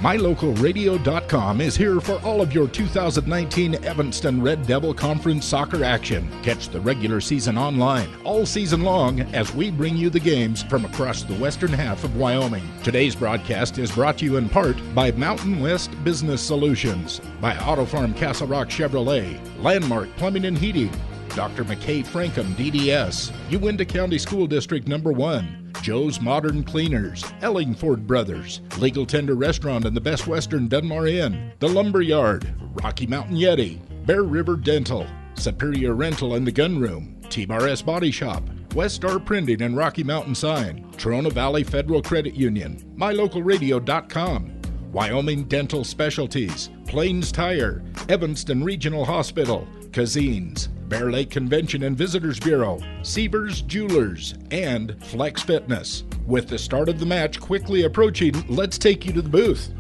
MyLocalRadio.com is here for all of your 2019 Evanston Red Devil Conference soccer action. Catch the regular season online all season long as we bring you the games from across the western half of Wyoming. Today's broadcast is brought to you in part by Mountain West Business Solutions, by Auto Farm Castle Rock Chevrolet, Landmark Plumbing and Heating, Dr. McKay Frankham DDS, Uinta County School District Number 1, Joe's Modern Cleaners, Ellingford Brothers, Legal Tender Restaurant and the Best Western Dunmar Inn, The Lumber Yard, Rocky Mountain Yeti, Bear River Dental, Superior Rental and the Gun Room, T-Bar-S Body Shop, West Star Printing and Rocky Mountain Sign, Trona Valley Federal Credit Union, MyLocalRadio.com, Wyoming Dental Specialties, Plains Tire, Evanston Regional Hospital, Cazines, Bear Lake Convention and Visitors Bureau, Sievers Jewelers, and Flex Fitness. With the start of the match quickly approaching, let's take you to the booth.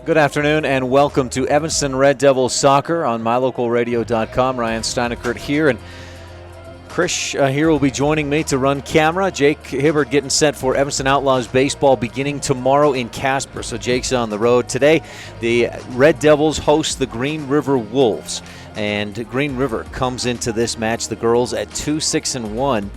Good afternoon and welcome to Evanston Red Devils Soccer on MyLocalRadio.com. Ryan Steinekert here, and Chris here will be joining me to run camera. Jake Hibbert getting set for Evanston Outlaws baseball beginning tomorrow in Casper. So Jake's on the road. Today, the Red Devils host the Green River Wolves. And Green River comes into this match, the girls, at 2-6-1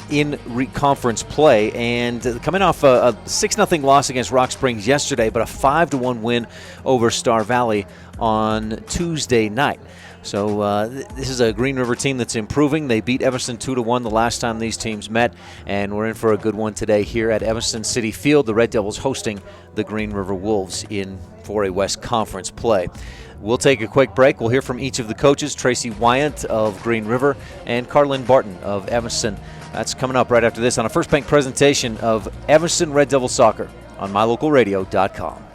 in conference play. And coming off a 6-0 loss against Rock Springs yesterday, but a 5-1 win over Star Valley on Tuesday night. So this is a Green River team that's improving. They beat Evanston 2-1 the last time these teams met, and we're in for a good one today here at Evanston City Field. The Red Devils hosting the Green River Wolves in 4A West Conference play. We'll take a quick break. We'll hear from each of the coaches, Tracy Wyant of Green River and Carlin Barton of Evanston. That's coming up right after this on a First Bank presentation of Evanston Red Devil Soccer on MyLocalRadio.com.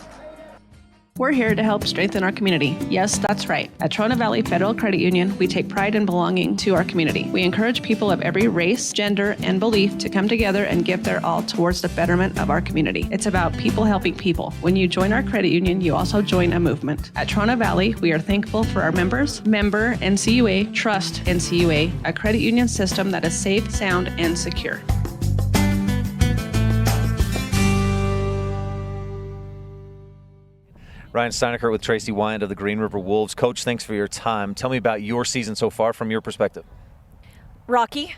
We're here to help strengthen our community. Yes, that's right. At Trona Valley Federal Credit Union, we take pride in belonging to our community. We encourage people of every race, gender, and belief to come together and give their all towards the betterment of our community. It's about people helping people. When you join our credit union, you also join a movement. At Trona Valley, we are thankful for our members, member NCUA, trust NCUA, a credit union system that is safe, sound, and secure. Ryan Steinekert with Tracy Wyant of the Green River Wolves. Coach, thanks for your time. Tell me about your season so far from your perspective. Rocky.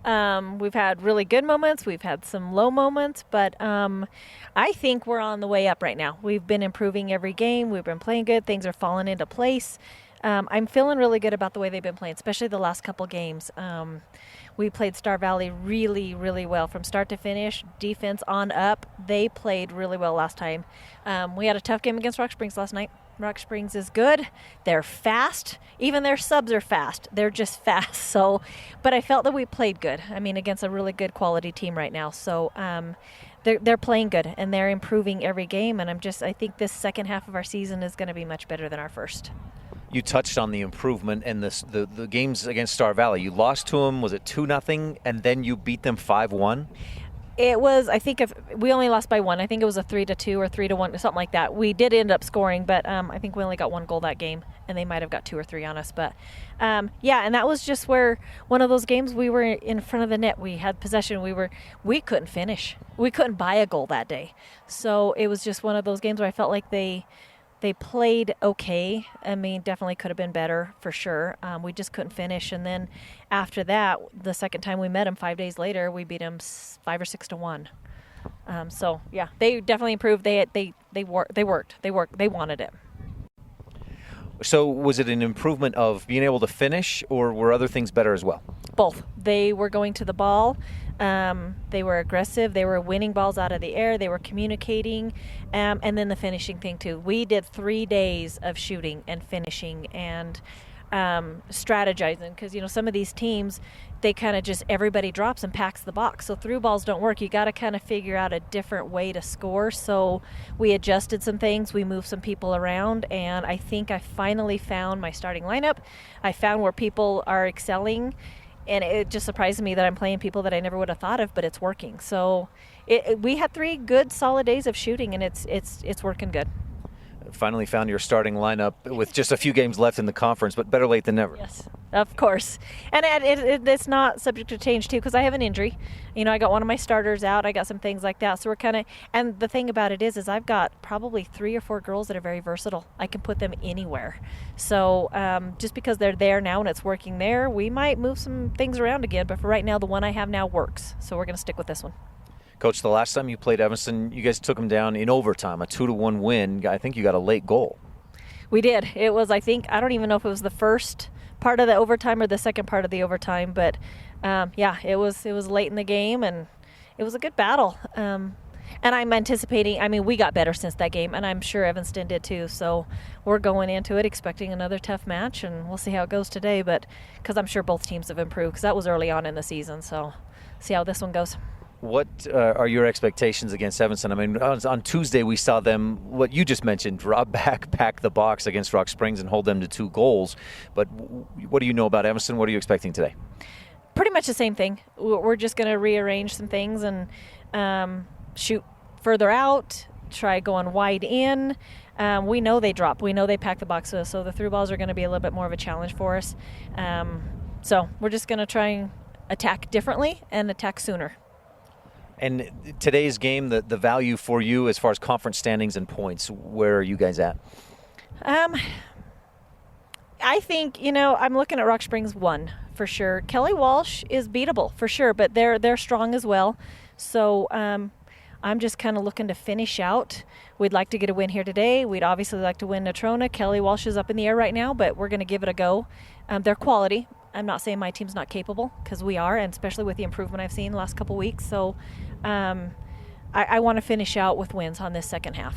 We've had really good moments. We've had some low moments, but I think we're on the way up right now. We've been improving every game. We've been playing good. Things are falling into place. I'm feeling really good about the way they've been playing, especially the last couple games. We played Star Valley really, really well from start to finish. Defense on up. They played really well last time. We had a tough game against Rock Springs last night. Rock Springs is good. They're fast. Even their subs are fast. They're just fast. So, but I felt that we played good. I mean, against a really good quality team right now. So they're playing good and they're improving every game. And I think this second half of our season is going to be much better than our first. You touched on the improvement in the games against Star Valley. You lost to them, was it 2-0, and then you beat them 5-1? It was, I think, if we only lost by 1. I think it was a 3-2 or 3-1, something like that. We did end up scoring, but I think we only got 1 goal that game, and they might have got 2 or 3 on us. But, yeah, and that was just where one of those games we were in front of the net. We had possession. We couldn't finish. We couldn't buy a goal that day. So it was just one of those games where I felt like they played okay. I mean, definitely could have been better for sure. We just couldn't finish. And then after that, the second time we met them 5 days later, we beat them 5 or 6-1. So yeah, they definitely improved. They worked. They wanted it. So was it an improvement of being able to finish, or were other things better as well? Both. They were going to the ball. They were aggressive. They were winning balls out of the air. They were communicating. And then the finishing thing, too. We did 3 days of shooting and finishing and strategizing because, some of these teams, they kind of just everybody drops and packs the box. So through balls don't work. You got to kind of figure out a different way to score. So we adjusted some things. We moved some people around. And I think I finally found my starting lineup. I found where people are excelling. And it just surprised me that I'm playing people that I never would have thought of, but it's working. So we had 3 good, solid days of shooting, and it's working good. finally found your starting lineup with just a few games left in the conference, but better late than never. Yes, of course. And it's not subject to change, too, because I have an injury. I got one of my starters out. I got some things like that. So we're kind of – and the thing about it is I've got probably 3 or 4 girls that are very versatile. I can put them anywhere. So just because they're there now and it's working there, we might move some things around again. But for right now, the one I have now works. So we're going to stick with this one. Coach, the last time you played Evanston, you guys took them down in overtime, a 2-1 win. I think you got a late goal. We did. It was, I don't even know if it was the first part of the overtime or the second part of the overtime, but it was late in the game, and it was a good battle. And I'm anticipating, we got better since that game, and I'm sure Evanston did too. So we're going into it expecting another tough match, and we'll see how it goes today, but because I'm sure both teams have improved, because that was early on in the season. So see how this one goes. What are your expectations against Evanston? On Tuesday we saw them, what you just mentioned, draw back, pack the box against Rock Springs and hold them to 2 goals. But what do you know about Evanston? What are you expecting today? Pretty much the same thing. We're just going to rearrange some things and shoot further out, try going wide in. We know they drop. We know they pack the box with us, so the through balls are going to be a little bit more of a challenge for us. So we're just going to try and attack differently and attack sooner. And today's game, the value for you as far as conference standings and points, where are you guys at? I think, I'm looking at Rock Springs 1 for sure. Kelly Walsh is beatable for sure, but they're strong as well. So I'm just kind of looking to finish out. We'd like to get a win here today. We'd obviously like to win Natrona. Kelly Walsh is up in the air right now, but we're going to give it a go. They're quality. I'm not saying my team's not capable, because we are, and especially with the improvement I've seen the last couple weeks. So I want to finish out with wins on this second half.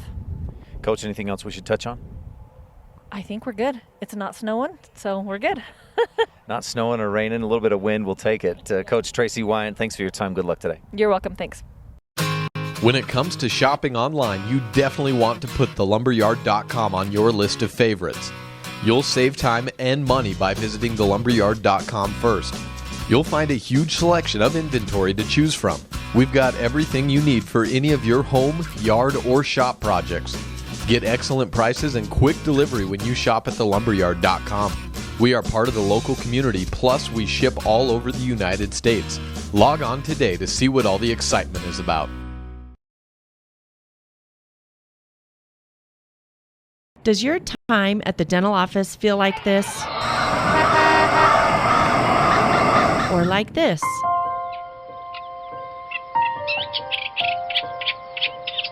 Coach, anything else we should touch on? I think we're good. It's not snowing, so we're good. Not snowing or raining, a little bit of wind, we'll take it. Coach Tracy Wyant, thanks for your time. Good luck today. You're welcome. Thanks. When it comes to shopping online, you definitely want to put thelumberyard.com on your list of favorites. You'll save time and money by visiting thelumberyard.com first. You'll find a huge selection of inventory to choose from. We've got everything you need for any of your home, yard, or shop projects. Get excellent prices and quick delivery when you shop at thelumberyard.com. We are part of the local community, plus we ship all over the United States. Log on today to see what all the excitement is about. Does your time at the dental office feel like this? Or like this?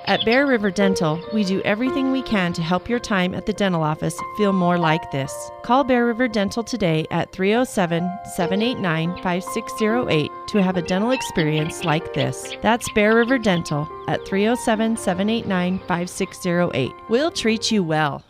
At Bear River Dental, we do everything we can to help your time at the dental office feel more like this. Call Bear River Dental today at 307-789-5608 to have a dental experience like this. That's Bear River Dental at 307-789-5608. We'll treat you well.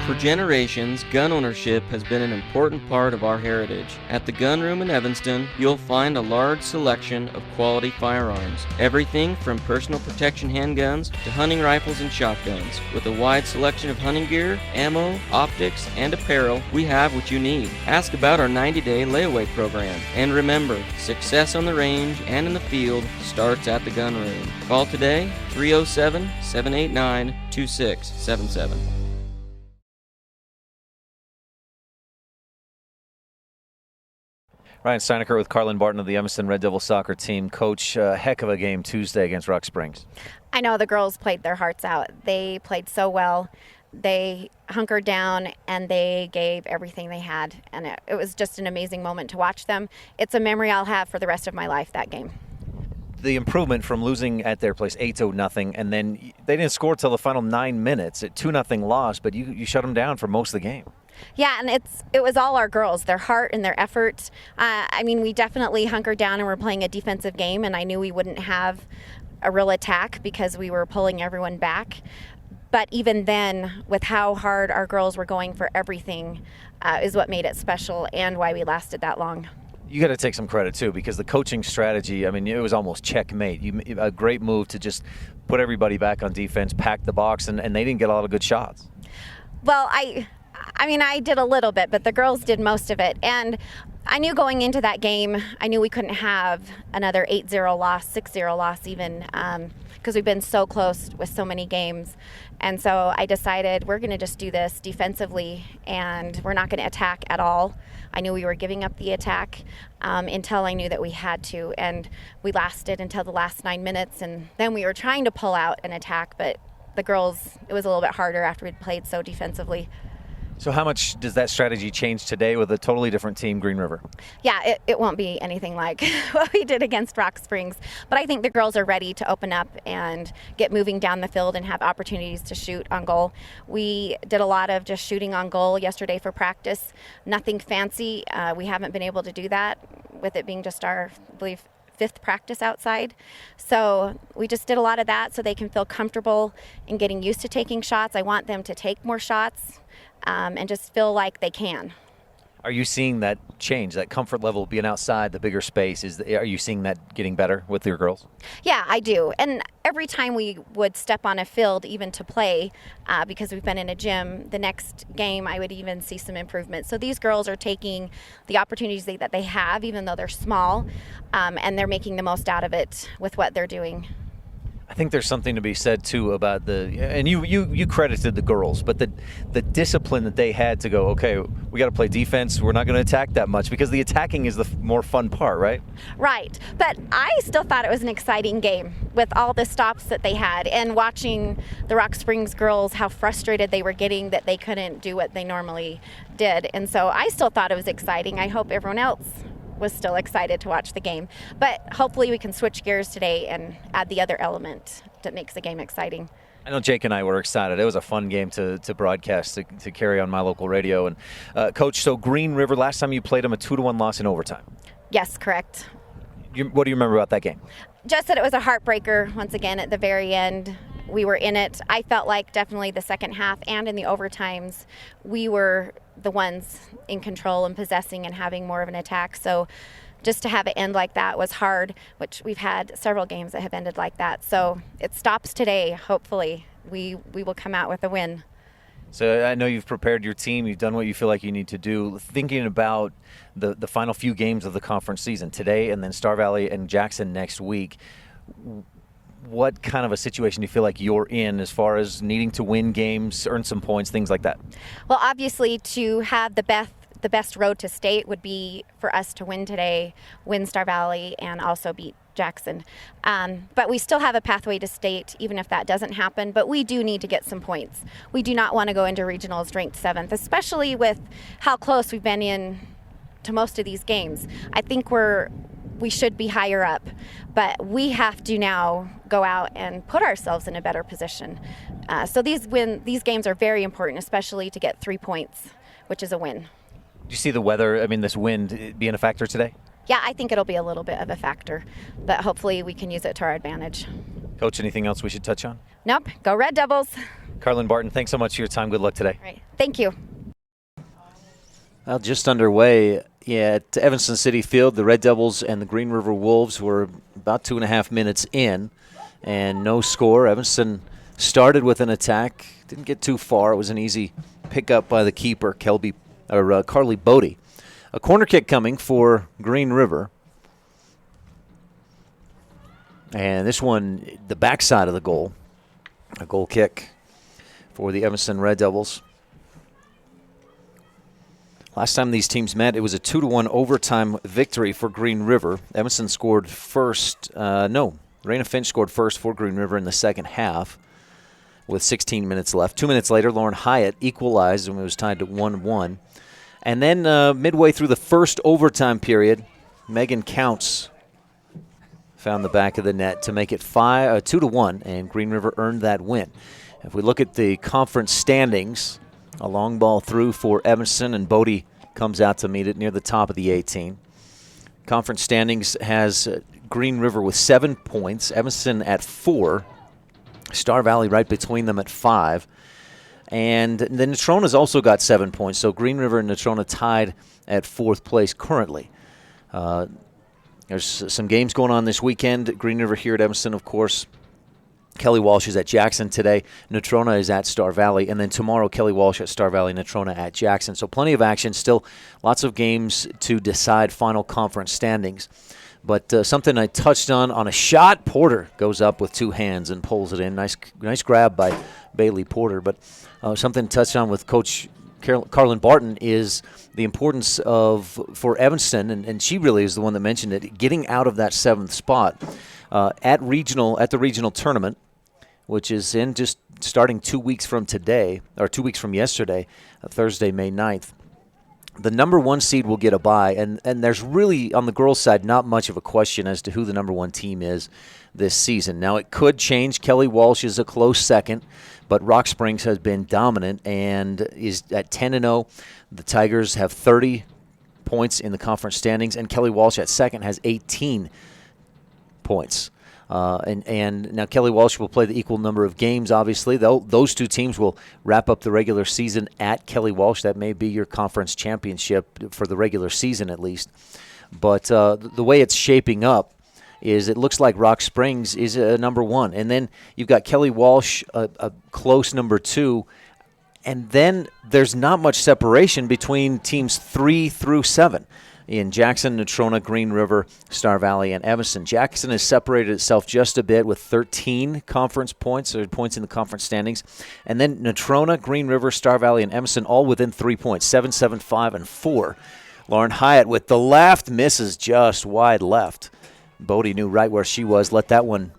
For generations, gun ownership has been an important part of our heritage. At the Gun Room in Evanston, you'll find a large selection of quality firearms. Everything from personal protection handguns to hunting rifles and shotguns. With a wide selection of hunting gear, ammo, optics, and apparel, we have what you need. Ask about our 90-day layaway program. And remember, success on the range and in the field starts at the Gun Room. Call today, 307-789-2677. Ryan Steinecker with Carlin Barton of the Evanston Red Devil soccer team. Coach, heck of a game Tuesday against Rock Springs. I know the girls played their hearts out. They played so well. They hunkered down and they gave everything they had. And it was just an amazing moment to watch them. It's a memory I'll have for the rest of my life, that game. The improvement from losing at their place 8-0, and then they didn't score till the final 9 minutes. At 2-0 loss, but you shut them down for most of the game. Yeah, and it was all our girls, their heart and their effort. We definitely hunkered down and were playing a defensive game, and I knew we wouldn't have a real attack because we were pulling everyone back. But even then, with how hard our girls were going for everything, is what made it special and why we lasted that long. You got to take some credit, too, because the coaching strategy, it was almost checkmate. A great move to just put everybody back on defense, pack the box, and they didn't get a lot of good shots. Well, I did a little bit, but the girls did most of it. And I knew going into that game, I knew we couldn't have another 8-0 loss, 6-0 loss even, because we've been so close with so many games. And so I decided we're going to just do this defensively, and we're not going to attack at all. I knew we were giving up the attack until I knew that we had to, and we lasted until the last 9 minutes, and then we were trying to pull out an attack, but the girls, it was a little bit harder after we'd played so defensively. So how much does that strategy change today with a totally different team, Green River? Yeah, it won't be anything like what we did against Rock Springs. But I think the girls are ready to open up and get moving down the field and have opportunities to shoot on goal. We did a lot of just shooting on goal yesterday for practice. Nothing fancy. We haven't been able to do that with it being just our, I believe, 5th practice outside. So we just did a lot of that so they can feel comfortable in getting used to taking shots. I want them to take more shots. And just feel like they can. Are you seeing that change, that comfort level being outside the bigger space? Are you seeing that getting better with your girls? Yeah, I do. And every time we would step on a field, even to play, because we've been in a gym, the next game I would even see some improvement. So these girls are taking the opportunities that they have, even though they're small, and they're making the most out of it with what they're doing. I think there's something to be said too about and you credited the girls, but the discipline that they had to go, okay, we got to play defense. We're not going to attack that much, because the attacking is the more fun part, right? Right. But I still thought it was an exciting game with all the stops that they had, and watching the Rock Springs girls, how frustrated they were getting that they couldn't do what they normally did. And so I still thought it was exciting. I hope everyone else was still excited to watch the game. But hopefully we can switch gears today and add the other element that makes the game exciting. I know Jake and I were excited. It was a fun game to broadcast, to carry on my local radio. And Coach, so Green River, last time you played them, a 2-1 loss in overtime. Yes, correct. What do you remember about that game? Just that it was a heartbreaker once again at the very end. We were in it. I felt like definitely the second half and in the overtimes, we were the ones in control and possessing and having more of an attack. So just to have it end like that was hard, which we've had several games that have ended like that. So it stops today. Hopefully we will come out with a win. So I know you've prepared your team. You've done what you feel like you need to do. Thinking about the final few games of the conference season, today and then Star Valley and Jackson next week, what kind of a situation do you feel like you're in as far as needing to win games, earn some points, things like that? Well, obviously to have the best road to state would be for us to win today, win Star Valley, and also beat Jackson. But we still have a pathway to state, even if that doesn't happen. But we do need to get some points. We do not want to go into regionals ranked 7th, especially with how close we've been in to most of these games. I think we should be higher up, but we have to now go out and put ourselves in a better position. So these games are very important, especially to get 3 points, which is a win. Do you see the weather, this wind being a factor today? Yeah, I think it'll be a little bit of a factor, but hopefully we can use it to our advantage. Coach, anything else we should touch on? Nope. Go Red Devils. Carlin Barton, thanks so much for your time. Good luck today. All right. Thank you. Well, just underway at Evanston City Field, the Red Devils and the Green River Wolves were about 2.5 minutes in, and no score. Evanston started with an attack, didn't get too far. It was an easy pickup by the keeper, Carly Bodie. A corner kick coming for Green River. And this one, the backside of the goal. A goal kick for the Evanston Red Devils. Last time these teams met, it was a 2-1 overtime victory for Green River. Evanston scored first. Raina Finch scored first for Green River in the second half with 16 minutes left. 2 minutes later, Lauren Hyatt equalized and it was tied to 1-1. And then midway through the first overtime period, Megan Counts found the back of the net to make it 2-1, and Green River earned that win. If we look at the conference standings, a long ball through for Evanston, and Bodie comes out to meet it near the top of the 18. Conference standings has Green River with 7 points, Evanston at 4, Star Valley right between them at 5. And then Natrona's also got 7 points, so Green River and Natrona tied at 4th place currently. There's some games going on this weekend. Green River here at Evanston, of course, Kelly Walsh is at Jackson today. Natrona is at Star Valley. And then tomorrow, Kelly Walsh at Star Valley, Natrona at Jackson. So plenty of action. Still lots of games to decide final conference standings. But something I touched on a shot, Porter goes up with two hands and pulls it in. Nice grab by Bailey Porter. But something touched on with Coach Carlin Barton is the importance for Evanston, and she really is the one that mentioned it, getting out of that 7th spot at the regional tournament, which is in just starting 2 weeks from today, or 2 weeks from yesterday, Thursday, May 9th. The number 1 seed will get a bye, and there's really, on the girls' side, not much of a question as to who the number 1 team is this season. Now, it could change. Kelly Walsh is a close second, but Rock Springs has been dominant and is at 10-0. The Tigers have 30 points in the conference standings, and Kelly Walsh at second has 18 points. And now Kelly Walsh will play the equal number of games, obviously. Those two teams will wrap up the regular season at Kelly Walsh. That may be your conference championship for the regular season at least. But the way it's shaping up is it looks like Rock Springs is a number 1. And then you've got Kelly Walsh, a close number 2. And then there's not much separation between teams 3 through 7. In Jackson, Natrona, Green River, Star Valley, and Evanston. Jackson has separated itself just a bit with 13 conference points, or points in the conference standings. And then Natrona, Green River, Star Valley, and Evanston all within 3 points, 7, 7, 5, and 4. Lauren Hyatt with the left misses just wide left. Bodie knew right where she was. Let that one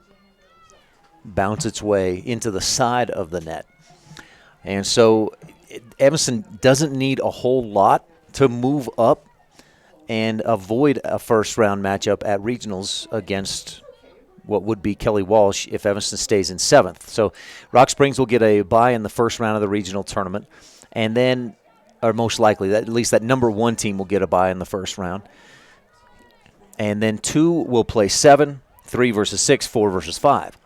bounce its way into the side of the net. And so Evanston doesn't need a whole lot to move up and avoid a first-round matchup at regionals against what would be Kelly Walsh if Evanston stays in 7th. So Rock Springs will get a bye in the first round of the regional tournament, and then, or most likely, at least that number 1 team will get a bye in the first round. And then 2 will play 7, 3 versus 6, 4 versus 5.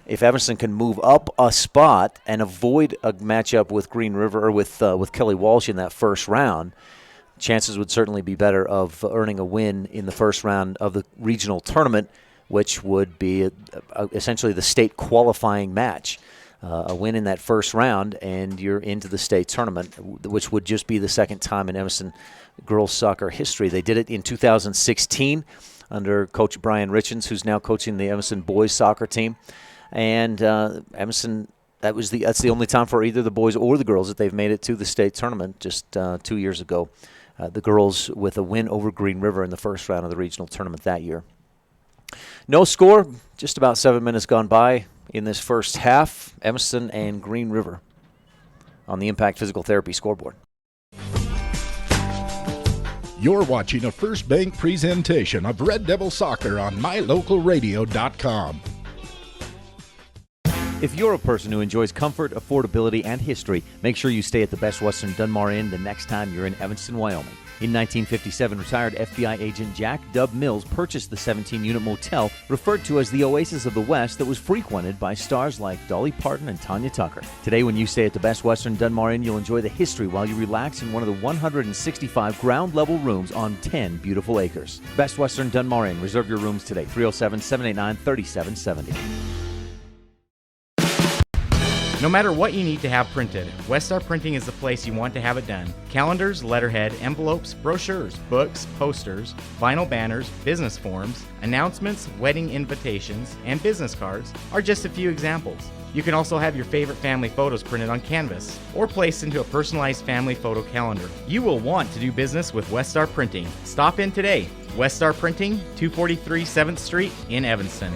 If Evanston can move up a spot and avoid a matchup with Green River or with Kelly Walsh in that first round, chances would certainly be better of earning a win in the first round of the regional tournament, which would be essentially the state qualifying match. A win in that first round, and you're into the state tournament, which would just be the second time in Evanston girls soccer history. They did it in 2016 under Coach Brian Richens, who's now coaching the Evanston boys soccer team. And Evanston, that's the only time for either the boys or the girls that they've made it to the state tournament just 2 years ago. The girls with a win over Green River in the first round of the regional tournament that year. No score, just about 7 minutes gone by in this first half. Evanston and Green River on the Impact Physical Therapy scoreboard. You're watching a First Bank presentation of Red Devil Soccer on MyLocalRadio.com. If you're a person who enjoys comfort, affordability, and history, make sure you stay at the Best Western Dunmar Inn the next time you're in Evanston, Wyoming. In 1957, retired FBI agent Jack Dub Mills purchased the 17-unit motel referred to as the Oasis of the West that was frequented by stars like Dolly Parton and Tanya Tucker. Today, when you stay at the Best Western Dunmar Inn, you'll enjoy the history while you relax in one of the 165 ground-level rooms on 10 beautiful acres. Best Western Dunmar Inn. Reserve your rooms today, 307-789-3770. No matter what you need to have printed, Westar Printing is the place you want to have it done. Calendars, letterhead, envelopes, brochures, books, posters, vinyl banners, business forms, announcements, wedding invitations, and business cards are just a few examples. You can also have your favorite family photos printed on canvas or placed into a personalized family photo calendar. You will want to do business with Westar Printing. Stop in today. Westar Printing, 243 7th Street in Evanston.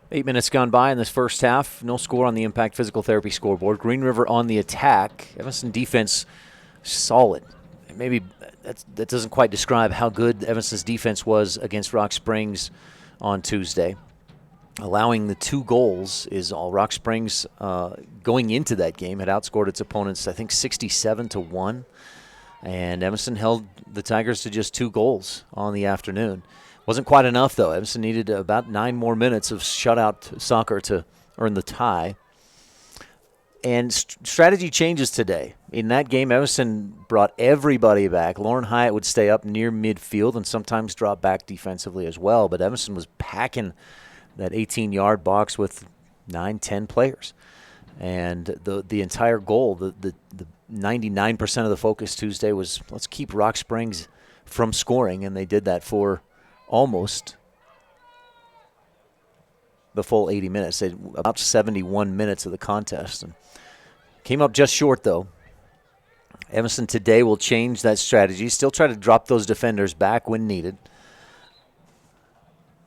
Eight minutes gone by in this first half. No score on the Impact Physical Therapy scoreboard. Green River on the attack. Evanston defense solid. Maybe that doesn't quite describe how good Evanston's defense was against Rock Springs on Tuesday. Allowing the 2 goals is all. Rock Springs, going into that game, had outscored its opponents, I think, 67-1. And Evanston held the Tigers to just 2 goals on the afternoon. Wasn't quite enough, though. Evanston needed about 9 more minutes of shutout soccer to earn the tie. And strategy changes today. In that game, Evanston brought everybody back. Lauren Hyatt would stay up near midfield and sometimes drop back defensively as well. But Evanston was packing that 18-yard box with 9-10 players. And the entire goal, the 99% of the focus Tuesday was, let's keep Rock Springs from scoring. And they did that for almost the full 80 minutes. They about 71 minutes of the contest. And came up just short, though. Evanston today will change that strategy. Still try to drop those defenders back when needed.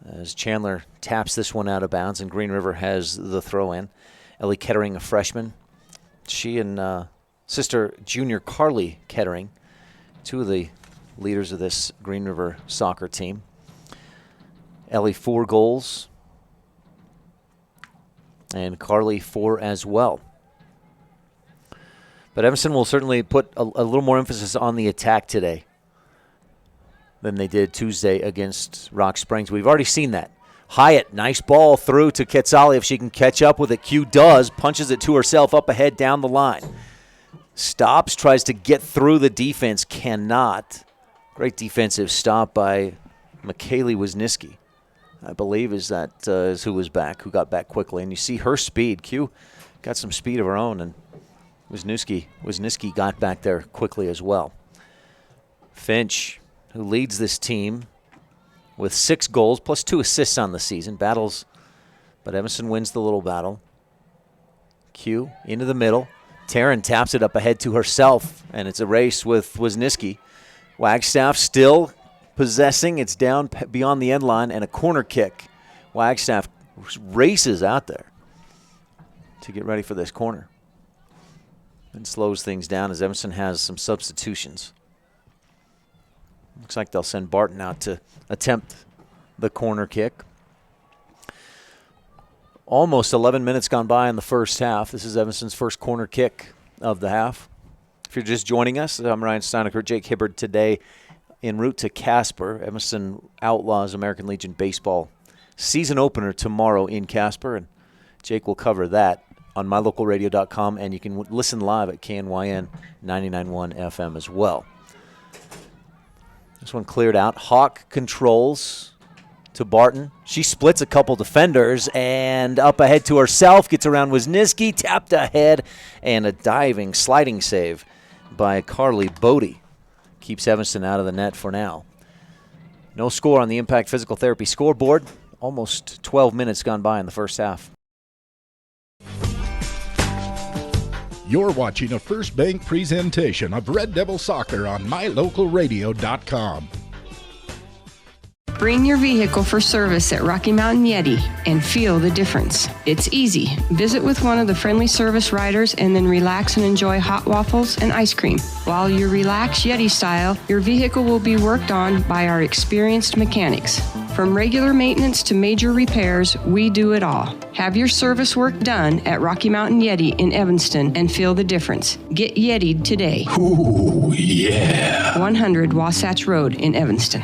As Chandler taps this one out of bounds, and Green River has the throw in. Ellie Kettering, a freshman. She and sister junior Carly Kettering, two of the leaders of this Green River soccer team. Ellie 4 goals. And Carly 4 as well. But Evanston will certainly put a little more emphasis on the attack today than they did Tuesday against Rock Springs. We've already seen that. Hyatt, nice ball through to Quetzali. If she can catch up with it, Q does. Punches it to herself up ahead down the line. Stops, tries to get through the defense, cannot. Great defensive stop by McKaylee Wisniewski, I believe is who was back, who got back quickly. And you see her speed. Q got some speed of her own, and Wisniewski got back there quickly as well. Finch, who leads this team with 6 goals plus 2 assists on the season, battles, but Evanston wins the little battle. Q into the middle. Taryn taps it up ahead to herself, and it's a race with Wisniewski. Wagstaff still possessing. It's down beyond the end line, and a corner kick. Wagstaff races out there to get ready for this corner and slows things down as Evanston has some substitutions. Looks like they'll send Barton out to attempt the corner kick. Almost 11 minutes gone by in the first half. This is Evanston's first corner kick of the half. If you're just joining us, I'm Ryan Steinecker, Jake Hibbard today en route to Casper. Evanston Outlaws American Legion baseball season opener tomorrow in Casper, and Jake will cover that on mylocalradio.com, and you can listen live at KNYN 99.1 FM as well. This one cleared out. Hawk controls to Barton. She splits a couple defenders and up ahead to herself, gets around Wisniewski, tapped ahead, and a diving, sliding save by Carly Bodie. Keeps Evanston out of the net for now. No score on the Impact Physical Therapy scoreboard. Almost 12 minutes gone by in the first half. You're watching a First Bank presentation of Red Devil Soccer on mylocalradio.com. Bring your vehicle for service at Rocky Mountain Yeti and feel the difference. It's easy. Visit with one of the friendly service riders and then relax and enjoy hot waffles and ice cream. While you relax Yeti style, your vehicle will be worked on by our experienced mechanics. From regular maintenance to major repairs, we do it all. Have your service work done at Rocky Mountain Yeti in Evanston and feel the difference. Get Yeti'd today. Ooh, yeah. 100 Wasatch Road in Evanston.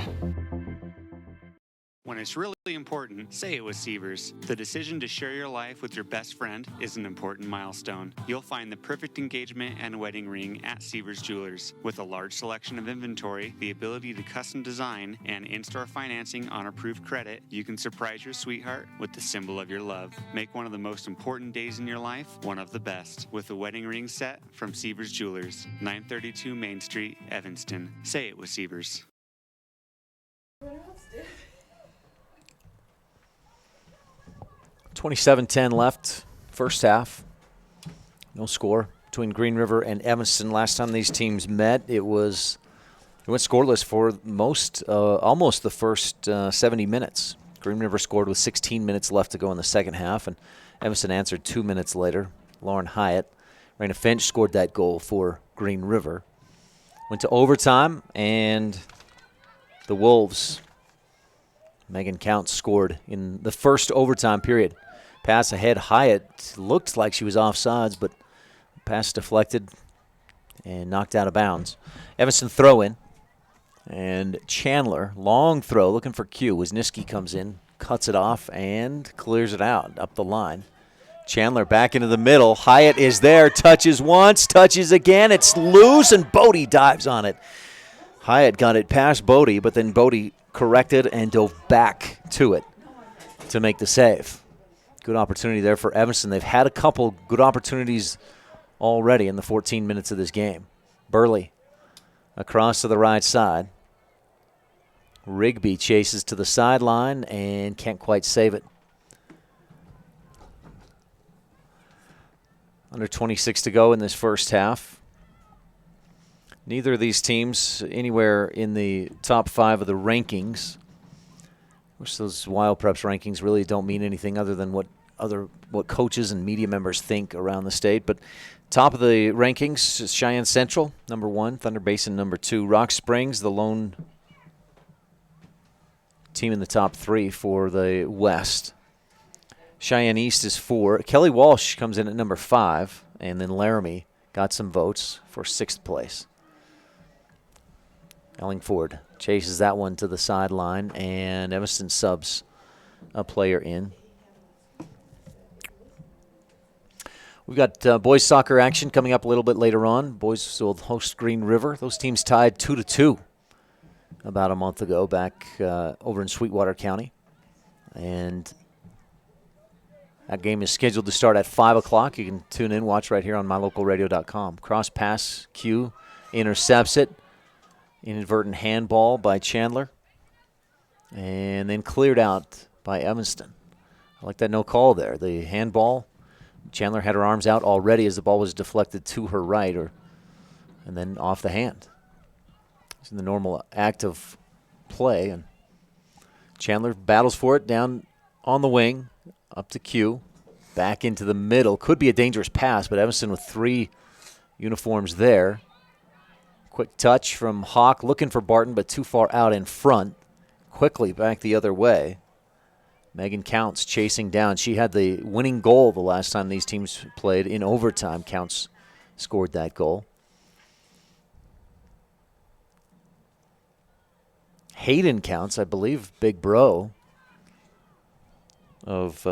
When it's really important, say it with Sievers. The decision to share your life with your best friend is an important milestone. You'll find the perfect engagement and wedding ring at Sievers Jewelers. With a large selection of inventory, the ability to custom design, and in-store financing on approved credit, you can surprise your sweetheart with the symbol of your love. Make one of the most important days in your life one of the best with a wedding ring set from Sievers Jewelers, 932 Main Street, Evanston. Say it with Sievers. 27-10 left, first half. No score between Green River and Evanston. Last time these teams met, it went scoreless for almost the first 70 minutes. Green River scored with 16 minutes left to go in the second half, and Evanston answered 2 minutes later. Lauren Hyatt, Raina Finch scored that goal for Green River. Went to overtime, and the Wolves, Megan Counts, scored in the first overtime period. Pass ahead, Hyatt looked like she was offsides, but pass deflected and knocked out of bounds. Evanston throw in, and Chandler, long throw, looking for Q. Wisniewski comes in, cuts it off, and clears it out up the line. Chandler back into the middle. Hyatt is there, touches once, touches again. It's loose, and Bodie dives on it. Hyatt got it past Bodie, but then Bodie corrected and dove back to it to make the save. Good opportunity there for Evanston. They've had a couple good opportunities already in the 14 minutes of this game. Burley across to the right side. Rigby chases to the sideline and can't quite save it. Under 26 to go in this first half. Neither of these teams anywhere in the top 5 of the rankings. Which those Wild Preps rankings really don't mean anything other than what coaches and media members think around the state. But top of the rankings is Cheyenne Central, number 1. Thunder Basin, number 2. Rock Springs, the lone team in the top 3 for the West. Cheyenne East is 4. Kelly Walsh comes in at number 5. And then Laramie got some votes for 6th place. Ellingford chases that one to the sideline, and Evanston subs a player in. We've got boys soccer action coming up a little bit later on. Boys will host Green River. Those teams tied 2-2 about a month ago back over in Sweetwater County. And that game is scheduled to start at 5 o'clock. You can tune in, watch right here on mylocalradio.com. Cross pass, Q intercepts it. Inadvertent handball by Chandler. And then cleared out by Evanston. I like that no call there. The handball, Chandler had her arms out already as the ball was deflected to her right, and then off the hand. It's in the normal act of play, and Chandler battles for it down on the wing, up to Q, back into the middle. Could be a dangerous pass, but Evanston with 3 uniforms there. Quick touch from Hawk, looking for Barton, but too far out in front. Quickly back the other way. Megan Counts chasing down. She had the winning goal the last time these teams played in overtime. Counts scored that goal. Hayden Counts, I believe, big bro of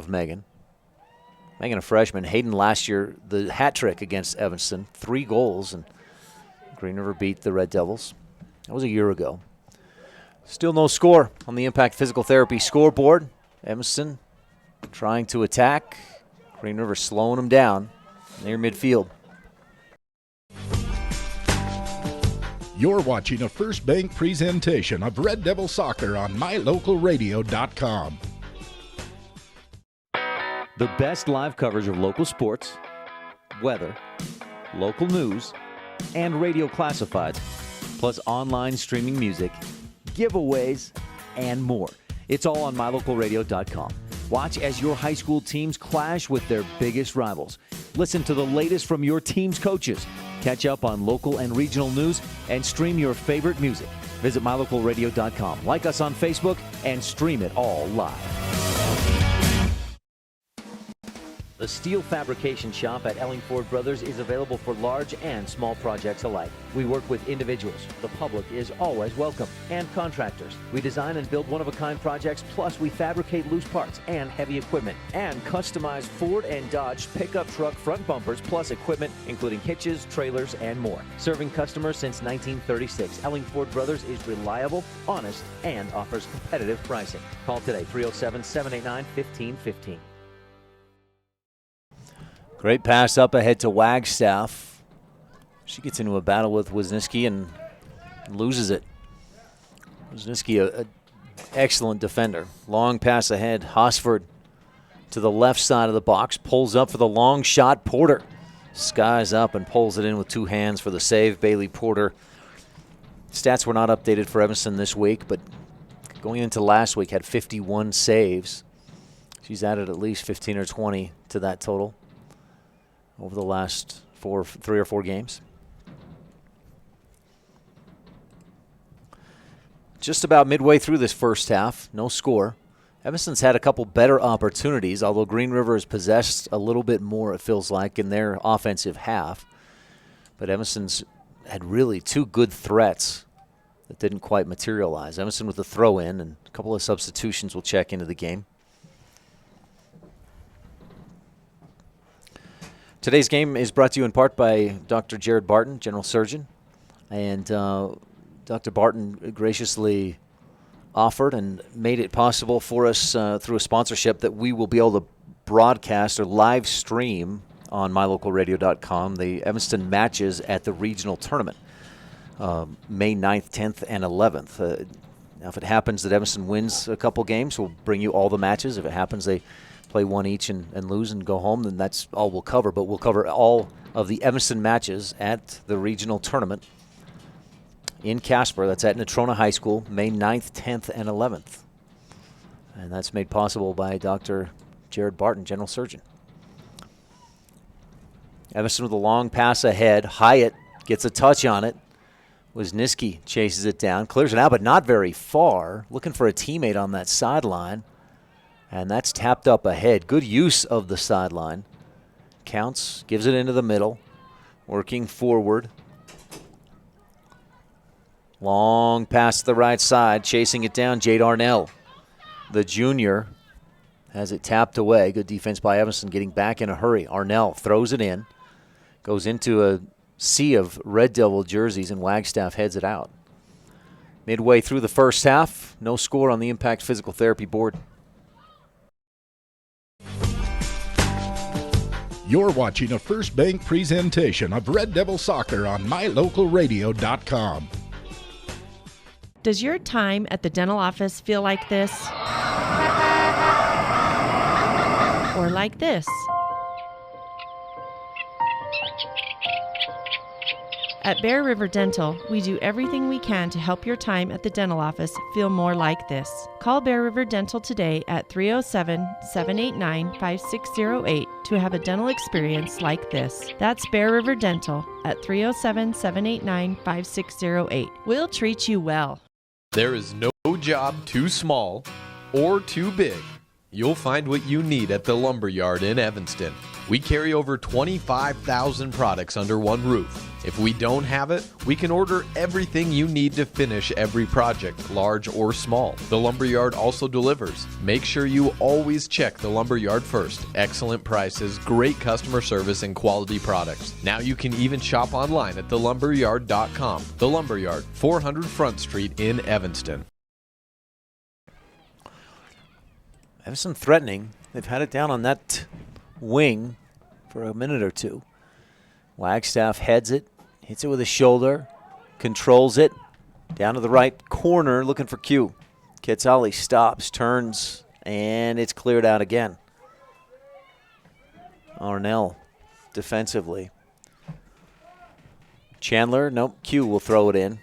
Megan. Megan, a freshman. Hayden last year, the hat trick against Evanston. 3 goals, and Green River beat the Red Devils. That was a year ago. Still no score on the Impact Physical Therapy scoreboard. Evanston trying to attack. Green River slowing them down near midfield. You're watching a First Bank presentation of Red Devil Soccer on mylocalradio.com. The best live coverage of local sports, weather, local news, and radio classifieds, plus online streaming music, giveaways, and more. It's all on mylocalradio.com. Watch as your high school teams clash with their biggest rivals. Listen to the latest from your team's coaches. Catch up on local and regional news and stream your favorite music. Visit mylocalradio.com. Like us on Facebook and stream it all live. The steel fabrication shop at Ellingford Brothers is available for large and small projects alike. We work with individuals. The public is always welcome. And contractors. We design and build one-of-a-kind projects, plus we fabricate loose parts and heavy equipment. And customize Ford and Dodge pickup truck front bumpers, plus equipment, including hitches, trailers, and more. Serving customers since 1936, Ellingford Brothers is reliable, honest, and offers competitive pricing. Call today, 307-789-1515. Great pass up ahead to Wagstaff. She gets into a battle with Wisniewski and loses it. Wisniewski, an excellent defender. Long pass ahead. Hosford to the left side of the box. Pulls up for the long shot. Porter skies up and pulls it in with 2 hands for the save. Bailey Porter. Stats were not updated for Evanston this week, but going into last week had 51 saves. She's added at least 15 or 20 to that total over the last 3 or 4 games. Just about midway through this first half, no score. Evanston's had a couple better opportunities, although Green River has possessed a little bit more, it feels like, in their offensive half. But Evanston's had really 2 good threats that didn't quite materialize. Evanston with a throw-in, and a couple of substitutions will check into the game. Today's game is brought to you in part by Dr. Jared Barton, General Surgeon. And Dr. Barton graciously offered and made it possible for us through a sponsorship that we will be able to broadcast or live stream on mylocalradio.com the Evanston matches at the regional tournament, May 9th, 10th, and 11th. Now, if it happens that Evanston wins a couple games, we'll bring you all the matches. If it happens they play one each and lose and go home, then that's all we'll cover. But we'll cover all of the Evanston matches at the regional tournament in Casper. That's at Natrona High School, May 9th, 10th, and 11th. And that's made possible by Dr. Jared Barton, General Surgeon. Evanston with a long pass ahead. Hyatt gets a touch on it. Wisniewski chases it down, clears it out, but not very far. Looking for a teammate on that sideline. And that's tapped up ahead. Good use of the sideline. Counts, gives it into the middle. Working forward. Long pass to the right side, chasing it down, Jade Arnell. The junior has it tapped away. Good defense by Evanston, getting back in a hurry. Arnell throws it in, goes into a sea of Red Devil jerseys, and Wagstaff heads it out. Midway through the first half, no score on the Impact Physical Therapy board. You're watching a First Bank presentation of Red Devil Soccer on mylocalradio.com. Does your time at the dental office feel like this? Or like this? At Bear River Dental, we do everything we can to help your time at the dental office feel more like this. Call Bear River Dental today at 307-789-5608 to have a dental experience like this. That's Bear River Dental at 307-789-5608. We'll treat you well. There is no job too small or too big. You'll find what you need at the Lumberyard in Evanston. We carry over 25,000 products under one roof. If we don't have it, we can order everything you need to finish every project, large or small. The Lumberyard also delivers. Make sure you always check the Lumberyard first. Excellent prices, great customer service, and quality products. Now you can even shop online at thelumberyard.com. The Lumberyard, 400 Front Street in Evanston. Evanston threatening. They've had it down on that wing for a minute or two. Wagstaff heads it, hits it with a shoulder, controls it, down to the right corner, looking for Q. Quetzali stops, turns, and it's cleared out again. Arnell defensively. Chandler, nope, Q will throw it in.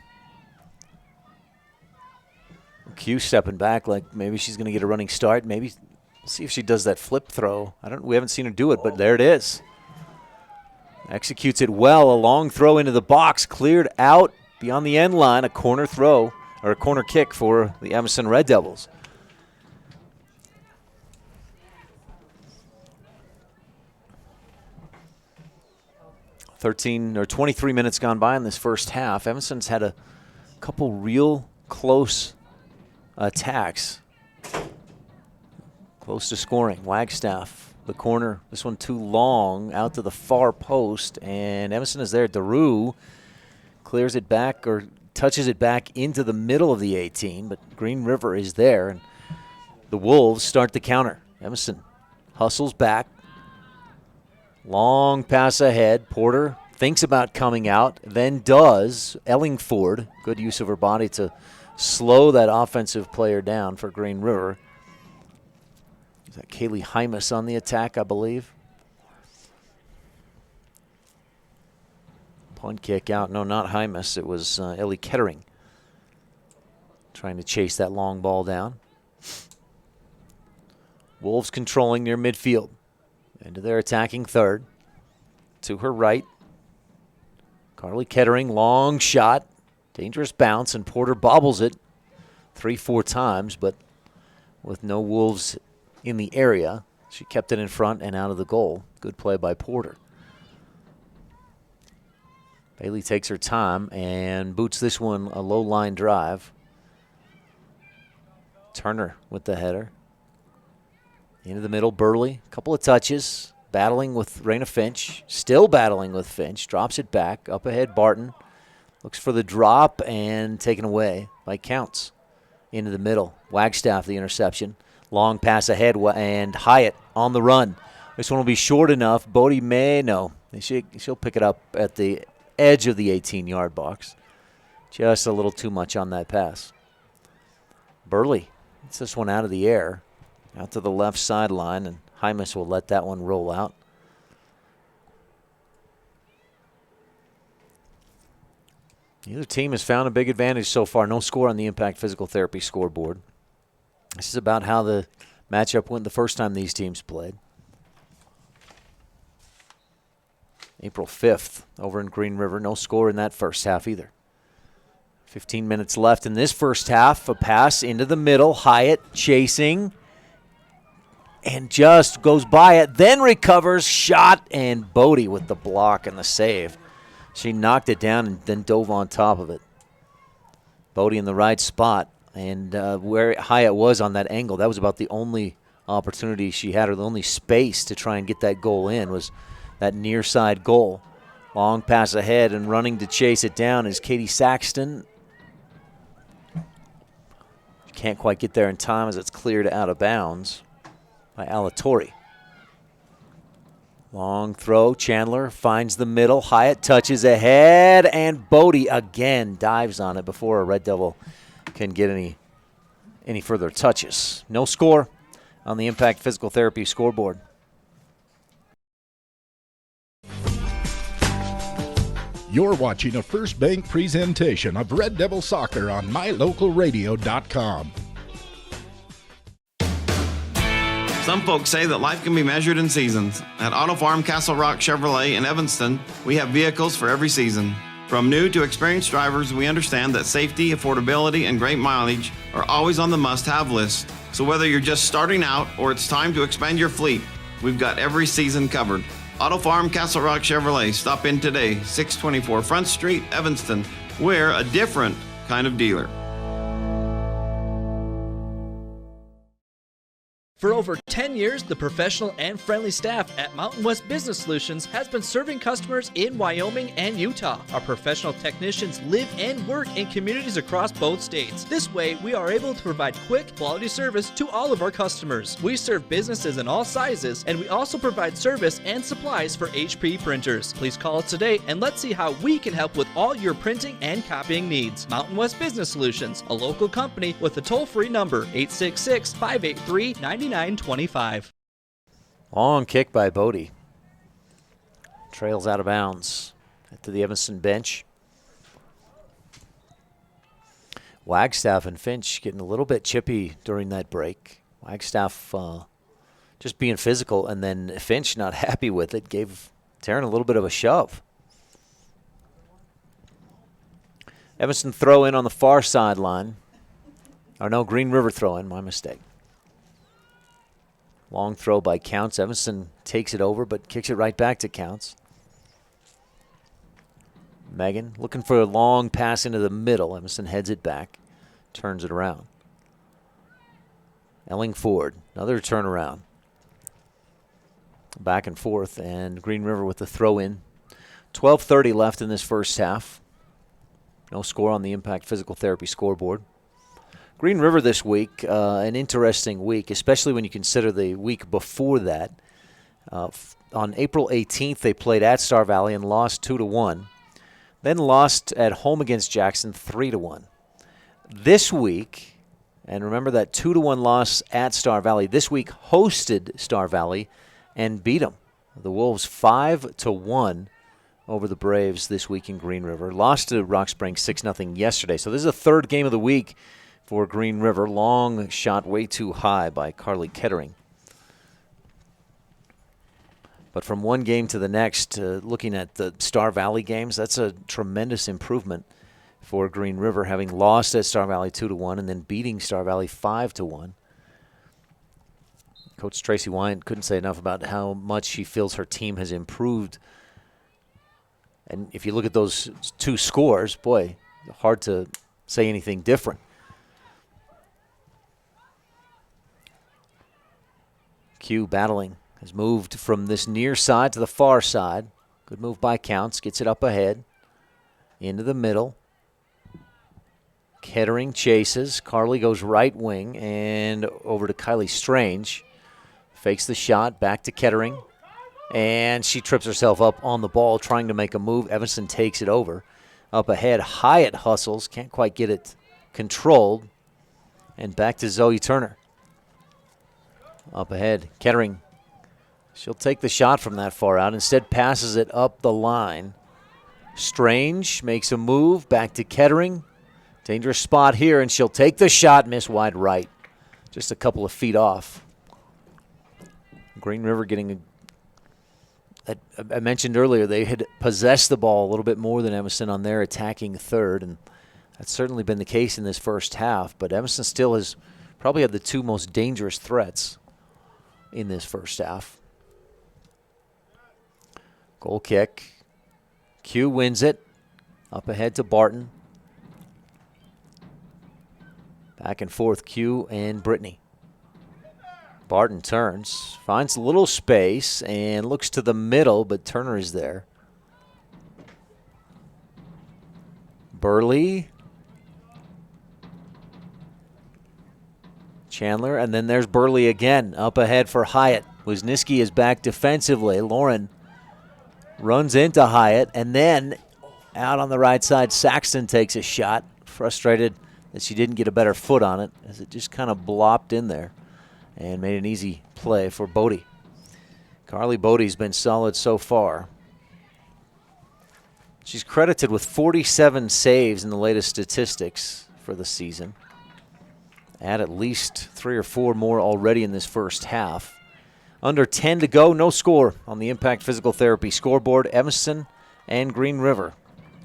Q stepping back like maybe she's going to get a running start. Maybe see if she does that flip throw. We haven't seen her do it, but there it is. Executes it well. A long throw into the box, cleared out beyond the end line. A corner throw or a corner kick for the Evanston Red Devils. (13 or 23 minutes gone by in this first half. Evanston's had a couple real close attacks. Close to scoring. Wagstaff, the corner. This one too long, out to the far post, and Evanston is there. Daru clears it back or touches it back into the middle of the 18, but Green River is there, and the Wolves start the counter. Evanston hustles back. Long pass ahead. Porter thinks about coming out, then does. Ellingford, good use of her body to slow that offensive player down for Green River. Is that Kaylee Hymas on the attack, I believe? Punt kick out. No, not Hymas. It was Ellie Kettering trying to chase that long ball down. Wolves controlling near midfield. Into their attacking third. To her right. Carly Kettering, long shot. Dangerous bounce, and Porter bobbles it 3-4 times, but with no Wolves in the area. She kept it in front and out of the goal. Good play by Porter. Bailey takes her time and boots this one a low line drive. Turner with the header. Into the middle, Burley. A couple of touches. battling with Raina Finch, still battling with Finch, drops it back, up ahead Barton, looks for the drop and taken away by Counts into the middle. Wagstaff the interception, long pass ahead and Hyatt on the run. This one will be short enough. Bodie may, no, she'll pick it up at the edge of the 18-yard box. Just a little too much on that pass. Burley gets this one out of the air, out to the left sideline, and Hymas will let that one roll out. Neither team has found a big advantage so far. No score on the Impact Physical Therapy scoreboard. This is about how the matchup went the first time these teams played. April 5th over in Green River. No score in that first half either. 15 minutes left in this first half. A pass into the middle. Hyatt chasing and just goes by it. Then recovers. Shot and Bodie with the block and the save. She knocked it down and then dove on top of it. Bodie in the right spot. And where Hyatt was on that angle, that was about the only opportunity she had, or the only space to try and get that goal in, was that near side goal. Long pass ahead and running to chase it down is Katie Saxton. She can't quite get there in time as it's cleared out of bounds by Alatorre. Long throw, Chandler finds the middle. Hyatt touches ahead, and Bodie again dives on it before a Red Devil can get any further touches. No score on the Impact Physical Therapy scoreboard. You're watching a First Bank presentation of Red Devil Soccer on MyLocalRadio.com. Some folks say that life can be measured in seasons. At Auto Farm Castle Rock Chevrolet in Evanston, we have vehicles for every season. From new to experienced drivers, we understand that safety, affordability, and great mileage are always on the must-have list. So whether you're just starting out or it's time to expand your fleet, we've got every season covered. Auto Farm Castle Rock Chevrolet. Stop in today, 624 Front Street, Evanston. We're a different kind of dealer. For over 10 years, the professional and friendly staff at Mountain West Business Solutions has been serving customers in Wyoming and Utah. Our professional technicians live and work in communities across both states. This way, we are able to provide quick, quality service to all of our customers. We serve businesses in all sizes, and we also provide service and supplies for HP printers. Please call us today and let's see how we can help with all your printing and copying needs. Mountain West Business Solutions, a local company with a toll-free number, 866-583-9925. Long kick by Bodie. Trails out of bounds to the Evanston bench. Wagstaff and Finch getting a little bit chippy during that break. Wagstaff just being physical, and then Finch not happy with it, gave Taryn a little bit of a shove. Evanston throw in on the far sideline. Or no, Green River throw in, my mistake. Long throw by Counts. Evanston takes it over, but kicks it right back to Counts. Megan looking for a long pass into the middle. Evanston heads it back, turns it around. Ellingford, another turnaround. Back and forth, and Green River with the throw in. 12:30 left in this first half. No score on the Impact Physical Therapy scoreboard. Green River this week, an interesting week, especially when you consider the week before that. On April 18th, they played at Star Valley and lost 2-1. Then lost at home against Jackson 3-1. This week, and remember that 2-1 loss at Star Valley, this week hosted Star Valley and beat them. The Wolves 5-1 over the Braves this week in Green River. Lost to Rock Springs 6-0 yesterday. So this is the third game of the week for Green River. Long shot way too high by Carly Kettering. But from one game to the next, looking at the Star Valley games, that's a tremendous improvement for Green River, having lost at Star Valley 2-1 and then beating Star Valley 5-1. Coach Tracy Wyant couldn't say enough about how much she feels her team has improved. And if you look at those two scores, boy, hard to say anything different. Q battling has moved from this near side to the far side. Good move by Counts. Gets it up ahead. Into the middle. Kettering chases. Carly goes right wing and over to Kylie Strange. Fakes the shot. Back to Kettering. And she trips herself up on the ball trying to make a move. Evanston takes it over. Up ahead, Hyatt hustles. Can't quite get it controlled. And back to Zoe Turner. Up ahead, Kettering. She'll take the shot from that far out. Instead passes it up the line. Strange makes a move. Back to Kettering. Dangerous spot here, and she'll take the shot. Miss wide right. Just a couple of feet off. Green River getting I mentioned earlier they had possessed the ball a little bit more than Evanston on their attacking third, and that's certainly been the case in this first half. But Evanston still has probably had the two most dangerous threats in this first half. Goal kick. Q wins it. Up ahead to Barton. Back and forth, Q and Brittany. Barton turns, finds a little space, and looks to the middle, but Turner is there. Burley. Chandler, and then there's Burley again, up ahead for Hyatt. Wisniewski is back defensively. Lauren runs into Hyatt, and then out on the right side, Saxton takes a shot, frustrated that she didn't get a better foot on it, as it just kind of blopped in there and made an easy play for Bodie. Carly Bodie's been solid so far. She's credited with 47 saves in the latest statistics for the season. At least 3 or 4 more already in this first half. Under 10 to go, no score on the Impact Physical Therapy scoreboard. Evanston and Green River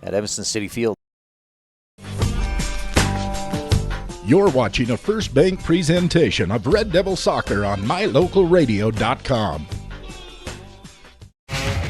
at Evanston City Field. You're watching a First Bank presentation of Red Devil Soccer on MyLocalRadio.com.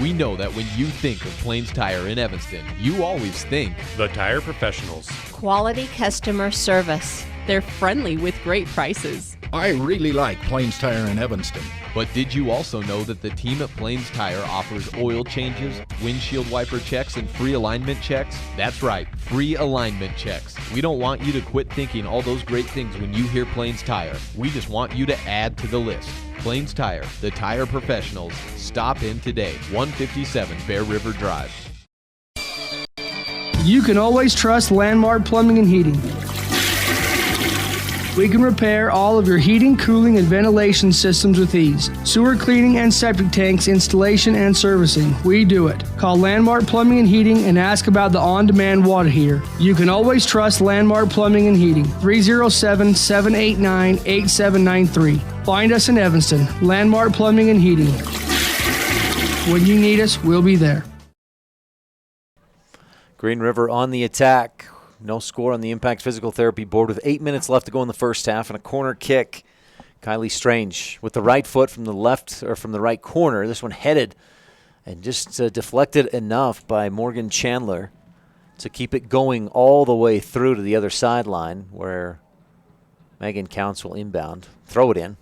We know that when you think of Plains Tire in Evanston, you always think the Tire Professionals. Quality customer service. They're friendly with great prices. I really like Plains Tire in Evanston. But did you also know that the team at Plains Tire offers oil changes, windshield wiper checks, and free alignment checks? That's right, free alignment checks. We don't want you to quit thinking all those great things when you hear Plains Tire. We just want you to add to the list. Plains Tire, the tire professionals. Stop in today, 157 Bear River Drive. You can always trust Landmark Plumbing and Heating. We can repair all of your heating, cooling, and ventilation systems with ease. Sewer cleaning and septic tanks installation and servicing. We do it. Call Landmark Plumbing and Heating and ask about the on-demand water heater. You can always trust Landmark Plumbing and Heating. 307-789-8793. Find us in Evanston. Landmark Plumbing and Heating. When you need us, we'll be there. Green River on the attack. No score on the Impact Physical Therapy board with 8 minutes left to go in the first half, and a corner kick. Kylie Strange with the right foot from the left or from the right corner. This one headed and just deflected enough by Morgan Chandler to keep it going all the way through to the other sideline, where Megan Counts will inbound. Throw it in.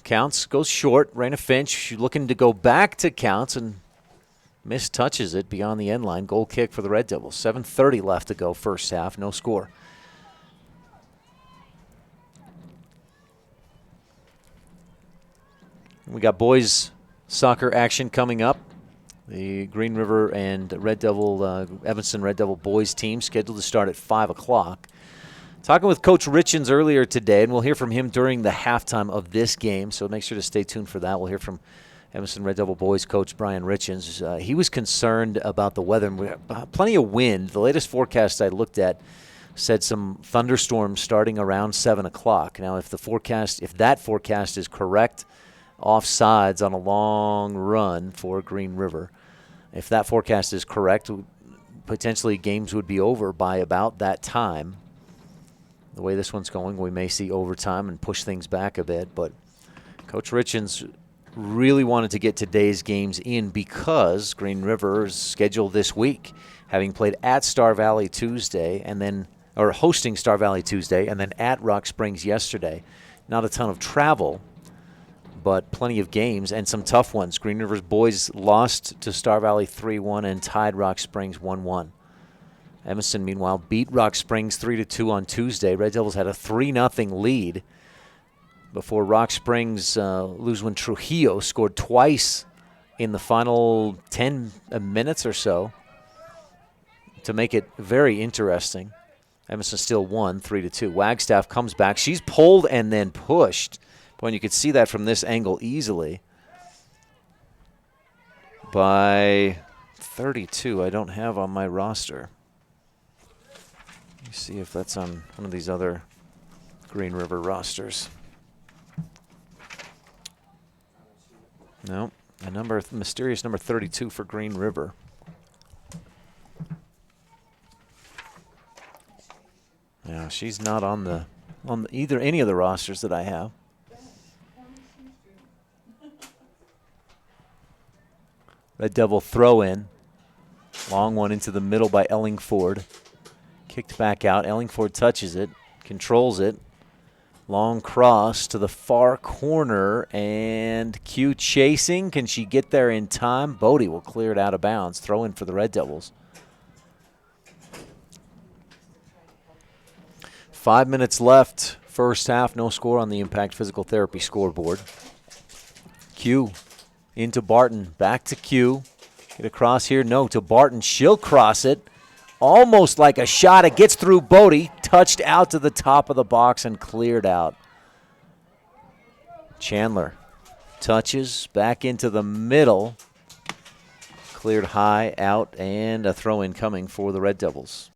Counts goes short. Raina Finch looking to go back to Counts and mistouches it beyond the end line. Goal kick for the Red Devils. 7:30 left to go first half. No score. We got boys soccer action coming up. The Green River and Red Devil, Evanston Red Devil boys team scheduled to start at 5 o'clock. Talking with Coach Richens earlier today, and we'll hear from him during the halftime of this game, so make sure to stay tuned for that. We'll hear from Evanston Red Devil boys coach Brian Richens. He was concerned about the weather. We have plenty of wind. The latest forecast I looked at said some thunderstorms starting around 7 o'clock. Now, if that forecast is correct, offsides on a long run for Green River. If that forecast is correct, potentially games would be over by about that time. The way this one's going, we may see overtime and push things back a bit. But Coach Richens really wanted to get today's games in because Green River is scheduled this week, having played at Star Valley Tuesday or hosting Star Valley Tuesday and then at Rock Springs yesterday. Not a ton of travel but plenty of games and some tough ones. Green River's boys lost to Star Valley 3-1 and tied Rock Springs 1-1. Evanston, meanwhile, beat Rock Springs 3-2 on Tuesday. Red Devils had a 3-0 lead before Rock Springs, Luzwin Trujillo scored twice in the final 10 minutes or so to make it very interesting. Evanston still won 3-2. Wagstaff comes back. She's pulled and then pushed. Boy, and you could see that from this angle easily. By 32, I don't have on my roster. Let me see if that's on one of these other Green River rosters. No, mysterious number 32 for Green River. Yeah, she's not on any of the rosters that I have. Red Devil throw in. Long one into the middle by Ellingford. Kicked back out. Ellingford touches it, controls it. Long cross to the far corner, and Q chasing. Can she get there in time? Bodie will clear it out of bounds. Throw in for the Red Devils. 5 minutes left, first half. No score on the Impact Physical Therapy scoreboard. Q into Barton. Back to Q. Get across here. No, to Barton. She'll cross it. Almost like a shot. It gets through Bodie. Touched out to the top of the box and cleared out. Chandler touches back into the middle. Cleared high, out, and a throw-in coming for the Red Devils.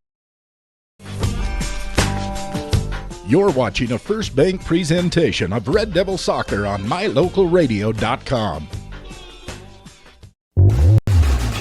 You're watching a First Bank presentation of Red Devil Soccer on MyLocalRadio.com.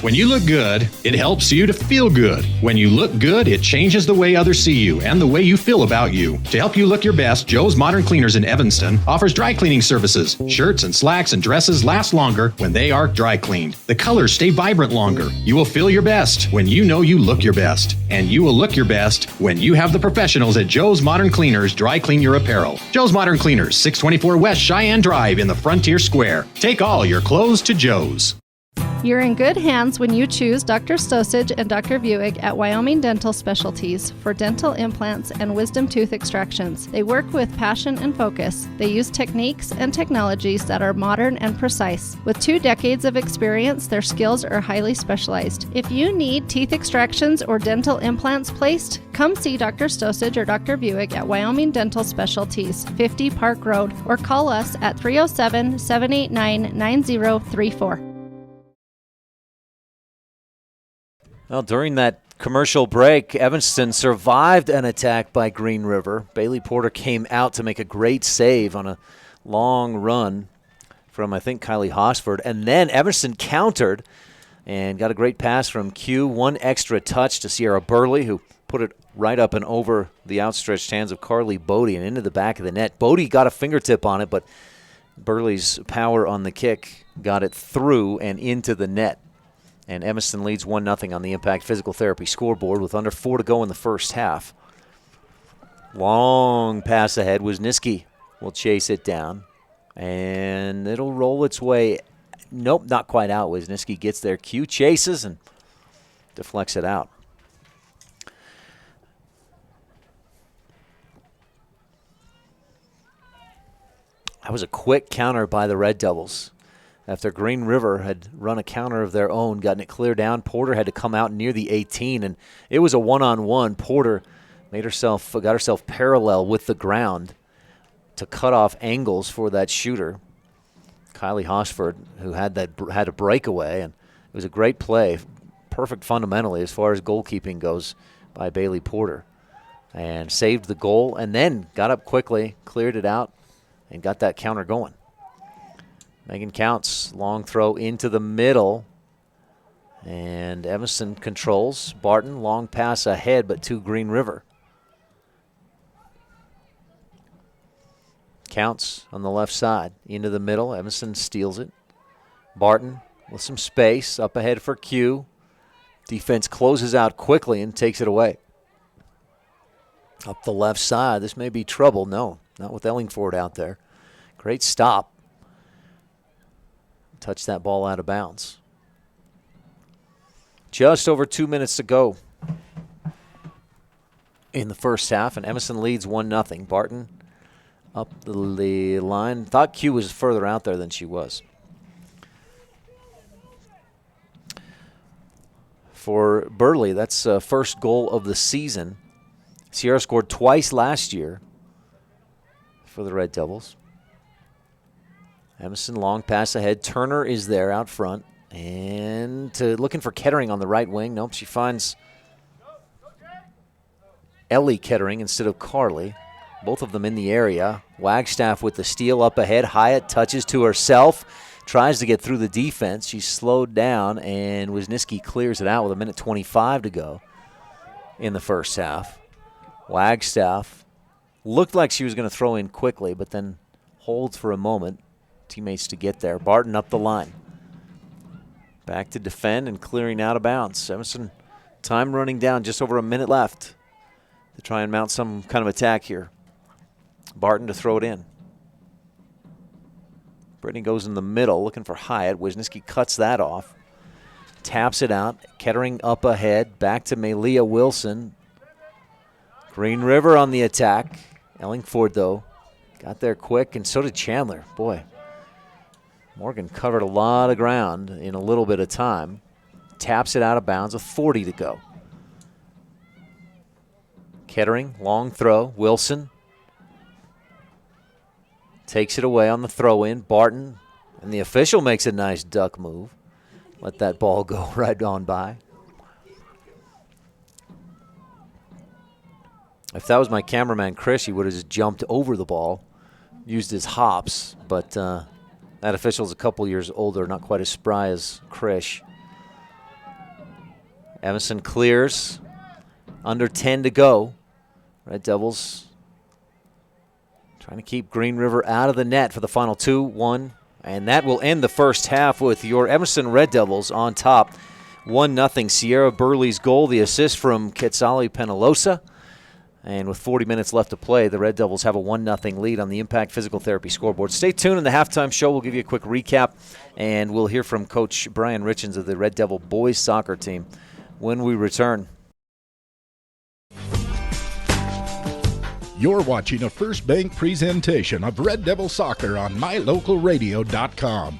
When you look good, it helps you to feel good. When you look good, it changes the way others see you and the way you feel about you. To help you look your best, Joe's Modern Cleaners in Evanston offers dry cleaning services. Shirts and slacks and dresses last longer when they are dry cleaned. The colors stay vibrant longer. You will feel your best when you know you look your best. And you will look your best when you have the professionals at Joe's Modern Cleaners dry clean your apparel. Joe's Modern Cleaners, 624 West Cheyenne Drive in the Frontier Square. Take all your clothes to Joe's. You're in good hands when you choose Dr. Stosage and Dr. Buick at Wyoming Dental Specialties for dental implants and wisdom tooth extractions. They work with passion and focus. They use techniques and technologies that are modern and precise. With 2 decades of experience, their skills are highly specialized. If you need teeth extractions or dental implants placed, come see Dr. Stosage or Dr. Buick at Wyoming Dental Specialties, 50 Park Road, or call us at 307-789-9034. Well, during that commercial break, Evanston survived an attack by Green River. Bailey Porter came out to make a great save on a long run from, I think, Kylie Hosford. And then Evanston countered and got a great pass from Q. One extra touch to Sierra Burley, who put it right up and over the outstretched hands of Carly Bodie and into the back of the net. Bodie got a fingertip on it, but Burley's power on the kick got it through and into the net. And Evanston leads 1-0 on the Impact Physical Therapy scoreboard with under 4 to go in the first half. Long pass ahead. Wisniewski will chase it down. And it'll roll its way. Nope, not quite out. Wisniewski gets there. Q chases and deflects it out. That was a quick counter by the Red Devils. After Green River had run a counter of their own, gotten it clear down, Porter had to come out near the 18, and it was a one-on-one. Porter got herself parallel with the ground to cut off angles for that shooter, Kylie Hosford, who had a breakaway, and it was a great play, perfect fundamentally as far as goalkeeping goes by Bailey Porter, and saved the goal, and then got up quickly, cleared it out, and got that counter going. Megan Counts, long throw into the middle. And Evanston controls. Barton, long pass ahead, but to Green River. Counts on the left side, into the middle. Evanston steals it. Barton with some space, up ahead for Q. Defense closes out quickly and takes it away. Up the left side, this may be trouble. No, not with Ellingford out there. Great stop. touched that ball out of bounds. Just over 2 minutes to go in the first half, and Evanston leads 1-0. Barton up the line. Thought Q was further out there than she was. For Burley, that's first goal of the season. Sierra scored twice last year for the Red Devils. Evanston long pass ahead. Turner is there out front. And looking for Kettering on the right wing. Nope, she finds Ellie Kettering instead of Carly. Both of them in the area. Wagstaff with the steal up ahead. Hyatt touches to herself. Tries to get through the defense. She's slowed down, and Wisniewski clears it out with 1:25 to go in the first half. Wagstaff looked like she was going to throw in quickly, but then holds for a moment. Teammates to get there. Barton up the line. Back to defend and clearing out of bounds. Evanston, time running down, just over a minute left to try and mount some kind of attack here. Barton to throw it in. Brittany goes in the middle looking for Hyatt. Wisniewski cuts that off. Taps it out. Kettering up ahead. Back to Malia Wilson. Green River on the attack. Ellingford, though, got there quick, and so did Chandler. Boy, Morgan covered a lot of ground in a little bit of time. Taps it out of bounds with 40 to go. Kettering, long throw. Wilson takes it away on the throw-in. Barton, and the official makes a nice duck move. Let that ball go right on by. If that was my cameraman, Chris, he would have just jumped over the ball, used his hops, but that official's a couple years older, not quite as spry as Chris. Evanston clears. Under 10 to go. Red Devils trying to keep Green River out of the net for the final 2-1. And that will end the first half with your Evanston Red Devils on top. 1-0. Sierra Burley's goal, the assist from Quetzali Penalosa. And with 40 minutes left to play, the Red Devils have a 1-0 lead on the Impact Physical Therapy scoreboard. Stay tuned in the halftime show. We'll give you a quick recap, and we'll hear from Coach Brian Richens of the Red Devil boys soccer team when we return. You're watching a First Bank presentation of Red Devil Soccer on MyLocalRadio.com.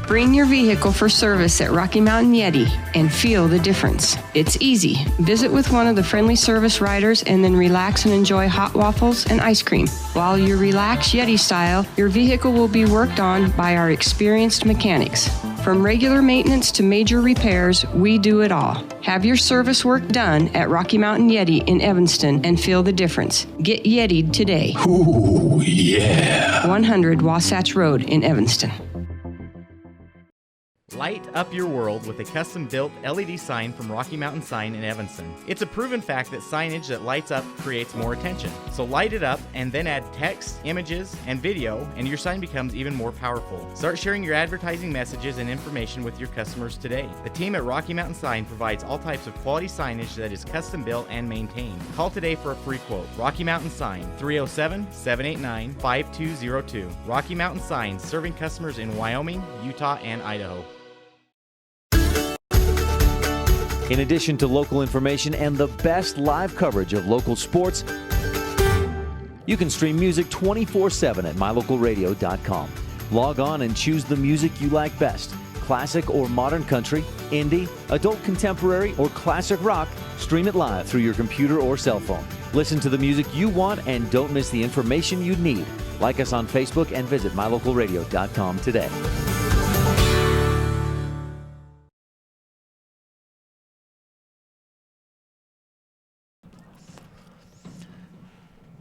Bring your vehicle for service at Rocky Mountain Yeti and feel the difference. It's easy. Visit with one of the friendly service riders and then relax and enjoy hot waffles and ice cream. While you relax Yeti style, your vehicle will be worked on by our experienced mechanics. From regular maintenance to major repairs, we do it all. Have your service work done at Rocky Mountain Yeti in Evanston and feel the difference. Get Yeti'd today. Ooh, yeah. 100 Wasatch Road in Evanston. Light up your world with a custom-built LED sign from Rocky Mountain Sign in Evanston. It's a proven fact that signage that lights up creates more attention. So light it up and then add text, images, and video, and your sign becomes even more powerful. Start sharing your advertising messages and information with your customers today. The team at Rocky Mountain Sign provides all types of quality signage that is custom-built and maintained. Call today for a free quote. Rocky Mountain Sign, 307-789-5202. Rocky Mountain Sign, serving customers in Wyoming, Utah, and Idaho. In addition to local information and the best live coverage of local sports, you can stream music 24/7 at mylocalradio.com. Log on and choose the music you like best. Classic or modern country, indie, adult contemporary, or classic rock, stream it live through your computer or cell phone. Listen to the music you want and don't miss the information you need. Like us on Facebook and visit mylocalradio.com today.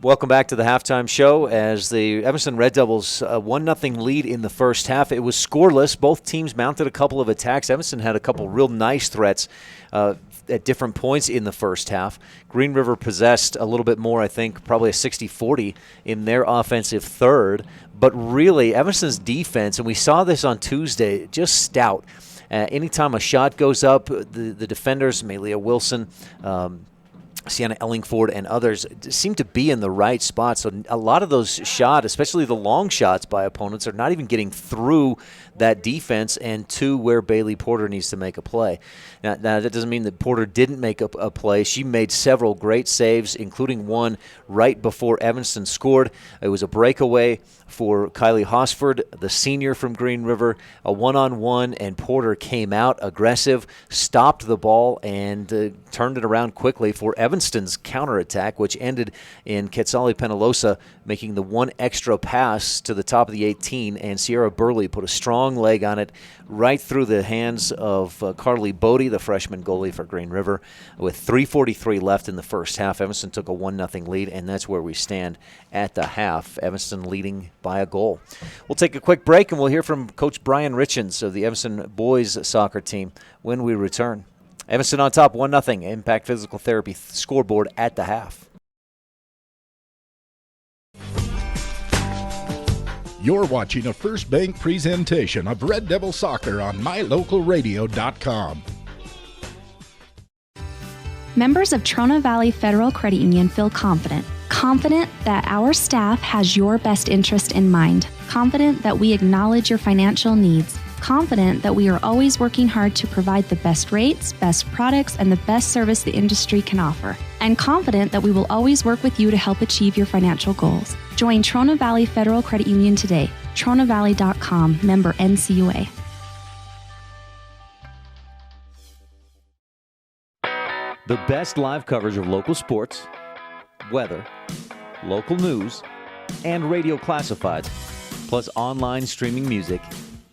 Welcome back to the halftime show as the Evanston Red Devils 1-0 lead in the first half. It was scoreless. Both teams mounted a couple of attacks. Evanston had a couple real nice threats at different points in the first half. Green River possessed a little bit more, I think, probably a 60-40 in their offensive third. But really, Evanston's defense, and we saw this on Tuesday, just stout. Anytime a shot goes up, the defenders, Malia Wilson, Sienna Ellingford and others seem to be in the right spot. So a lot of those shots, especially the long shots by opponents, are not even getting through that defense and to where Bailey Porter needs to make a play. Now that doesn't mean that Porter didn't make a play. She made several great saves, including one right before Evanston scored. It was a breakaway for Kylie Hosford, the senior from Green River, a one-on-one, and Porter came out aggressive, stopped the ball, and turned it around quickly for Evanston's counterattack, which ended in Quetzali Penalosa making the one extra pass to the top of the 18, and Sierra Burley put a strong leg on it right through the hands of Carly Bodie, the freshman goalie for Green River. With 3:43 left in the first half, Evanston took a 1-0 lead, and that's where we stand at the half. Evanston leading by a goal. We'll take a quick break, and we'll hear from Coach Brian Richens of the Evanston boys soccer team when we return. Evanston on top, 1-0. Impact Physical Therapy scoreboard at the half. You're watching a First Bank presentation of Red Devil Soccer on MyLocalRadio.com. Members of Trona Valley Federal Credit Union feel confident that our staff has your best interest in mind, confident that we acknowledge your financial needs, confident that we are always working hard to provide the best rates, best products, and the best service the industry can offer, and confident that we will always work with you to help achieve your financial goals. Join Trona Valley Federal Credit Union today. TronaValley.com, member NCUA. The best live coverage of local sports, weather, local news, and radio classifieds, plus online streaming music,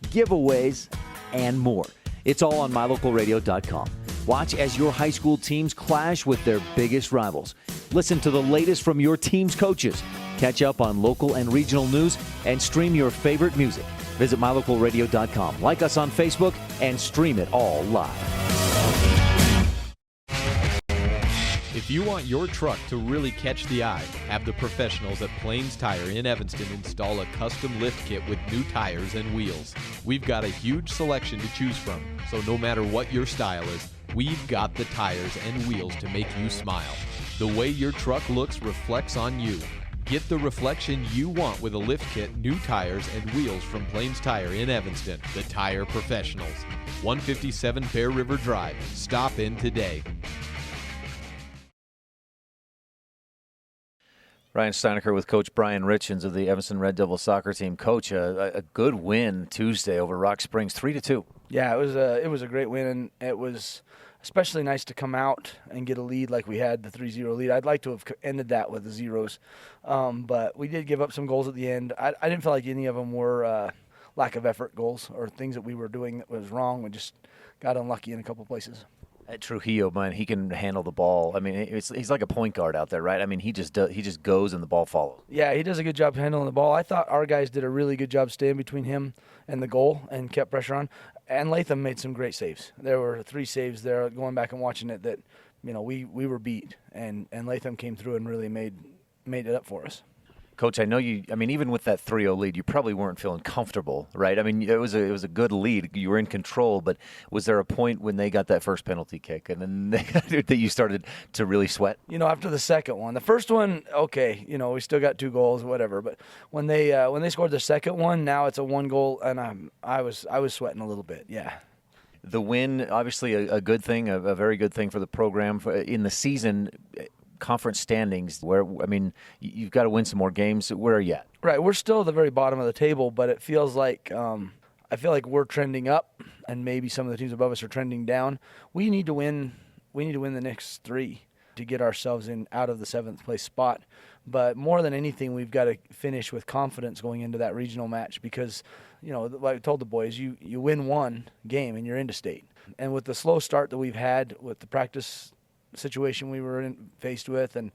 giveaways, and more. It's all on MyLocalRadio.com. Watch as your high school teams clash with their biggest rivals. Listen to the latest from your team's coaches. Catch up on local and regional news and stream your favorite music. Visit MyLocalRadio.com. Like us on Facebook and stream it all live. If you want your truck to really catch the eye, have the professionals at Plains Tire in Evanston install a custom lift kit with new tires and wheels. We've got a huge selection to choose from, so no matter what your style is, we've got the tires and wheels to make you smile. The way your truck looks reflects on you. Get the reflection you want with a lift kit, new tires, and wheels from Plains Tire in Evanston, the tire professionals. 157 Bear River Drive. Stop in today. Ryan Steinecker with Coach Brian Richens of the Evanston Red Devil soccer team. Coach, a good win Tuesday over Rock Springs, 3-2. Yeah, it was a great win, and it was especially nice to come out and get a lead like we had, the 3-0 lead. I'd like to have ended that with the zeros, but we did give up some goals at the end. I didn't feel like any of them were lack of effort goals or things that we were doing that was wrong. We just got unlucky in a couple places. At Trujillo, man, he can handle the ball. I mean, he's like a point guard out there, right? I mean, he just goes and the ball follows. Yeah, he does a good job handling the ball. I thought our guys did a really good job staying between him and the goal and kept pressure on. And Latham made some great saves. There were 3 saves there, going back and watching it, that we were beat, and Latham came through and really made it up for us. Coach, I know you. I mean, even with that 3-0 lead, you probably weren't feeling comfortable, right? I mean, it was a good lead. You were in control, but was there a point when they got that first penalty kick, and then that you started to really sweat? After the second one, the first one, okay, we still got 2 goals, whatever. But when they scored the second one, now it's a 1 goal, and I was sweating a little bit, yeah. The win, obviously, a good thing, a very good thing for the program in the season. Conference standings, where you've got to win some more games. Where are you at? Right, we're still at the very bottom of the table, but it feels like I feel like we're trending up, and maybe some of the teams above us are trending down. We need to win. We need to win the next 3 to get ourselves out of the 7th place spot. But more than anything, we've got to finish with confidence going into that regional match because, like I told the boys, you win 1 game and you're into state. And with the slow start that we've had with the practice situation we were faced with and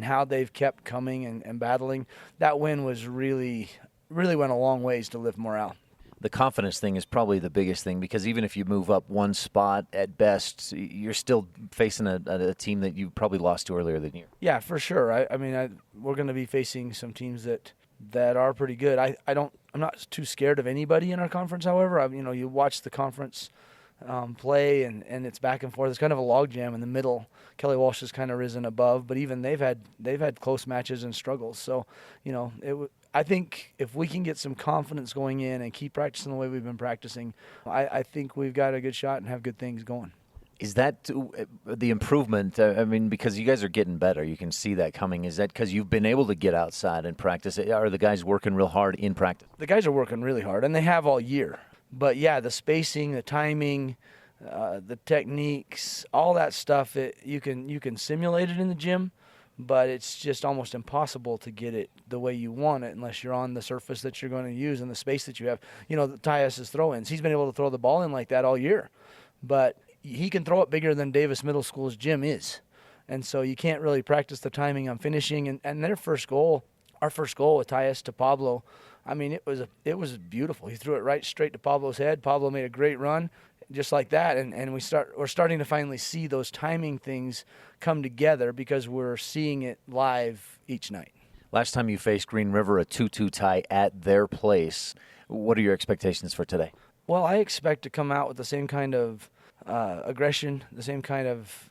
how they've kept coming and battling, that win was really went a long ways to lift morale. The confidence thing is probably the biggest thing because even if you move up 1 spot at best, you're still facing a team that you probably lost to earlier than you. Yeah, for sure. We're going to be facing some teams that are pretty good. I'm not too scared of anybody in our conference. However, you watch the conference play, and it's back and forth. It's kind of a logjam in the middle. Kelly Walsh has kind of risen above, but even they've had close matches and struggles. So, I think if we can get some confidence going in and keep practicing the way we've been practicing, I think we've got a good shot and have good things going. Is that the improvement? I mean, because you guys are getting better. You can see that coming. Is that because you've been able to get outside and practice? Are the guys working real hard in practice? The guys are working really hard, and they have all year. But, yeah, the spacing, the timing, the techniques, all that stuff, you can simulate it in the gym, but it's just almost impossible to get it the way you want it unless you're on the surface that you're going to use and the space that you have. Tyus's throw-ins, he's been able to throw the ball in like that all year. But he can throw it bigger than Davis Middle School's gym is. And so you can't really practice the timing on finishing. And their first goal, our first goal with Tyus to Pablo, I mean, it was beautiful. He threw it right straight to Pablo's head. Pablo made a great run, just like that. And we're starting to finally see those timing things come together because we're seeing it live each night. Last time you faced Green River, a 2-2 tie at their place. What are your expectations for today? Well, I expect to come out with the same kind of aggression, the same kind of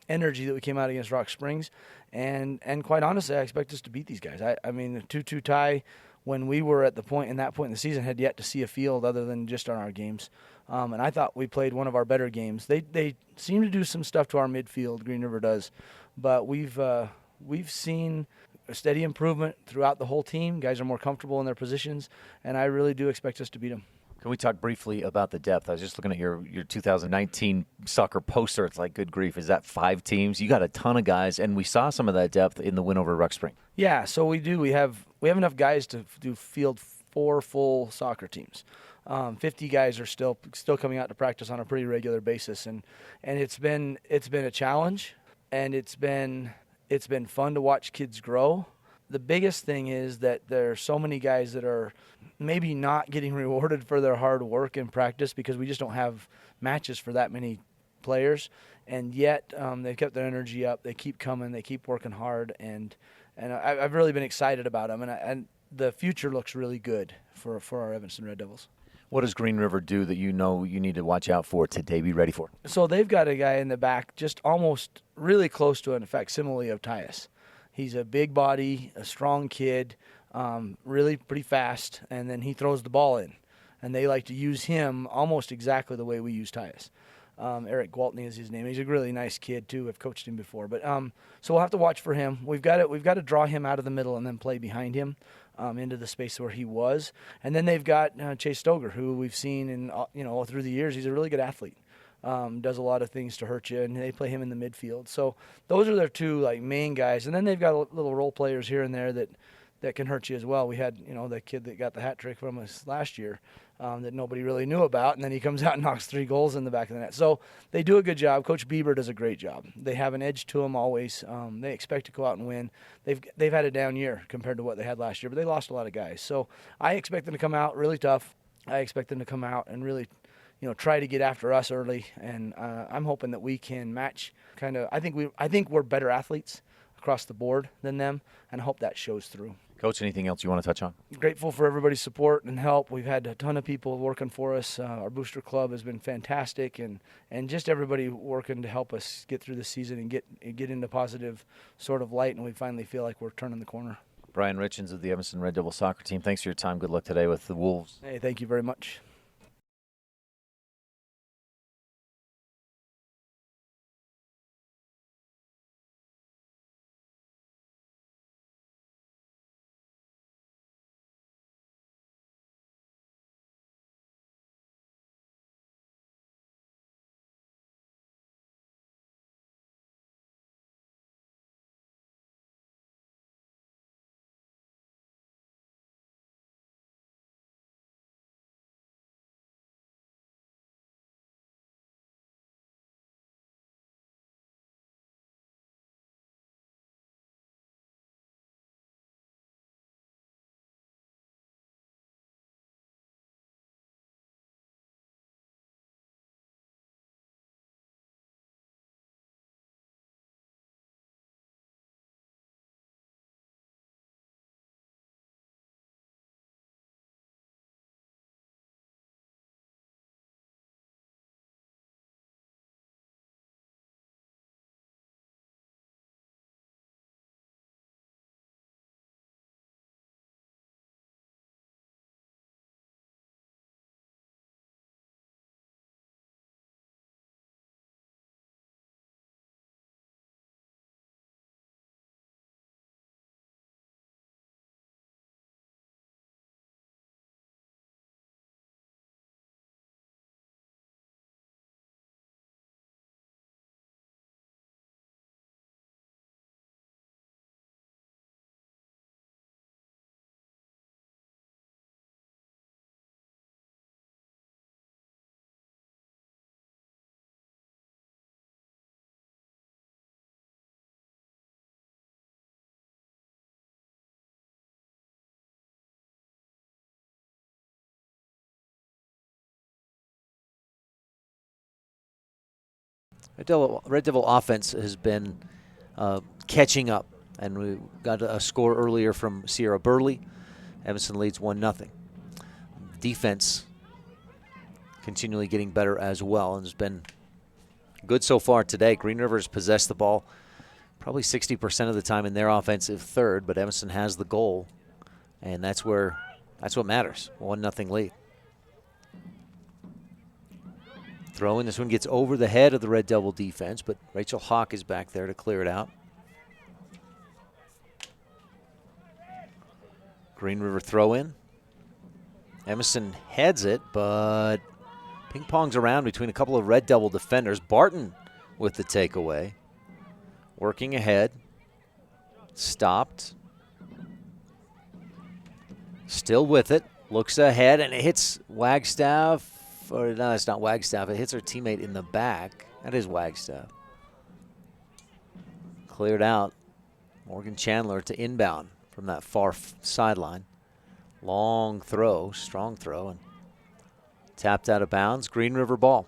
energy that we came out against Rock Springs, and quite honestly, I expect us to beat these guys. I mean, the 2-2 tie, when we were at that point in the season, had yet to see a field other than just on our games, and I thought we played one of our better games. They seem to do some stuff to our midfield, Green River does, but we've seen a steady improvement throughout the whole team. Guys are more comfortable in their positions, and I really do expect us to beat them. Can we talk briefly about the depth? I was just looking at your 2019 soccer poster. It's like, good grief, is that 5 teams? You got a ton of guys, and we saw some of that depth in the win over Rock Spring. Yeah, so we do. We have enough guys to field 4 full soccer teams. 50 guys are still coming out to practice on a pretty regular basis, and it's been a challenge, and it's been fun to watch kids grow. The biggest thing is that there are so many guys that are maybe not getting rewarded for their hard work in practice because we just don't have matches for that many players, and yet they've kept their energy up. They keep coming. They keep working hard, and I've really been excited about them, and the future looks really good for our Evanston Red Devils. What does Green River do that you know you need to watch out for today, be ready for? So they've got a guy in the back just almost really close to a facsimile of Tyus. He's a big body, a strong kid, really pretty fast, and then he throws the ball in. And they like to use him almost exactly the way we use Tyus. Eric Gwaltney is his name. He's a really nice kid, too. I've coached him before. But so we'll have to watch for him. We've got to draw him out of the middle and then play behind him into the space where he was. And then they've got Chase Stoger, who we've seen all through the years. He's a really good athlete. Does a lot of things to hurt you, and they play him in the midfield. So those are their 2 main guys, and then they've got little role players here and there that can hurt you as well. We had the kid that got the hat trick from us last year that nobody really knew about, and then he comes out and knocks 3 goals in the back of the net. So they do a good job. Coach Bieber does a great job. They have an edge to them always. They expect to go out and win. They've had a down year compared to what they had last year, but they lost a lot of guys. So I expect them to come out really tough. I expect them to come out and really try to get after us early, and I'm hoping that we can match. I think we're better athletes across the board than them, and I hope that shows through. Coach, anything else you want to touch on? Grateful for everybody's support and help. We've had a ton of people working for us. Our booster club has been fantastic, and just everybody working to help us get through the season and get into positive sort of light, and we finally feel like we're turning the corner. Brian Richens of the Evanston Red Devil soccer team, thanks for your time. Good luck today with the Wolves. Hey, thank you very much. Red Devil offense has been catching up, and we got a score earlier from Sierra Burley. Evanston leads 1-0. Defense continually getting better as well, and has been good so far today. Green River's possessed the ball probably 60% of the time in their offensive third, but Evanston has the goal, and that's what matters. 1-0 lead. Throw in. This one gets over the head of the Red Devil defense, but Rachel Hawk is back there to clear it out. Green River throw in. Evanston heads it, but ping pongs around between a couple of Red Devil defenders. Barton with the takeaway. Working ahead. Stopped. Still with it. Looks ahead, and it hits Wagstaff. Or no, it's not Wagstaff. It hits her teammate in the back. That is Wagstaff. Cleared out. Morgan Chandler to inbound from that far sideline. Long throw, strong throw, and tapped out of bounds. Green River ball.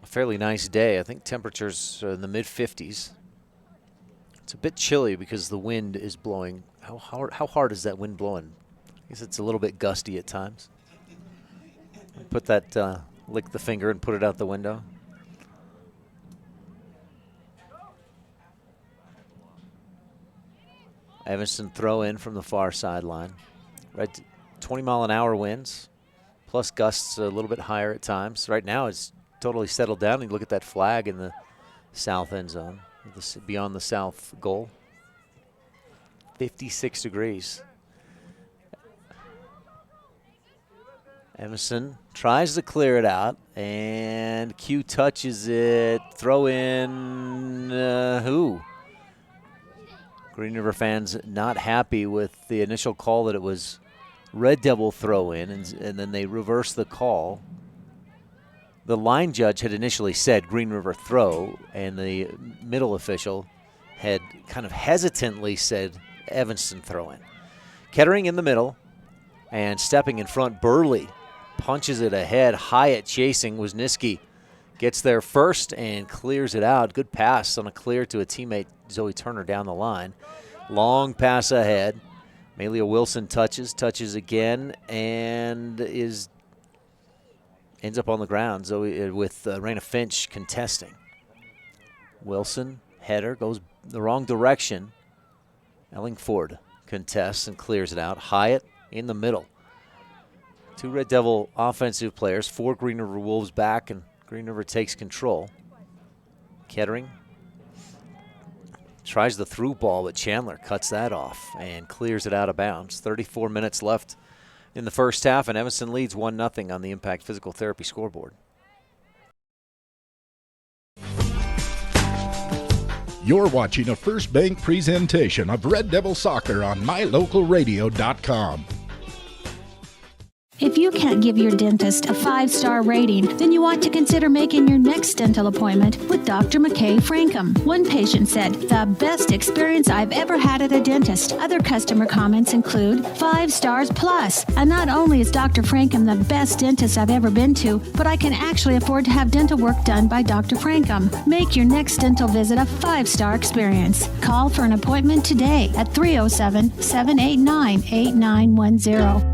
A fairly nice day. I think temperatures are in the mid-50s. It's a bit chilly because the wind is blowing. How hard is that wind blowing? I guess it's a little bit gusty at times. Put that, lick the finger and put it out the window. Evanston throw in from the far sideline. Right, 20-mile-an-hour winds, plus gusts a little bit higher at times. Right now it's totally settled down. You look at that flag in the south end zone, beyond the south goal. 56 degrees. Evanston tries to clear it out, and Q touches it. Throw in, who? Green River fans not happy with the initial call that it was Red Devil throw in, and then they reversed the call. The line judge had initially said Green River throw, and the middle official had kind of hesitantly said Evanston throw in. Kettering in the middle, and stepping in front, Burley punches it ahead. Hyatt chasing. Wisniewski gets there first and clears it out. Good pass on a clear to a teammate, Zoe Turner, down the line. Long pass ahead. Malia Wilson touches again, and ends up on the ground. Zoe with Raina Finch contesting. Wilson, header, goes the wrong direction. Ellingford contests and clears it out. Hyatt in the middle. Two Red Devil offensive players, 4 Green River Wolves back, and Green River takes control. Kettering tries the through ball, but Chandler cuts that off and clears it out of bounds. 34 minutes left in the first half, and Evanston leads 1-0 on the Impact Physical Therapy scoreboard. You're watching a First Bank presentation of Red Devil Soccer on MyLocalRadio.com. If you can't give your dentist a 5-star rating, then you want to consider making your next dental appointment with Dr. McKay Frankham. One patient said, "The best experience I've ever had at a dentist." Other customer comments include 5 stars plus. And not only is Dr. Frankham the best dentist I've ever been to, but I can actually afford to have dental work done by Dr. Frankham. Make your next dental visit a 5-star experience. Call for an appointment today at 307-789-8910.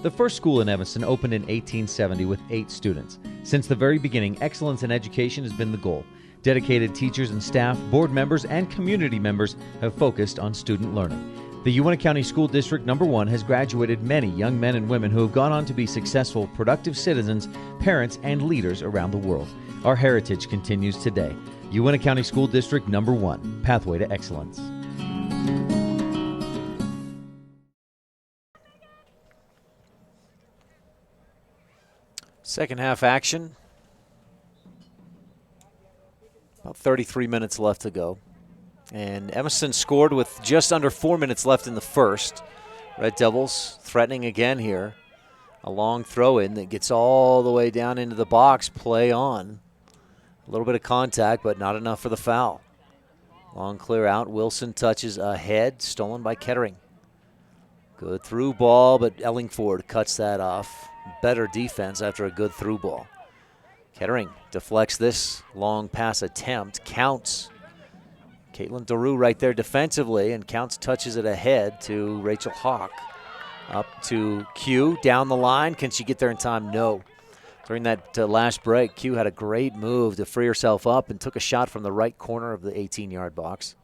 The first school in Evanston opened in 1870 with 8 students. Since the very beginning, excellence in education has been the goal. Dedicated teachers and staff, board members, and community members have focused on student learning. The Uintah County School District No. 1 has graduated many young men and women who have gone on to be successful, productive citizens, parents, and leaders around the world. Our heritage continues today. Uintah County School District No. 1, Pathway to Excellence. Second half action. About 33 minutes left to go. And Evanston scored with just under 4 minutes left in the first. Red Devils threatening again here. A long throw in that gets all the way down into the box. Play on. A little bit of contact, but not enough for the foul. Long clear out. Wilson touches ahead. Stolen by Kettering. Good through ball, but Ellingford cuts that off. Better defense after a good through ball. Kettering deflects this long pass attempt. Counts. Caitlin Daru right there defensively, and Counts touches it ahead to Rachel Hawk. Up to Q, down the line. Can she get there in time? No. During that last break, Q had a great move to free herself up and took a shot from the right corner of the 18-yard box.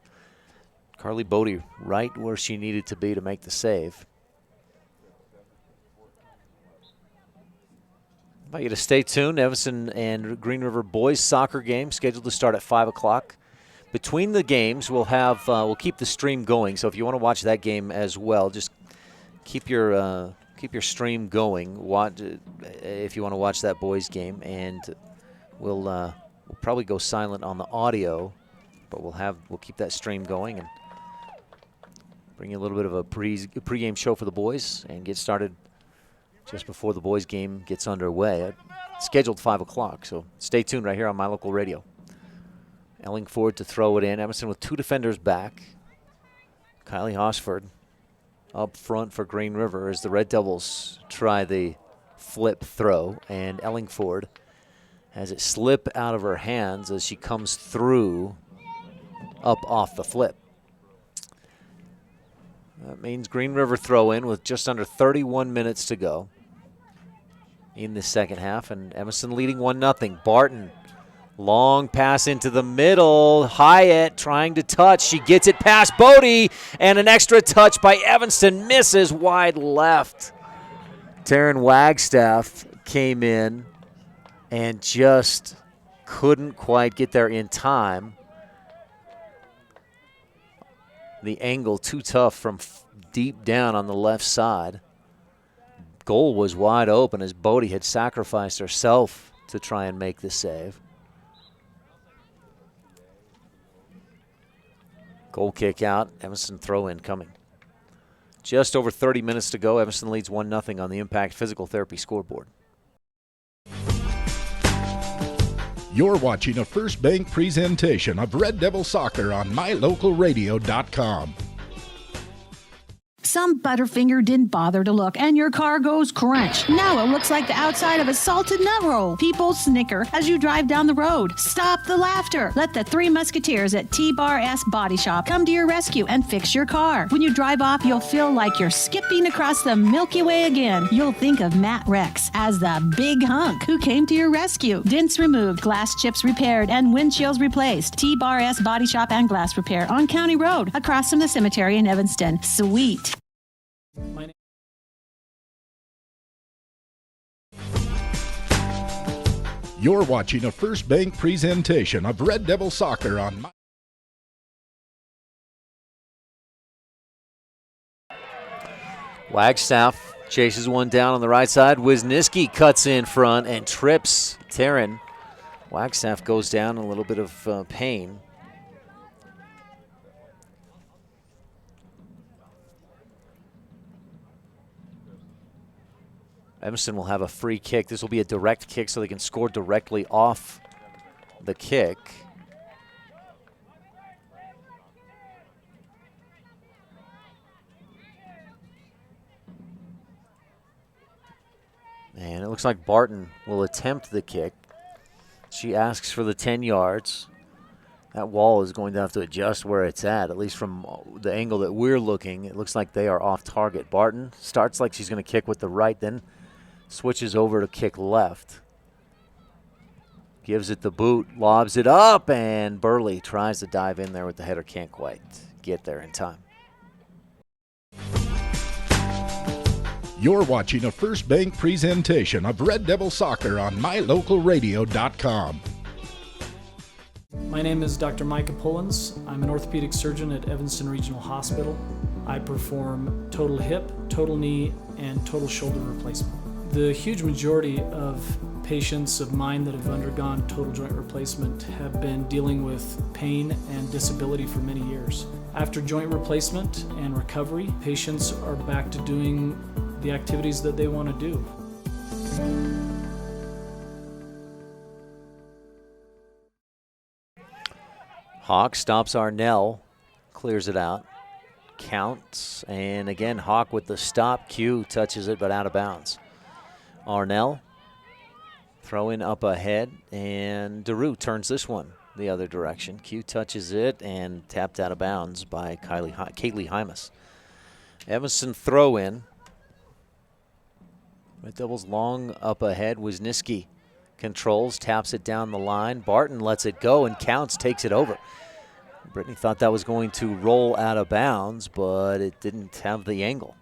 Carly Bodie right where she needed to be to make the save. I invite you to stay tuned. Evanston and Green River boys soccer game scheduled to start at 5 o'clock. Between the games, we'll keep the stream going. So if you want to watch that game as well, just keep your stream going. If you want to watch that boys game, and we'll probably go silent on the audio, but we'll keep that stream going and bring you a little bit of a pregame show for the boys and get started just before the boys game gets underway. Scheduled 5 o'clock, so stay tuned right here on My Local Radio. Ellingford to throw it in. Evanston with 2 defenders back. Kylie Hosford up front for Green River as the Red Devils try the flip throw, and Ellingford has it slip out of her hands as she comes through up off the flip. That means Green River throw in with just under 31 minutes to go in the second half, and Evanston leading 1-0. Barton, long pass into the middle. Hyatt trying to touch. She gets it past Bodie, and an extra touch by Evanston misses wide left. Taryn Wagstaff came in and just couldn't quite get there in time. The angle too tough from deep down on the left side. Goal was wide open as Bodie had sacrificed herself to try and make the save. Goal kick out, Evanston throw in coming. Just over 30 minutes to go. Evanston leads 1-0 on the Impact Physical Therapy scoreboard. You're watching a First Bank presentation of Red Devil Soccer on MyLocalRadio.com. Some Butterfinger didn't bother to look, and your car goes crunch. Now it looks like the outside of a salted nut roll. People snicker as you drive down the road. Stop the laughter. Let the Three Musketeers at T-Bar S Body Shop come to your rescue and fix your car. When you drive off, you'll feel like you're skipping across the Milky Way again. You'll think of Matt Rex as the big hunk who came to your rescue. Dents removed, glass chips repaired, and windshields replaced. T-Bar S Body Shop and Glass Repair on County Road, across from the cemetery in Evanston. Sweet. You're watching a First Bank presentation of Red Devil Soccer on Wagstaff chases one down on the right side. Wisniewski cuts in front and trips Taryn. Wagstaff goes down, a little bit of pain. Evanston will have a free kick. This will be a direct kick so they can score directly off the kick. And it looks like Barton will attempt the kick. She asks for the 10 yards. That wall is going to have to adjust where it's at least from the angle that we're looking. It looks like they are off target. Barton starts like she's going to kick with the right, then switches over to kick left. Gives it the boot, lobs it up, and Burley tries to dive in there with the header. Can't quite get there in time. You're watching a First Bank presentation of Red Devil Soccer on MyLocalRadio.com. My name is Dr. Micah Pullins. I'm an orthopedic surgeon at Evanston Regional Hospital. I perform total hip, total knee, and total shoulder replacement. The huge majority of patients of mine that have undergone total joint replacement have been dealing with pain and disability for many years. After joint replacement and recovery, patients are back to doing the activities that they want to do. Hawk stops Arnell, clears it out, counts, and again, Hawk with the stop. Q touches it, but out of bounds. Arnell throwing up ahead, and DeRue turns this one the other direction. Q touches it and tapped out of bounds by Kaylee Hymas. Evanston throw in. Red Devils long up ahead. Wisniewski controls, taps it down the line. Barton lets it go and counts, takes it over. Brittany thought that was going to roll out of bounds, but it didn't have the angle.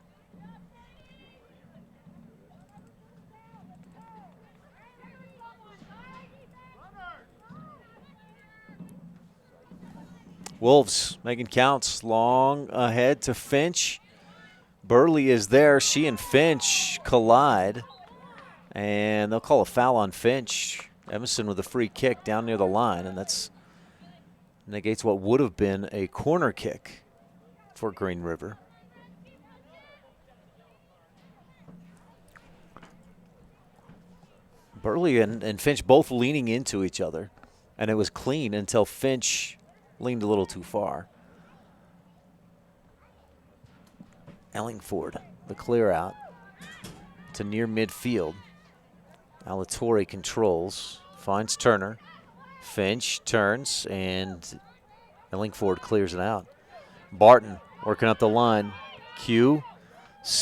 Wolves making counts, long ahead to Finch. Burley is there. She and Finch collide, and they'll call a foul on Finch. Evanston with a free kick down near the line, and that's negates what would have been a corner kick for Green River. Burley and Finch both leaning into each other, and it was clean until Finch leaned a little too far. Ellingford, the clear out to near midfield. Alatorre controls, finds Turner. Finch turns, and Ellingford clears it out. Barton working up the line. Q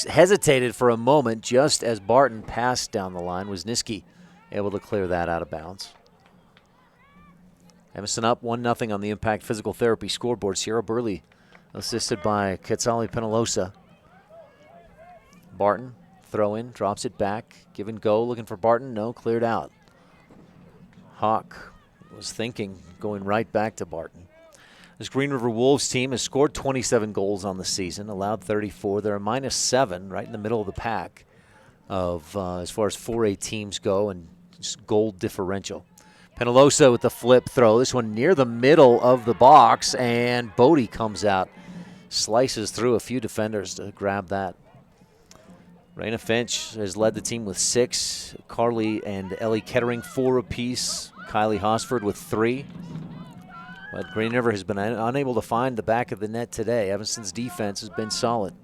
hesitated for a moment just as Barton passed down the line. Wisniewski able to clear that out of bounds. Evanston up 1-0 on the Impact Physical Therapy scoreboard. Sierra Burley assisted by Quetzali Penalosa. Barton, throw in, drops it back. Give and go, looking for Barton. No, cleared out. Hawk was thinking, going right back to Barton. This Green River Wolves team has scored 27 goals on the season, allowed 34. They're a -7, right in the middle of the pack of as far as 4A teams go and goal differential. Penalosa with the flip throw. This one near the middle of the box, and Bodie comes out, slices through a few defenders to grab that. Raina Finch has led the team with 6. Carly and Ellie Kettering 4 apiece. Kylie Hosford with 3. But Green River has been unable to find the back of the net today. Evanston's defense has been solid.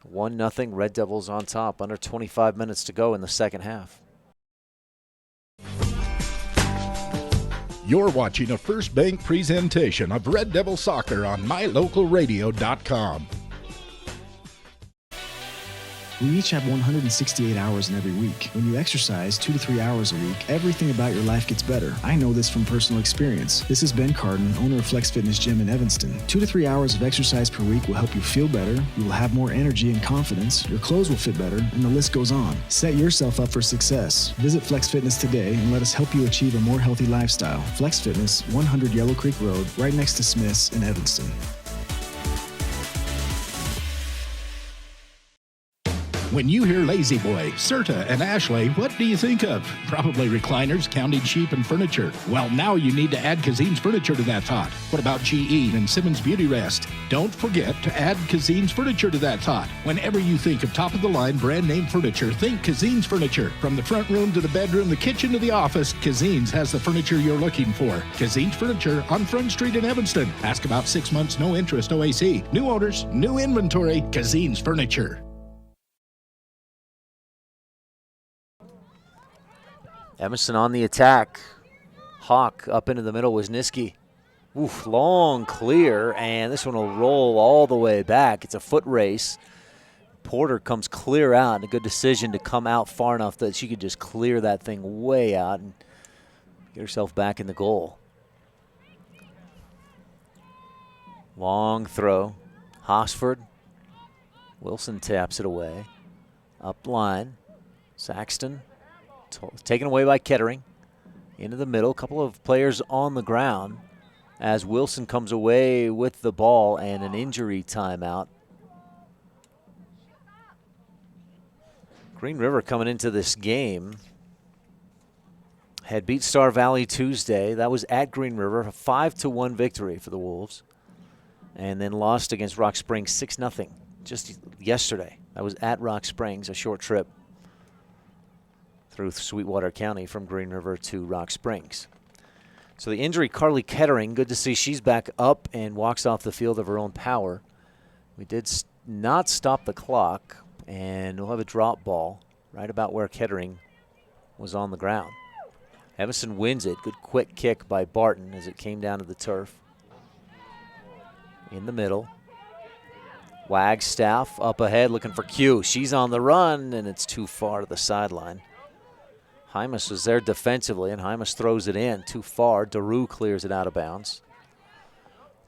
1-0, Red Devils on top. Under 25 minutes to go in the second half. You're watching a First Bank presentation of Red Devil Soccer on mylocalradio.com. We each have 168 hours in every week. When you exercise 2 to 3 hours a week, everything about your life gets better. I know this from personal experience. This is Ben Carden, owner of Flex Fitness Gym in Evanston. 2 to 3 hours of exercise per week will help you feel better, you will have more energy and confidence, your clothes will fit better, and the list goes on. Set yourself up for success. Visit Flex Fitness today and let us help you achieve a more healthy lifestyle. Flex Fitness, 100 Yellow Creek Road, right next to Smith's in Evanston. When you hear Lazy Boy, Serta, and Ashley, what do you think of? Probably recliners, counting sheep, and furniture. Well, now you need to add Kazine's Furniture to that thought. What about GE and Simmons Beauty Rest? Don't forget to add Kazine's Furniture to that thought. Whenever you think of top-of-the-line brand-name furniture, think Kazine's Furniture. From the front room to the bedroom, the kitchen to the office, Kazine's has the furniture you're looking for. Kazine's Furniture on Front Street in Evanston. Ask about 6 months, no interest OAC. New owners, new inventory, Kazine's Furniture. Evanston on the attack. Hawk up into the middle. Wisniewski. Oof, long clear, and this one will roll all the way back. It's a foot race. Porter comes clear out, and a good decision to come out far enough that she could just clear that thing way out and get herself back in the goal. Long throw. Hosford. Wilson taps it away. Up line. Saxton. Taken away by Kettering. Into the middle. A couple of players on the ground as Wilson comes away with the ball and an injury timeout. Green River coming into this game had beat Star Valley Tuesday. That was at Green River. A 5-1 victory for the Wolves. And then lost against Rock Springs 6-0 just yesterday. That was at Rock Springs, a short trip through Sweetwater County from Green River to Rock Springs. So the injury, Carly Kettering, good to see she's back up and walks off the field of her own power. We did not stop the clock, and we'll have a drop ball right about where Kettering was on the ground. Evanston wins it. Good quick kick by Barton as it came down to the turf. In the middle. Wagstaff up ahead looking for Q. She's on the run, and it's too far to the sideline. Hymas was there defensively, and Hymas throws it in too far. DeRue clears it out of bounds.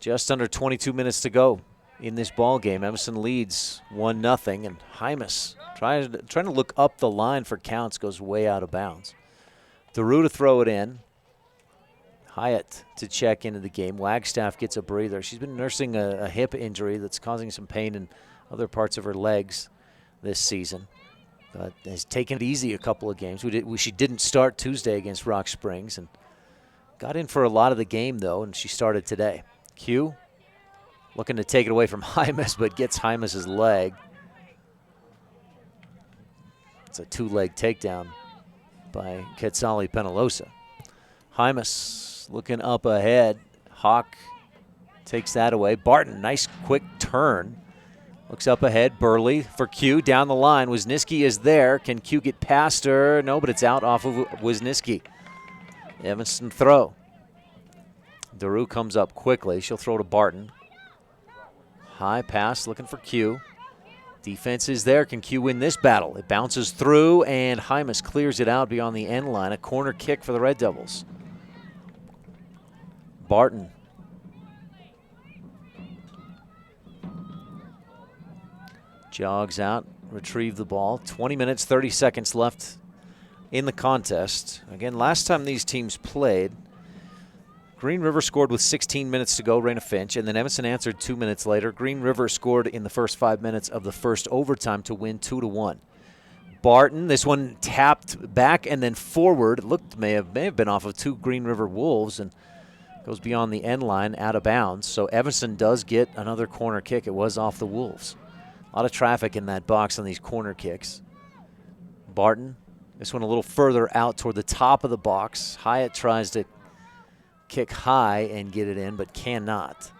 Just under 22 minutes to go in this ball game. Evanston leads 1-0, and Hymas trying to look up the line for counts, goes way out of bounds. DeRue to throw it in. Hyatt to check into the game. Wagstaff gets a breather. She's been nursing a hip injury that's causing some pain in other parts of her legs this season, but has taken it easy a couple of games. She didn't start Tuesday against Rock Springs and got in for a lot of the game, though, and she started today. Q looking to take it away from Hymas, but gets Hymas' leg. It's a two-leg takedown by Quetzali Penalosa. Hymas looking up ahead. Hawk takes that away. Barton, nice quick turn. Looks up ahead. Burley for Q. Down the line. Wisniewski is there. Can Q get past her? No, but it's out off of Wisniewski. Evanston throw. DeRue comes up quickly. She'll throw to Barton. High pass looking for Q. Defense is there. Can Q win this battle? It bounces through, and Hymas clears it out beyond the end line. A corner kick for the Red Devils. Barton. Jogs out, retrieve the ball. 20 minutes, 30 seconds left in the contest. Again, last time these teams played, Green River scored with 16 minutes to go, Raina Finch, and then Evanston answered 2 minutes later. Green River scored in the first 5 minutes of the first overtime to win 2-1. Barton, this one tapped back and then forward. It may have been off of two Green River Wolves and goes beyond the end line, out of bounds. So Evanston does get another corner kick. It was off the Wolves. A lot of traffic in that box on these corner kicks. Barton, this one a little further out toward the top of the box. Hyatt tries to kick high and get it in, but cannot.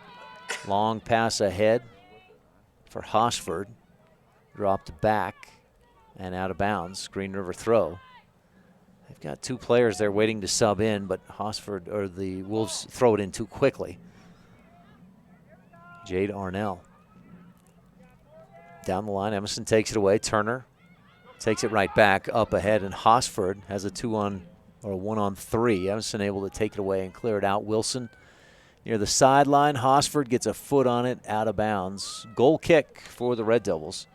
Long pass ahead for Hosford. Dropped back and out of bounds. Green River throw. They've got two players there waiting to sub in, but Hosford, or the Wolves, throw it in too quickly. Jade Arnell. Down the line, Emerson takes it away. Turner takes it right back up ahead, and Hosford has a 1-on-3. Emerson able to take it away and clear it out. Wilson near the sideline. Hosford gets a foot on it, out of bounds. Goal kick for the Red Devils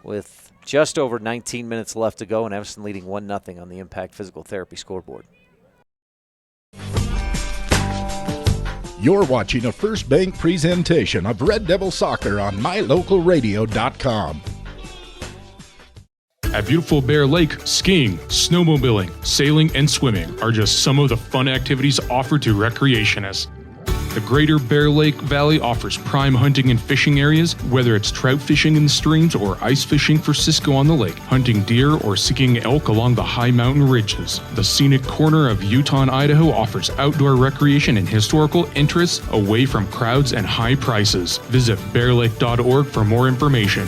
with just over 19 minutes left to go, and Evanston leading 1-0 on the Impact Physical Therapy scoreboard. You're watching a First Bank presentation of Red Devil Soccer on MyLocalRadio.com. At beautiful Bear Lake, skiing, snowmobiling, sailing, and swimming are just some of the fun activities offered to recreationists. The Greater Bear Lake Valley offers prime hunting and fishing areas, whether it's trout fishing in the streams or ice fishing for Cisco on the lake, hunting deer or seeking elk along the high mountain ridges. The scenic corner of Utah and Idaho offers outdoor recreation and historical interests away from crowds and high prices. Visit bearlake.org for more information.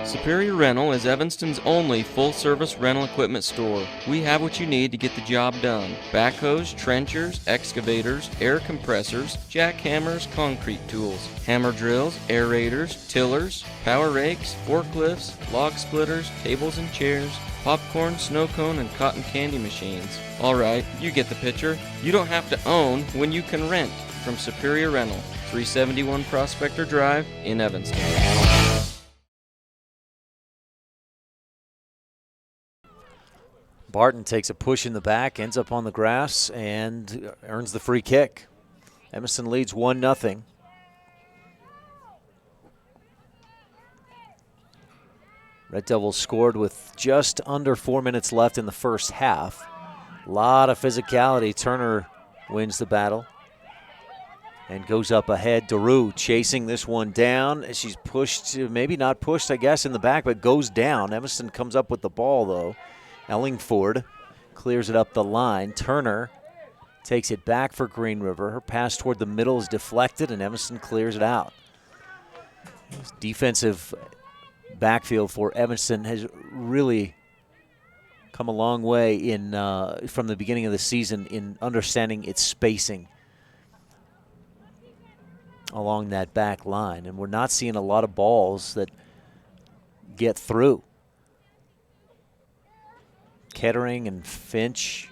Superior Rental is Evanston's only full-service rental equipment store. We have what you need to get the job done. Backhoes, trenchers, excavators, air compressors, jackhammers, concrete tools, hammer drills, aerators, tillers, power rakes, forklifts, log splitters, tables and chairs, popcorn, snow cone, and cotton candy machines. Alright, you get the picture. You don't have to own when you can rent from Superior Rental, 371 Prospector Drive in Evanston. Barton takes a push in the back, ends up on the grass, and earns the free kick. Evanston leads 1-0. Red Devils scored with just under 4 minutes left in the first half. A lot of physicality. Turner wins the battle and goes up ahead. DeRue chasing this one down. She's pushed, maybe not pushed, I guess, in the back, but goes down. Evanston comes up with the ball, though. Ellingford clears it up the line. Turner takes it back for Green River. Her pass toward the middle is deflected, and Evanston clears it out. This defensive backfield for Evanston has really come a long way in from the beginning of the season in understanding its spacing along that back line. And we're not seeing a lot of balls that get through. Kettering and Finch,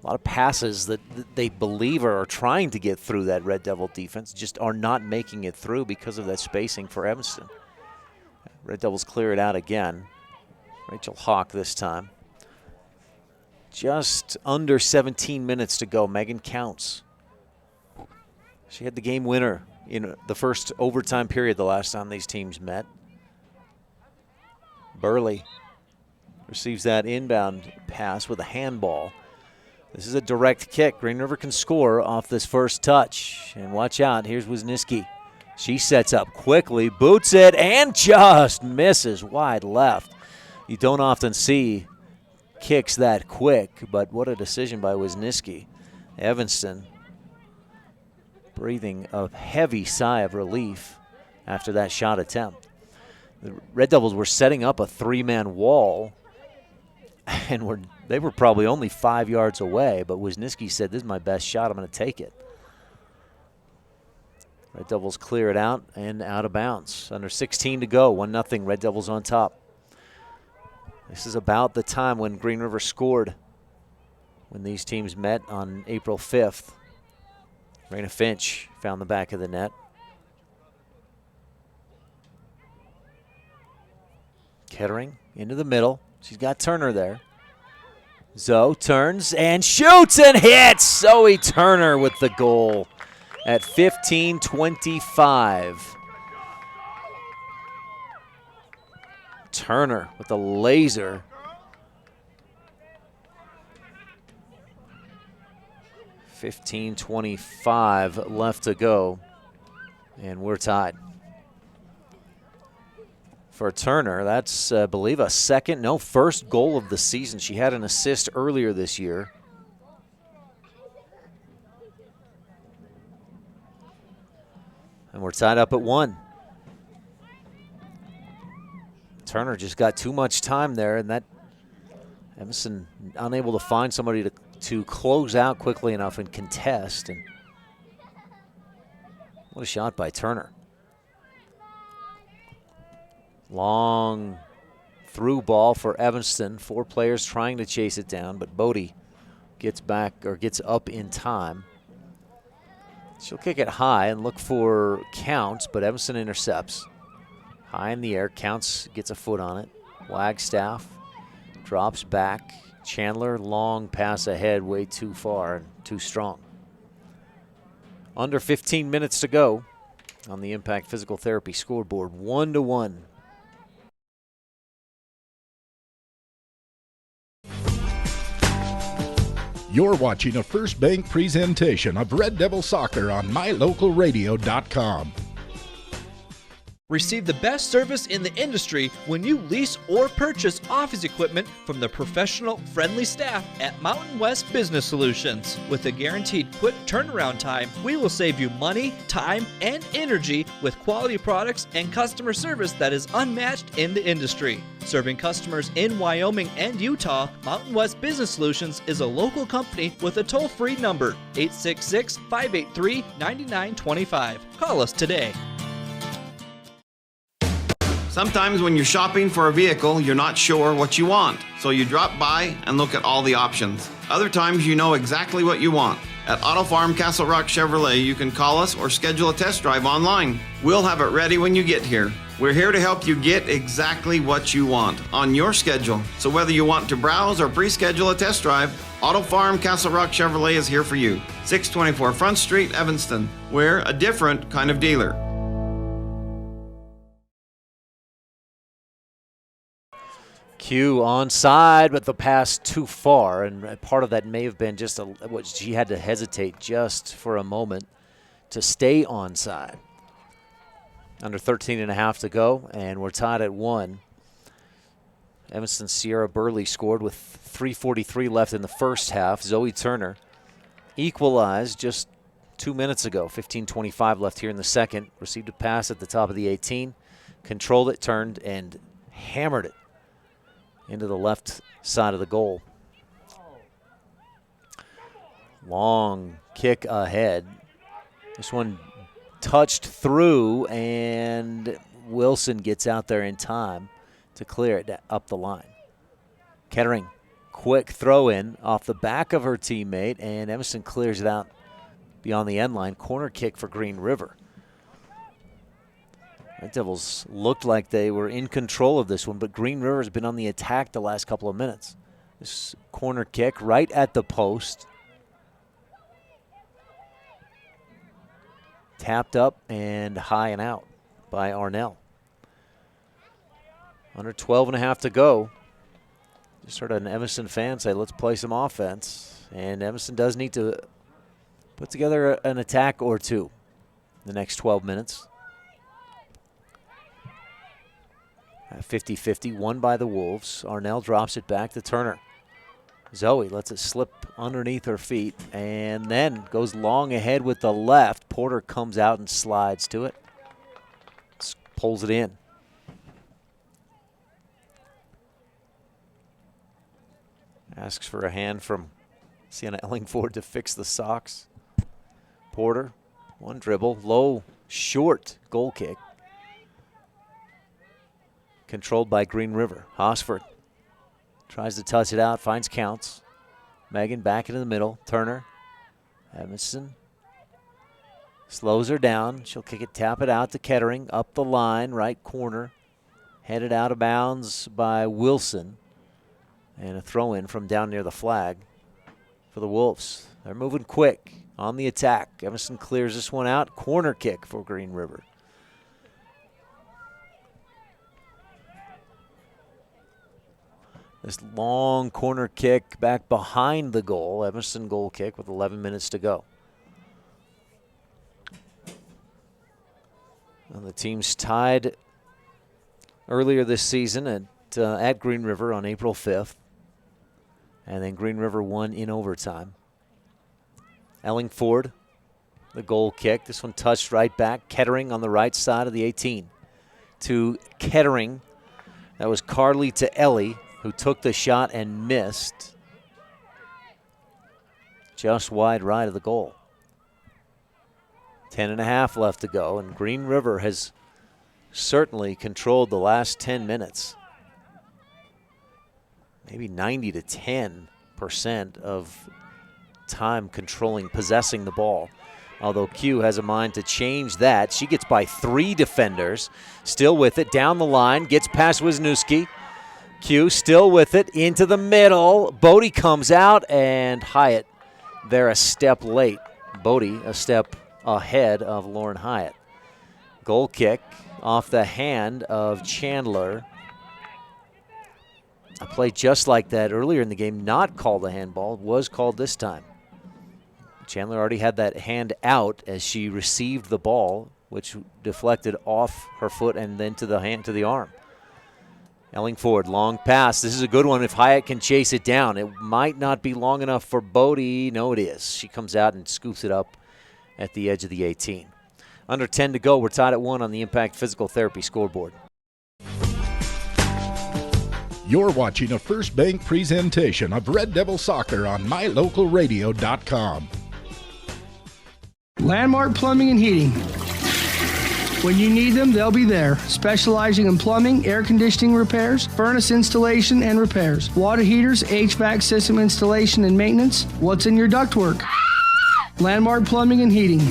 a lot of passes that they believe are trying to get through that Red Devil defense, just are not making it through because of that spacing for Evanston. Red Devils clear it out again. Rachel Hawk this time. Just under 17 minutes to go. Megan Counts. She had the game winner in the first overtime period the last time these teams met. Burley receives that inbound pass with a handball. This is a direct kick. Green River can score off this first touch. And watch out, here's Wisniewski. She sets up quickly, boots it, and just misses wide left. You don't often see kicks that quick, but what a decision by Wisniewski. Evanston breathing a heavy sigh of relief after that shot attempt. The Red Devils were setting up a three-man wall, and they were probably only 5 yards away, but Wisniewski said, this is my best shot, I'm going to take it. Red Devils clear it out and out of bounds. Under 16 to go, 1-0, Red Devils on top. This is about the time when Green River scored when these teams met on April 5th. Raina Finch found the back of the net. Kettering into the middle. She's got Turner there. Zoe turns and shoots and hits. Zoe Turner with the goal at 15:25. Turner with the laser. $15:25 left to go, and we're tied. For Turner, that's, I believe, first goal of the season. She had an assist earlier this year. And we're tied up at 1. Turner just got too much time there, and that Evanston unable to find somebody to close out quickly enough and contest. And what a shot by Turner. Long through ball for Evanston. 4 players trying to chase it down, but Bodie gets up in time. She'll kick it high and look for Counts, but Evanston intercepts. High in the air, Counts gets a foot on it. Wagstaff drops back. Chandler, long pass ahead, way too far and too strong. Under 15 minutes to go on the Impact Physical Therapy scoreboard, 1-1. You're watching a First Bank presentation of Red Devil Soccer on MyLocalRadio.com. Receive the best service in the industry when you lease or purchase office equipment from the professional, friendly staff at Mountain West Business Solutions. With a guaranteed quick turnaround time, we will save you money, time, and energy with quality products and customer service that is unmatched in the industry. Serving customers in Wyoming and Utah, Mountain West Business Solutions is a local company with a toll-free number, 866-583-9925. Call us today. Sometimes when you're shopping for a vehicle, you're not sure what you want, so you drop by and look at all the options. Other times you know exactly what you want. At Auto Farm Castle Rock Chevrolet, you can call us or schedule a test drive online. We'll have it ready when you get here. We're here to help you get exactly what you want on your schedule. So whether you want to browse or pre-schedule a test drive, Auto Farm Castle Rock Chevrolet is here for you. 624 Front Street, Evanston. We're a different kind of dealer. Q onside, but the pass too far, and part of that may have been just what she had to hesitate just for a moment to stay onside. Under 13 and a half to go, and we're tied at 1. Evanston's Sierra Burley scored with 3:43 left in the first half. Zoe Turner equalized just 2 minutes ago. 15:25 left here in the second. Received a pass at the top of the 18. Controlled it, turned, and hammered it into the left side of the goal. Long kick ahead. This one touched through, and Wilson gets out there in time to clear it up the line. Kettering, quick throw in off the back of her teammate, and Evanston clears it out beyond the end line. Corner kick for Green River. Red Devils looked like they were in control of this one, but Green River has been on the attack the last couple of minutes. This corner kick right at the post. Tapped up and high and out by Arnell. Under 12 and a half to go. Just heard an Evanston fan say, let's play some offense. And Evanston does need to put together an attack or two in the next 12 minutes. 50-50, won by the Wolves. Arnell drops it back to Turner. Zoe lets it slip underneath her feet and then goes long ahead with the left. Porter comes out and slides to it. Pulls it in. Asks for a hand from Sienna Ellingford to fix the socks. Porter, one dribble, low, short goal kick. Controlled by Green River. Hosford tries to touch it out, finds counts. Megan back into the middle. Turner. Evanston slows her down. She'll kick it, tap it out to Kettering. Up the line, right corner. Headed out of bounds by Wilson. And a throw in from down near the flag for the Wolves. They're moving quick on the attack. Evanston clears this one out. Corner kick for Green River. This long corner kick back behind the goal. Evanston goal kick with 11 minutes to go. And the team's tied earlier this season at Green River on April 5th. And then Green River won in overtime. Ellingford, the goal kick. This one touched right back. Kettering on the right side of the 18. To Kettering. That was Carly to Ellie, who took the shot and missed. Just wide right of the goal. 10.5 left to go, and Green River has certainly controlled the last 10 minutes. Maybe 90 to 10% of time controlling, possessing the ball. Although Q has a mind to change that. She gets by 3 defenders. Still with it, down the line, gets past Wisniewski. Q still with it, into the middle. Bodie comes out, and Hyatt there a step late. Bodie a step ahead of Lauren Hyatt. Goal kick off the hand of Chandler. A play just like that earlier in the game, not called a handball, was called this time. Chandler already had that hand out as she received the ball, which deflected off her foot and then to the hand, to the arm. Ellingford, long pass. This is a good one if Hyatt can chase it down. It might not be long enough for Bodie. No, it is. She comes out and scoops it up at the edge of the 18. Under 10 to go. We're tied at 1 on the Impact Physical Therapy scoreboard. You're watching a First Bank presentation of Red Devil Soccer on MyLocalRadio.com. Landmark Plumbing and Heating. When you need them, they'll be there. Specializing in plumbing, air conditioning repairs, furnace installation and repairs, water heaters, HVAC system installation and maintenance. What's in your ductwork? Landmark Plumbing and Heating.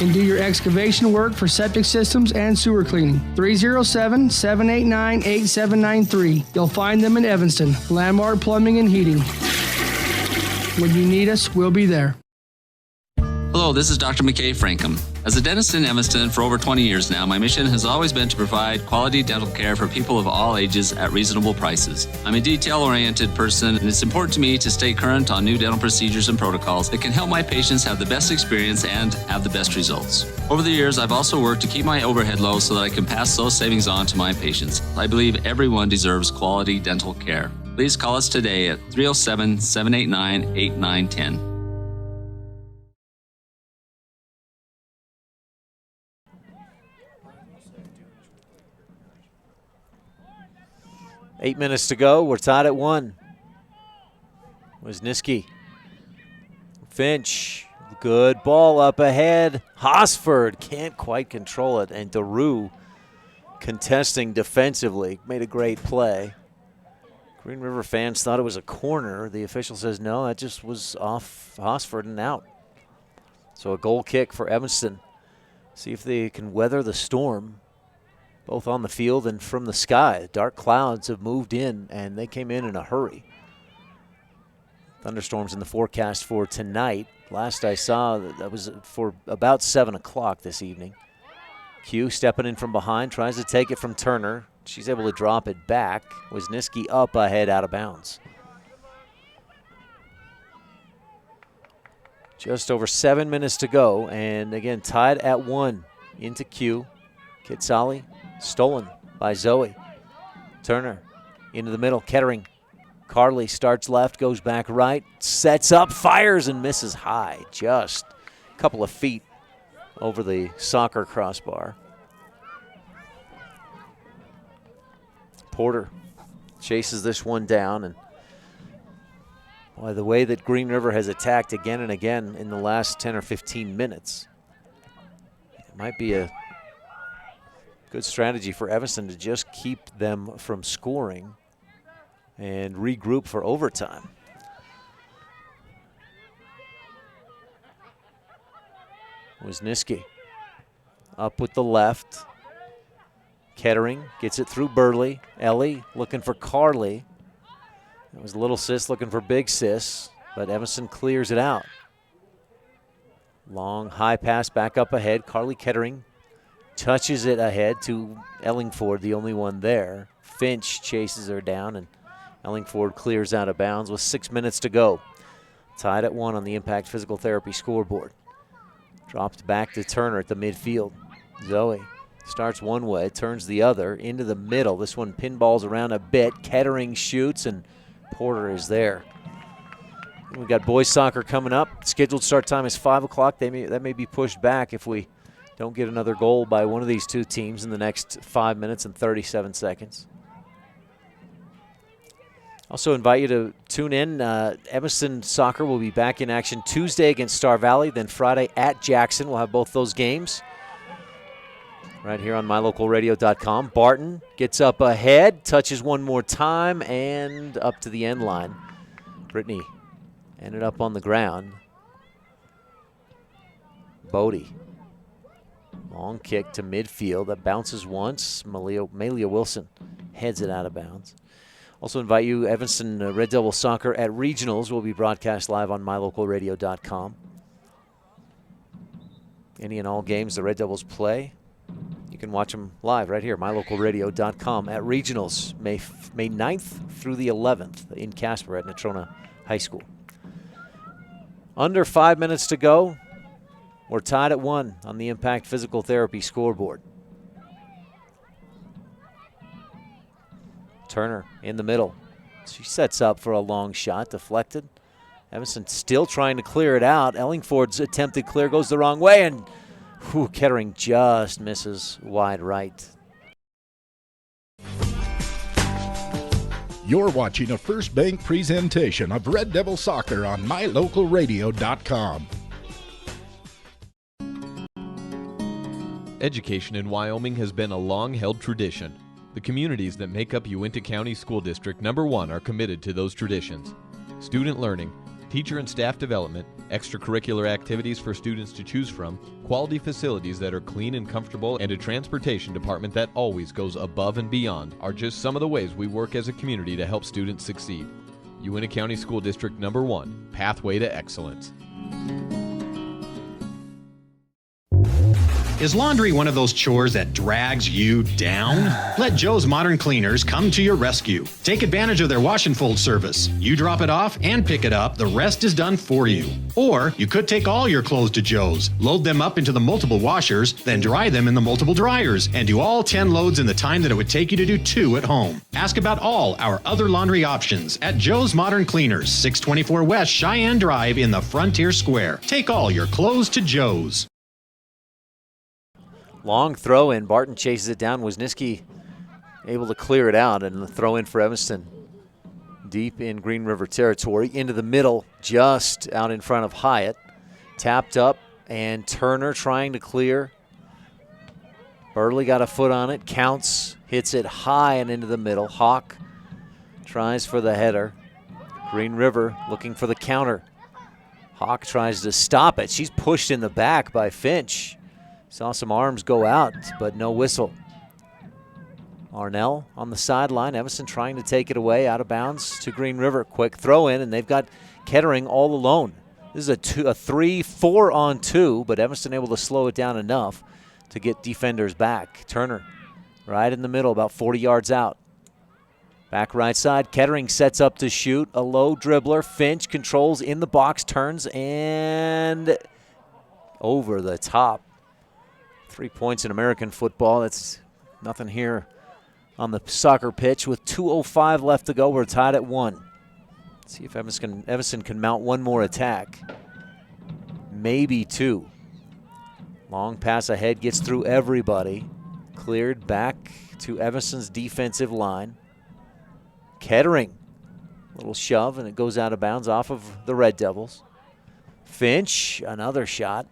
And do your excavation work for septic systems and sewer cleaning. 307-789-8793. You'll find them in Evanston. Landmark Plumbing and Heating. When you need us, we'll be there. Hello, this is Dr. McKay Frankham. As a dentist in Evanston for over 20 years now, my mission has always been to provide quality dental care for people of all ages at reasonable prices. I'm a detail-oriented person, and it's important to me to stay current on new dental procedures and protocols that can help my patients have the best experience and have the best results. Over the years, I've also worked to keep my overhead low so that I can pass those savings on to my patients. I believe everyone deserves quality dental care. Please call us today at 307-789-8910. Eight minutes to go. We're tied at 1. Wisniewski. Finch. Good ball up ahead. Hosford can't quite control it. And DeRue contesting defensively. Made a great play. Green River fans thought it was a corner. The official says no, that just was off Hosford and out. So a goal kick for Evanston. See if they can weather the storm, both on the field and from the sky. Dark clouds have moved in, and they came in a hurry. Thunderstorms in the forecast for tonight. Last I saw, that was for about 7 o'clock this evening. Q stepping in from behind, tries to take it from Turner. She's able to drop it back. Wisniewski up ahead, out of bounds. Just over 7 minutes to go, and again, tied at 1 into Q. Kitsali stolen by Zoe. Turner into the middle, Kettering. Carly starts left, goes back right, sets up, fires, and misses high. Just a couple of feet over the soccer crossbar. Porter chases this one down, and boy, the way that Green River has attacked again and again in the last 10 or 15 minutes, it might be a good strategy for Evanston to just keep them from scoring and regroup for overtime. Wisniewski up with the left. Kettering gets it through Burley. Ellie looking for Carly. It was Little Sis looking for Big Sis, but Evanston clears it out. Long high pass back up ahead. Carly Kettering touches it ahead to Ellingford, the only one there. Finch chases her down, and Ellingford clears out of bounds with 6 minutes to go. Tied at 1 on the Impact Physical Therapy scoreboard. Dropped back to Turner at the midfield. Zoe starts one way, turns the other, into the middle. This one pinballs around a bit. Kettering shoots, and Porter is there. We've got boys soccer coming up. Scheduled start time is 5 o'clock. That may be pushed back if we don't get another goal by one of these two teams in the next 5 minutes and 37 seconds. Also invite you to tune in. Evanston soccer will be back in action Tuesday against Star Valley, then Friday at Jackson. We'll have both those games right here on mylocalradio.com. Barton gets up ahead, touches one more time, and up to the end line. Brittany ended up on the ground. Bodie. Long kick to midfield. That bounces once. Malia Wilson heads it out of bounds. Also invite you, Evanston Red Devil Soccer at Regionals will be broadcast live on mylocalradio.com. Any and all games the Red Devils play, you can watch them live right here, mylocalradio.com at Regionals, May 9th through the 11th in Casper at Natrona High School. Under 5 minutes to go. We're tied at 1 on the Impact Physical Therapy scoreboard. Turner in the middle. She sets up for a long shot, deflected. Evanston still trying to clear it out. Ellingford's attempted clear goes the wrong way, and Kettering just misses wide right. You're watching a First Bank presentation of Red Devil Soccer on mylocalradio.com. Education in Wyoming has been a long-held tradition. The communities that make up Uinta County School District number 1 are committed to those traditions. Student learning, teacher and staff development, extracurricular activities for students to choose from, quality facilities that are clean and comfortable, and a transportation department that always goes above and beyond are just some of the ways we work as a community to help students succeed. Uinta County School District number 1, Pathway to Excellence. Is laundry one of those chores that drags you down? Let Joe's Modern Cleaners come to your rescue. Take advantage of their wash and fold service. You drop it off and pick it up. The rest is done for you. Or you could take all your clothes to Joe's, load them up into the multiple washers, then dry them in the multiple dryers, and do all 10 loads in the time that it would take you to do 2 at home. Ask about all our other laundry options at Joe's Modern Cleaners, 624 West Cheyenne Drive in the Frontier Square. Take all your clothes to Joe's. Long throw in. Barton chases it down. Wisniewski able to clear it out, and the throw in for Evanston. Deep in Green River territory. Into the middle, just out in front of Hyatt. Tapped up, and Turner trying to clear. Burley got a foot on it. Counts. Hits it high and into the middle. Hawk tries for the header. Green River looking for the counter. Hawk tries to stop it. She's pushed in the back by Finch. Saw some arms go out, but no whistle. Arnell on the sideline. Evanston trying to take it away, out of bounds to Green River. Quick throw in, and they've got Kettering all alone. This is a 3-4-on-2, but Evanston able to slow it down enough to get defenders back. Turner right in the middle, about 40 yards out. Back right side, Kettering sets up to shoot. A low dribbler. Finch controls in the box, turns, and over the top. 3 points in American football. That's nothing here on the soccer pitch. With 2:05 left to go, we're tied at 1. Let's see if Evanston can mount one more attack. Maybe 2. Long pass ahead, gets through everybody. Cleared back to Evanston's defensive line. Kettering, little shove, and it goes out of bounds off of the Red Devils. Finch, another shot.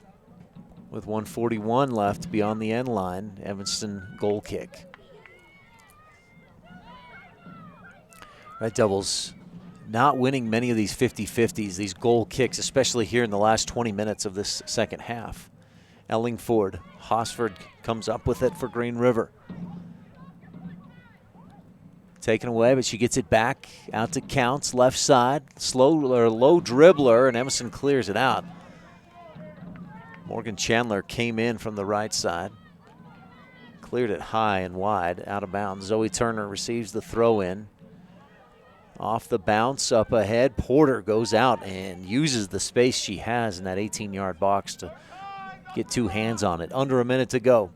With 1:41 left beyond the end line, Evanston goal kick. Red Devils not winning many of these 50-50s, these goal kicks, especially here in the last 20 minutes of this second half. Ellingford, Hosford comes up with it for Green River. Taken away, but she gets it back out to Counts, left side. Low dribbler, and Emerson clears it out. Morgan Chandler came in from the right side. Cleared it high and wide, out of bounds. Zoe Turner receives the throw in. Off the bounce, up ahead. Porter goes out and uses the space she has in that 18-yard box to get 2 hands on it. Under a minute to go.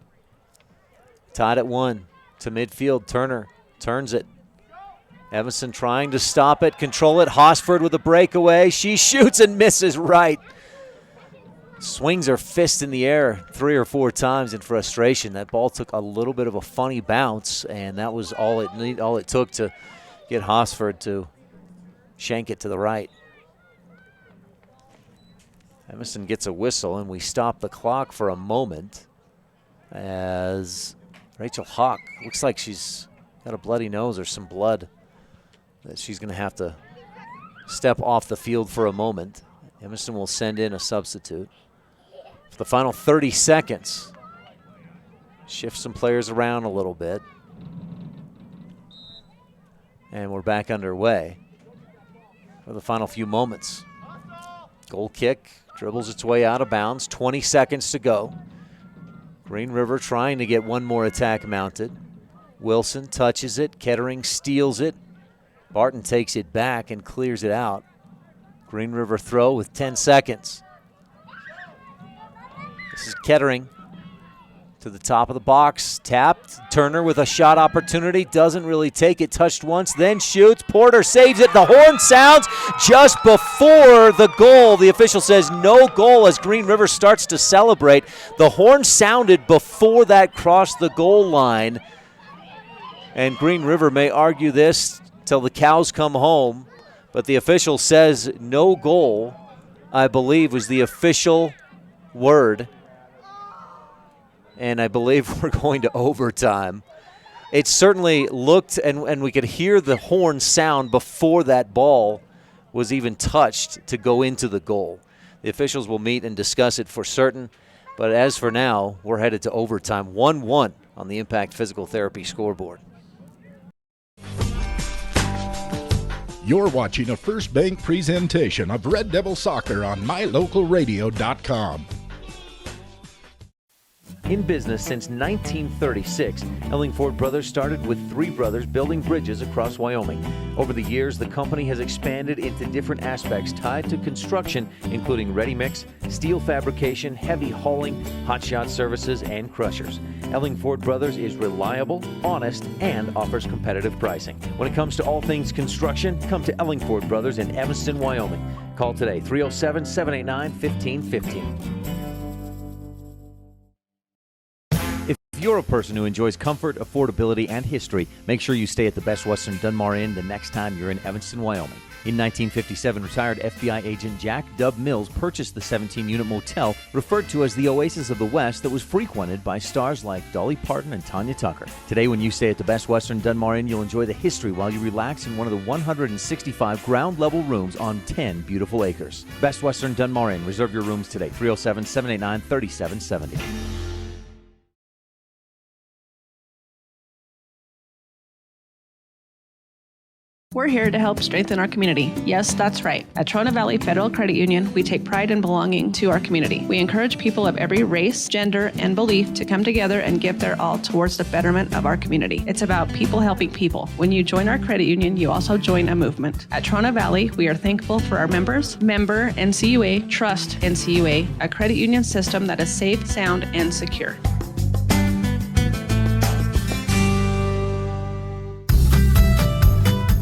Tied at 1 to midfield. Turner turns it. Evanston trying to stop it, control it. Hosford with a breakaway. She shoots and misses right. Swings her fist in the air 3 or 4 times in frustration. That ball took a little bit of a funny bounce, and that was all it took to get Hosford to shank it to the right. Evanston gets a whistle, and we stop the clock for a moment as Rachel Hawk looks like she's got a bloody nose or some blood that she's going to have to step off the field for a moment. Evanston will send in a substitute. For the final 30 seconds, shift some players around a little bit. And we're back underway for the final few moments. Goal kick, dribbles its way out of bounds, 20 seconds to go. Green River trying to get one more attack mounted. Wilson touches it, Kettering steals it. Barton takes it back and clears it out. Green River throw with 10 seconds. This is Kettering to the top of the box, tapped. Turner with a shot opportunity, doesn't really take it, touched once, then shoots. Porter saves it. The horn sounds just before the goal. The official says no goal as Green River starts to celebrate. The horn sounded before that crossed the goal line, and Green River may argue this till the cows come home, but the official says no goal, I believe, was the official word. And I believe we're going to overtime. It certainly looked, and we could hear the horn sound before that ball was even touched to go into the goal. The officials will meet and discuss it for certain, but as for now, we're headed to overtime. 1-1 on the Impact Physical Therapy scoreboard. You're watching a First Bank presentation of Red Devil Soccer on MyLocalRadio.com. In business since 1936, Ellingford Brothers started with 3 brothers building bridges across Wyoming. Over the years, the company has expanded into different aspects tied to construction, including ready-mix, steel fabrication, heavy hauling, hotshot services, and crushers. Ellingford Brothers is reliable, honest, and offers competitive pricing. When it comes to all things construction, come to Ellingford Brothers in Evanston, Wyoming. Call today, 307-789-1515. If you're a person who enjoys comfort, affordability, and history, make sure you stay at the Best Western Dunmar Inn the next time you're in Evanston, Wyoming. In 1957, retired FBI agent Jack Dub Mills purchased the 17-unit motel referred to as the Oasis of the West that was frequented by stars like Dolly Parton and Tanya Tucker. Today, when you stay at the Best Western Dunmar Inn, you'll enjoy the history while you relax in one of the 165 ground-level rooms on 10 beautiful acres. Best Western Dunmar Inn. Reserve your rooms today, 307-789-3770. We're here to help strengthen our community. Yes, that's right. At Trona Valley Federal Credit Union, we take pride in belonging to our community. We encourage people of every race, gender, and belief to come together and give their all towards the betterment of our community. It's about people helping people. When you join our credit union, you also join a movement. At Trona Valley, we are thankful for our members, member NCUA, Trust NCUA, a credit union system that is safe, sound, and secure.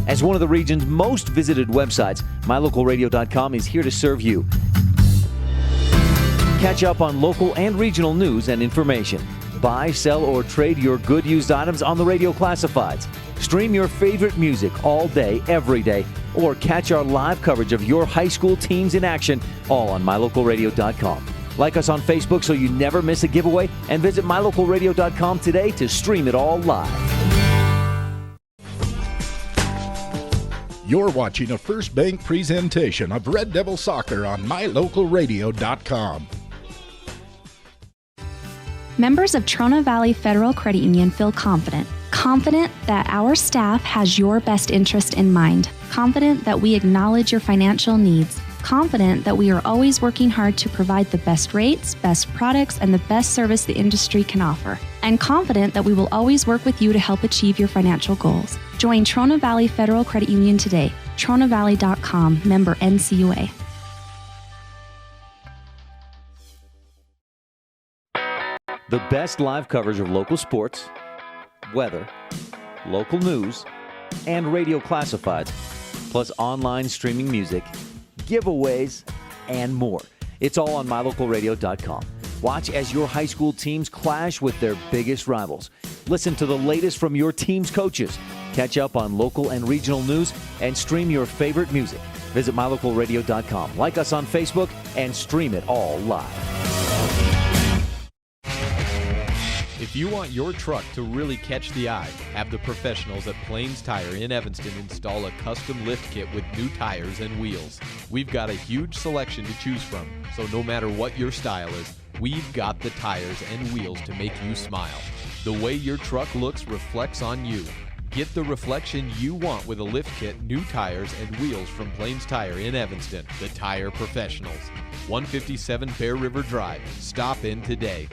As one of the region's most visited websites, MyLocalRadio.com is here to serve you. Catch up on local and regional news and information. Buy, sell, or trade your good used items on the radio classifieds. Stream your favorite music all day, every day, or catch our live coverage of your high school teams in action, all on MyLocalRadio.com. Like us on Facebook so you never miss a giveaway, and visit MyLocalRadio.com today to stream it all live. You're watching a First Bank presentation of Red Devil Soccer on MyLocalRadio.com. Members of Trona Valley Federal Credit Union feel confident that our staff has your best interest in mind, confident that we acknowledge your financial needs, confident that we are always working hard to provide the best rates, best products, and the best service the industry can offer, and confident that we will always work with you to help achieve your financial goals. Join Trona Valley Federal Credit Union today. TronaValley.com, member NCUA. The best live coverage of local sports, weather, local news, and radio classifieds, plus online streaming music, giveaways, and more. It's all on MyLocalRadio.com. Watch as your high school teams clash with their biggest rivals. Listen to the latest from your team's coaches. Catch up on local and regional news and stream your favorite music. Visit MyLocalRadio.com. Like us on Facebook and stream it all live. If you want your truck to really catch the eye, have the professionals at Plains Tire in Evanston install a custom lift kit with new tires and wheels. We've got a huge selection to choose from, so no matter what your style is, we've got the tires and wheels to make you smile. The way your truck looks reflects on you. Get the reflection you want with a lift kit, new tires, and wheels from Plains Tire in Evanston, the tire professionals. 157 Bear River Drive. Stop in today.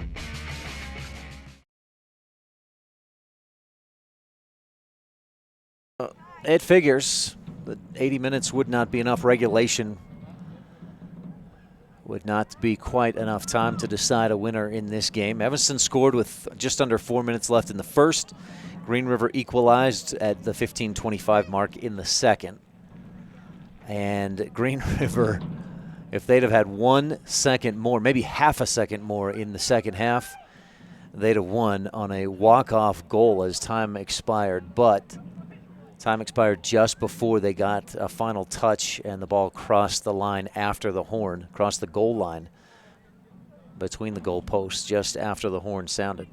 It figures that 80 minutes would not be enough. Regulation would not be quite enough time to decide a winner in this game. Evanston scored with just under 4 minutes left in the first. Green River equalized at the 15:25 mark in the second. And Green River, if they'd have had 1 second more, maybe half a second more in the second half, they'd have won on a walk-off goal as time expired. But time expired just before they got a final touch, and the ball crossed the line after the horn, crossed the goal line between the goal posts just after the horn sounded.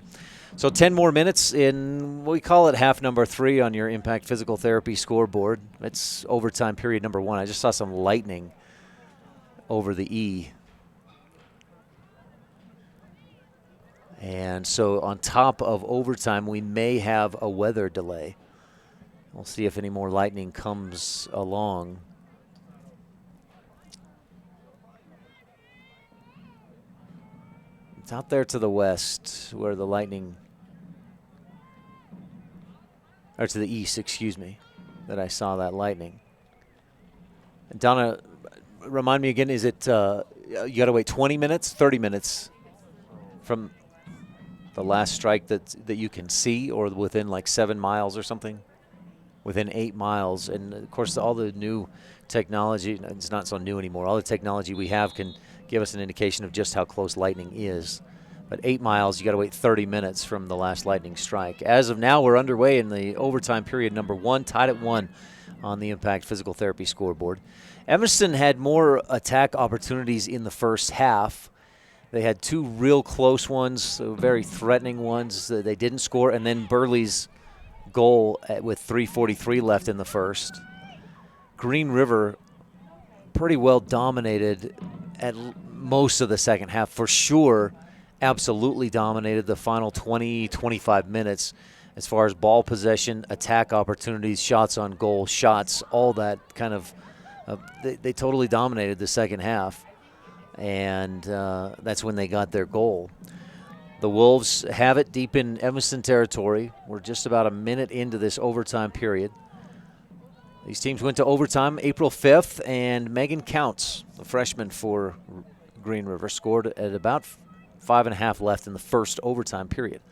So 10 more minutes in, we call it half number 3 on your Impact Physical Therapy scoreboard. It's overtime period number 1. I just saw some lightning over the E. And so on top of overtime, we may have a weather delay. We'll see if any more lightning comes along. It's out there to the west where the Lightning, or to the east, excuse me, that I saw that Lightning. And Donna, remind me again, is it you got to wait 20 minutes, 30 minutes from the last strike that you can see, or within like 7 miles or something? Within 8 miles. And, of course, all the new technology, it's not so new anymore, all the technology we have can give us an indication of just how close Lightning is. But 8 miles, you got to wait 30 minutes from the last Lightning strike. As of now, we're underway in the overtime period number 1, tied at 1 on the Impact Physical Therapy scoreboard. Evanston had more attack opportunities in the first half. They had 2 real close ones, very threatening ones. They didn't score, and then Burley's goal with 3:43 left in the first. Green River pretty well dominated at most of the second half. For sure, absolutely dominated the final 20, 25 minutes as far as ball possession, attack opportunities, shots on goal, shots, all that kind of they totally dominated the second half. And that's when they got their goal. The Wolves have it deep in Evanston territory. We're just about a minute into this overtime period. These teams went to overtime April 5th, and Megan Counts, the freshman for Green River, scored at about 5.5 left in the first overtime period.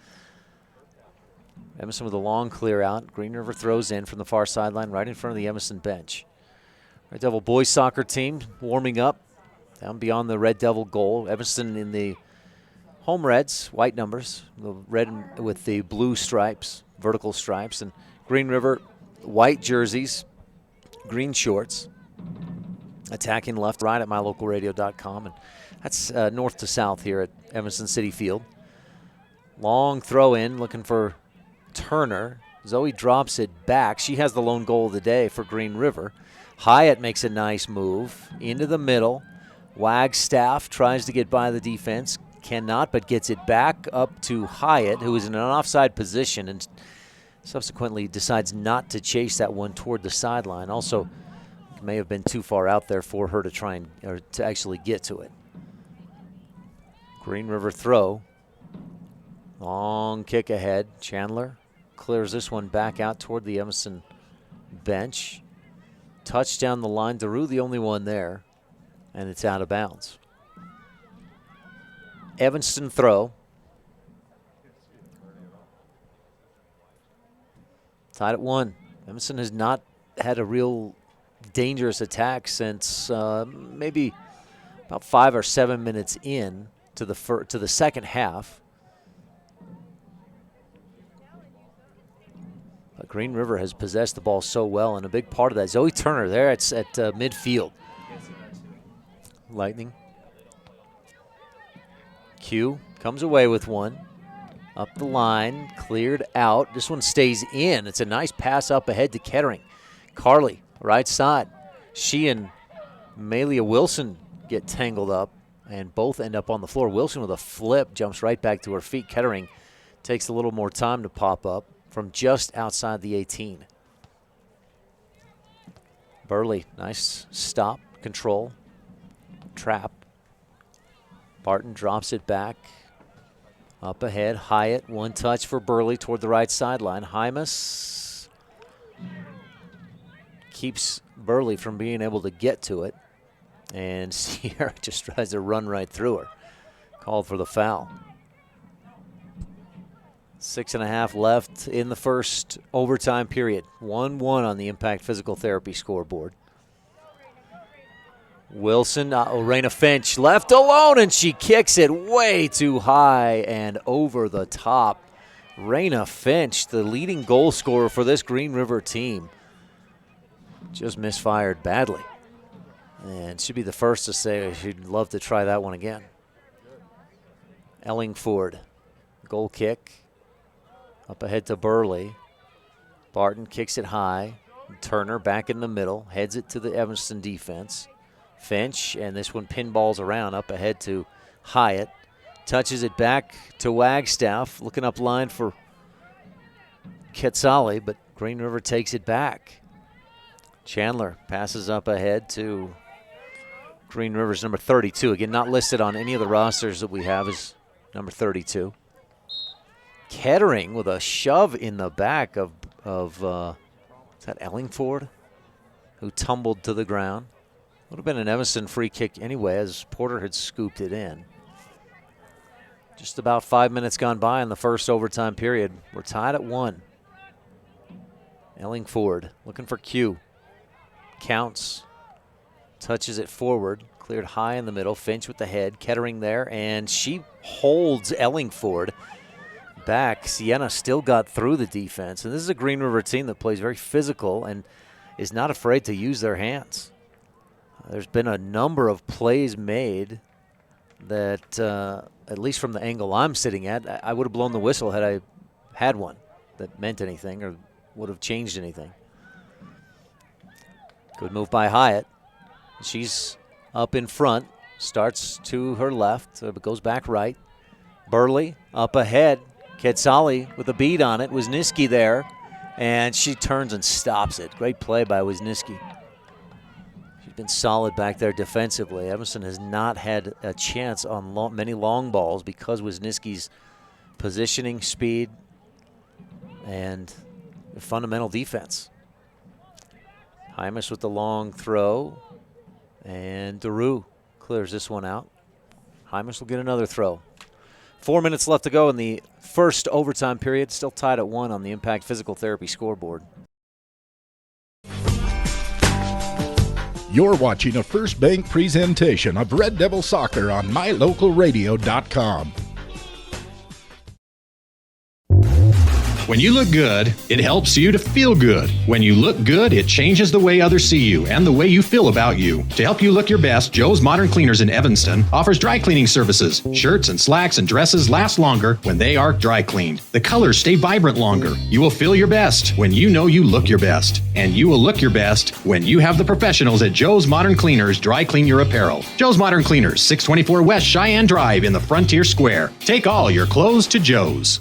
Evanston with a long clear out. Green River throws in from the far sideline right in front of the Evanston bench. Red Devil boys soccer team warming up down beyond the Red Devil goal. Evanston in the home reds, white numbers, the red with the blue stripes, vertical stripes, and Green River white jerseys, green shorts. Attacking left, right at mylocalradio.com, and that's north to south here at Evanston City Field. Long throw in, looking for Turner. Zoe drops it back. She has the lone goal of the day for Green River. Hyatt makes a nice move into the middle. Wagstaff tries to get by the defense. Cannot, but gets it back up to Hyatt, who is in an offside position and subsequently decides not to chase that one toward the sideline. Also, may have been too far out there for her to try and or to actually get to it. Green River throw. Long kick ahead. Chandler clears this one back out toward the Evanston bench. Touch down the line. Daru the only one there, and it's out of bounds. Evanston throw. Tied at 1. Evanston has not had a real dangerous attack since maybe about 5 or 7 minutes in to the second half. But Green River has possessed the ball so well, and a big part of that, Zoe Turner there at midfield. Lightning. Q comes away with one. Up the line, cleared out. This one stays in. It's a nice pass up ahead to Kettering. Carly, right side. She and Malia Wilson get tangled up, and both end up on the floor. Wilson with a flip jumps right back to her feet. Kettering takes a little more time to pop up from just outside the 18. Burley, nice stop, control, trap. Barton drops it back. Up ahead, Hyatt, one touch for Burley toward the right sideline. Hymas keeps Burley from being able to get to it. And Sierra just tries to run right through her. Called for the foul. 6.5 left in the first overtime period. 1-1 on the Impact Physical Therapy scoreboard. Wilson, Raina Finch left alone, and she kicks it way too high and over the top. Raina Finch, the leading goal scorer for this Green River team, just misfired badly. And should be the first to say she'd love to try that one again. Ellingford, goal kick. Up ahead to Burley. Barton kicks it high. Turner back in the middle, heads it to the Evanston defense. Finch, and this one pinballs around up ahead to Hyatt. Touches it back to Wagstaff, looking up line for Quetzali, but Green River takes it back. Chandler passes up ahead to Green River's number 32. Again, not listed on any of the rosters that we have as number 32. Kettering with a shove in the back of is that Ellingford, who tumbled to the ground. Would have been an Evanston free kick anyway, as Porter had scooped it in. Just about 5 minutes gone by in the first overtime period. We're tied at 1. Ellingford looking for Q. Counts. Touches it forward. Cleared high in the middle. Finch with the head. Kettering there, and she holds Ellingford back. Sienna still got through the defense. And this is a Green River team that plays very physical and is not afraid to use their hands. There's been a number of plays made that, at least from the angle I'm sitting at, I would have blown the whistle had I had one that meant anything or would have changed anything. Good move by Hyatt. She's up in front, starts to her left, but goes back right. Burley up ahead. Quetzali with a bead on it. Wisniewski there, and she turns and stops it. Great play by Wisniewski. She's been solid back there defensively. Evanston has not had a chance on many long balls because Wisniewski's positioning, speed, and fundamental defense. Hymas with the long throw, and Daru clears this one out. Hymas will get another throw. 4 minutes left to go in the first overtime period. Still tied at 1 on the Impact Physical Therapy scoreboard. You're watching a First Bank presentation of Red Devil Soccer on mylocalradio.com. When you look good, it helps you to feel good. When you look good, it changes the way others see you and the way you feel about you. To help you look your best, Joe's Modern Cleaners in Evanston offers dry cleaning services. Shirts and slacks and dresses last longer when they are dry cleaned. The colors stay vibrant longer. You will feel your best when you know you look your best. And you will look your best when you have the professionals at Joe's Modern Cleaners dry clean your apparel. Joe's Modern Cleaners, 624 West Cheyenne Drive in the Frontier Square. Take all your clothes to Joe's.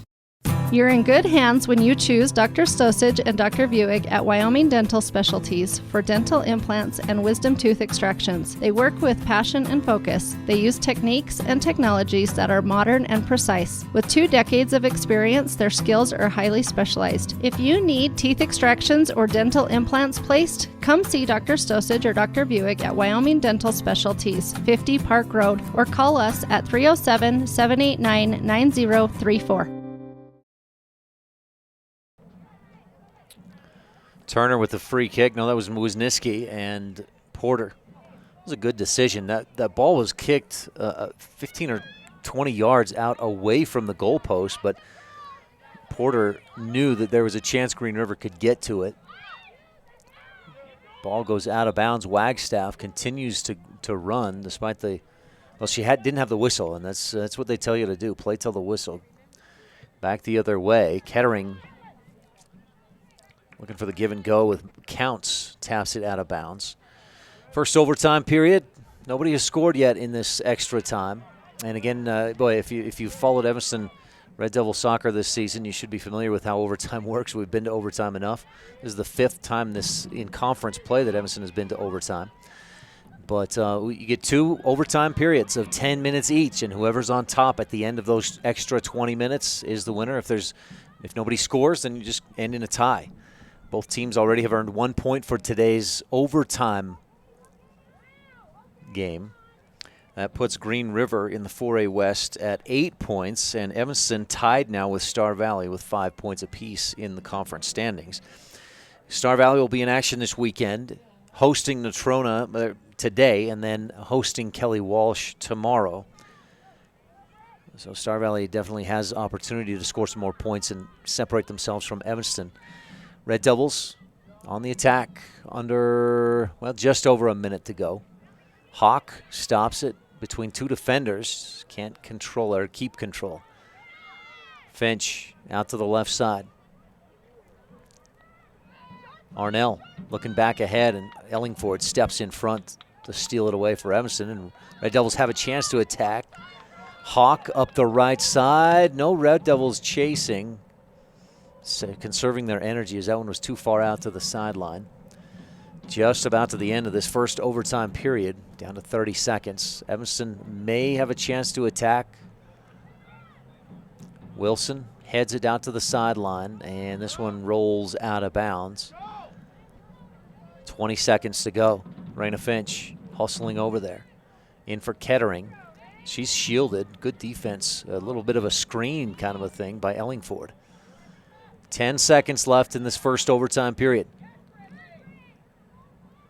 You're in good hands when you choose Dr. Stosage and Dr. Buick at Wyoming Dental Specialties for dental implants and wisdom tooth extractions. They work with passion and focus. They use techniques and technologies that are modern and precise. With 2 decades of experience, their skills are highly specialized. If you need teeth extractions or dental implants placed, come see Dr. Stosage or Dr. Buick at Wyoming Dental Specialties, 50 Park Road, or call us at 307-789-9034. Turner with the free kick. No, that was Wisniewski and Porter. It was a good decision. That ball was kicked 15 or 20 yards out away from the goalpost, but Porter knew that there was a chance Green River could get to it. Ball goes out of bounds. Wagstaff continues to run despite she didn't have the whistle, and that's what they tell you to do. Play till the whistle. Back the other way. Kettering looking for the give and go with Counts, taps it out of bounds. First overtime period. Nobody has scored yet in this extra time. And again, if you followed Evanston Red Devil Soccer this season, you should be familiar with how overtime works. We've been to overtime enough. This is the 5th time in conference play that Evanston has been to overtime. But you get 2 overtime periods of 10 minutes each, and whoever's on top at the end of those extra 20 minutes is the winner. If nobody scores, then you just end in a tie. Both teams already have earned 1 point for today's overtime game. That puts Green River in the 4A West at 8 points, and Evanston tied now with Star Valley with 5 points apiece in the conference standings. Star Valley will be in action this weekend, hosting Natrona today, and then hosting Kelly Walsh tomorrow. So Star Valley definitely has opportunity to score some more points and separate themselves from Evanston. Red Devils on the attack under, just over a minute to go. Hawk stops it between 2 defenders. Can't control or keep control. Finch out to the left side. Arnell looking back ahead, and Ellingford steps in front to steal it away for Evanston. And Red Devils have a chance to attack. Hawk up the right side. No Red Devils chasing. Conserving their energy as that one was too far out to the sideline. Just about to the end of this first overtime period, down to 30 seconds. Evanston may have a chance to attack. Wilson heads it out to the sideline, and this one rolls out of bounds. 20 seconds to go. Raina Finch hustling over there. In for Kettering. She's shielded. Good defense. A little bit of a screen kind of a thing by Ellingford. 10 seconds left in this first overtime period.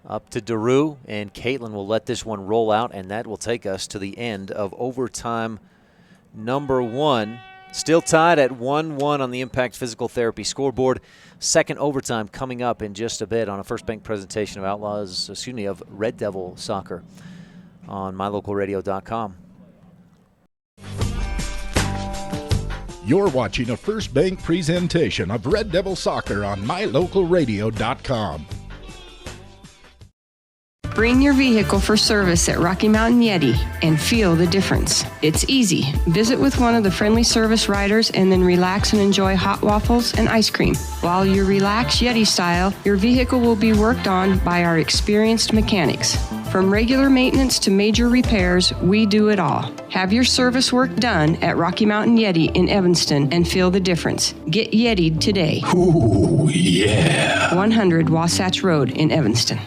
Up to Daru, and Caitlin will let this one roll out, and that will take us to the end of overtime number 1. Still tied at 1-1 on the Impact Physical Therapy scoreboard. Second overtime coming up in just a bit on a First Bank presentation of Red Devil Soccer on mylocalradio.com. You're watching a First Bank presentation of Red Devil Soccer on mylocalradio.com. Bring your vehicle for service at Rocky Mountain Yeti and feel the difference. It's easy. Visit with one of the friendly service riders and then relax and enjoy hot waffles and ice cream. While you relax Yeti style, your vehicle will be worked on by our experienced mechanics. From regular maintenance to major repairs, we do it all. Have your service work done at Rocky Mountain Yeti in Evanston and feel the difference. Get Yeti'd today. Ooh, yeah. 100 Wasatch Road in Evanston.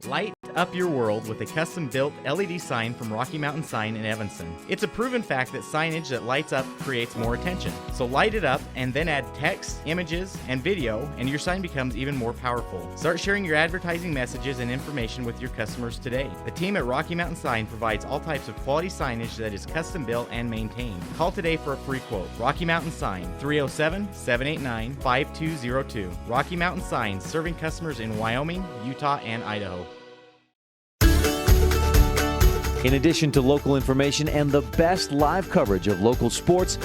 Light up your world with a custom-built LED sign from Rocky Mountain Sign in Evanston. It's a proven fact that signage that lights up creates more attention. So light it up and then add text, images, and video, and your sign becomes even more powerful. Start sharing your advertising messages and information with your customers today. The team at Rocky Mountain Sign provides all types of quality signage that is custom-built and maintained. Call today for a free quote. Rocky Mountain Sign, 307-789-5202. Rocky Mountain Sign, serving customers in Wyoming, Utah, and Idaho. In addition to local information and the best live coverage of local sports,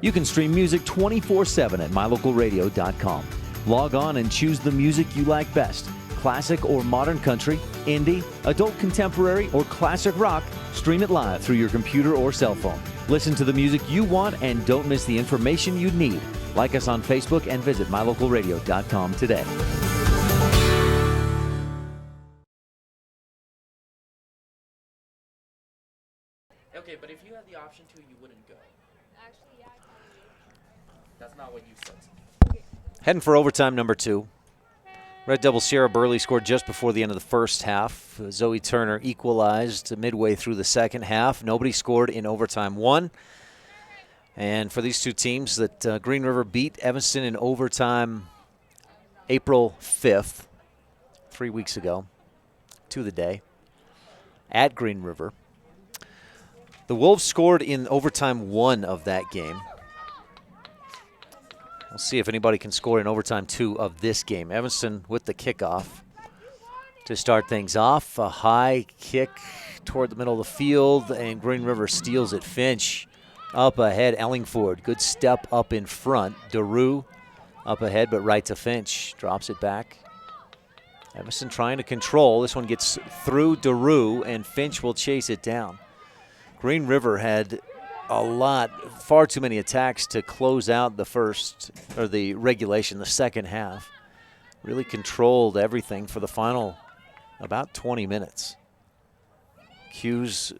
you can stream music 24/7 at mylocalradio.com. Log on and choose the music you like best. Classic or modern country, indie, adult contemporary, or classic rock, stream it live through your computer or cell phone. Listen to the music you want and don't miss the information you need. Like us on Facebook and visit mylocalradio.com today. Okay, but if you had the option to, you wouldn't go. Actually, yeah. That's not what you said. Heading for overtime number 2. Red Devil Sierra Burley scored just before the end of the first half. Zoe Turner equalized midway through the second half. Nobody scored in overtime 1. And for these two teams, that Green River beat Evanston in overtime April 5th, 3 weeks ago, to the day, at Green River. The Wolves scored in overtime 1 of that game. We'll see if anybody can score in overtime 2 of this game. Evanston with the kickoff to start things off. A high kick toward the middle of the field, and Green River steals it. Finch up ahead. Ellingford, good step up in front. Daru up ahead, but right to Finch. Drops it back. Evanston trying to control. This one gets through Daru, and Finch will chase it down. Green River had far too many attacks to close out the regulation, the second half. Really controlled everything for the final about 20 minutes. Q's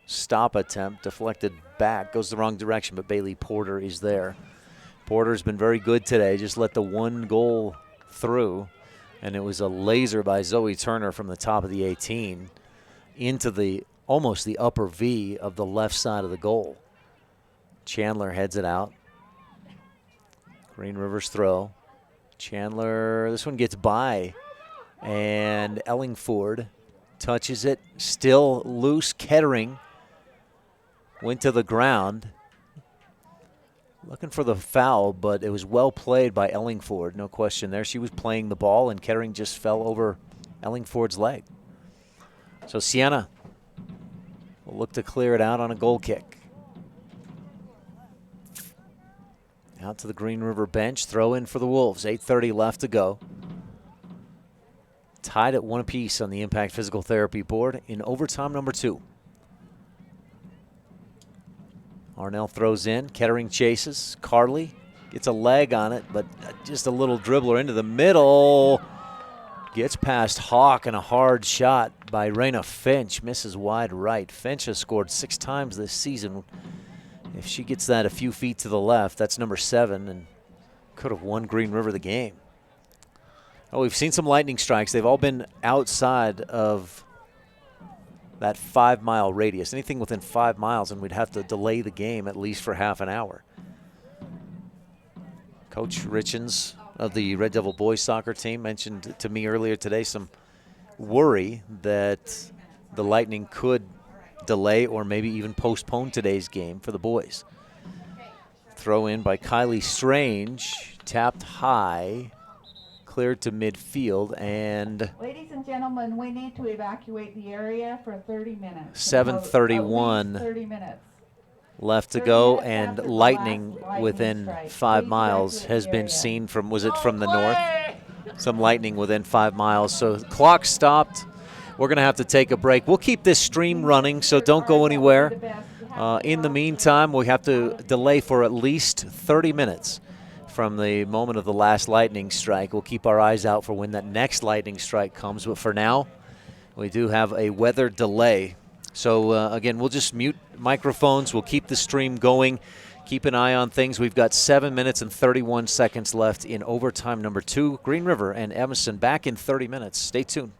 stop attempt deflected back, goes the wrong direction, but Bailey Porter is there. Porter's been very good today, just let the one goal through, and it was a laser by Zoe Turner from the top of the 18 into almost the upper V of the left side of the goal. Chandler heads it out. Green River's throw. Chandler, this one gets by, and Ellingford touches it. Still loose. Kettering went to the ground. Looking for the foul, but it was well played by Ellingford. No question there. She was playing the ball, and Kettering just fell over Ellingford's leg. So Sienna will look to clear it out on a goal kick. Out to the Green River bench. Throw in for the Wolves. 8:30 left to go. Tied at 1 apiece on the Impact Physical Therapy board in overtime number 2. Arnell throws in. Kettering chases. Carley gets a leg on it, but just a little dribbler into the middle. Gets past Hawk and a hard shot by Raina Finch. Misses wide right. Finch has scored 6 times this season. If she gets that a few feet to the left, that's number 7 and could have won Green River the game. Oh, we've seen some lightning strikes. They've all been outside of that 5-mile radius. Anything within 5 miles, and we'd have to delay the game at least for half an hour. Coach Richens of the Red Devil boys soccer team mentioned to me earlier today some worry that the Lightning could delay or maybe even postpone today's game for the boys. Throw in by Kylie Strange, tapped high, cleared to midfield, and ladies and gentlemen, we need to evacuate the area for 30 minutes. 7:31 30 minutes. left to go, and lightning within 5 miles has been seen from, was it from the north? Some lightning within 5 miles. So the clock stopped. We're going to have to take a break. We'll keep this stream running, so don't go anywhere. In the meantime, we have to delay for at least 30 minutes from the moment of the last lightning strike. We'll keep our eyes out for when that next lightning strike comes. But for now, we do have a weather delay. So, again, we'll just mute microphones. We'll keep the stream going. Keep an eye on things. We've got 7 minutes and 31 seconds left in overtime number 2. Green River and Evanston back in 30 minutes. Stay tuned.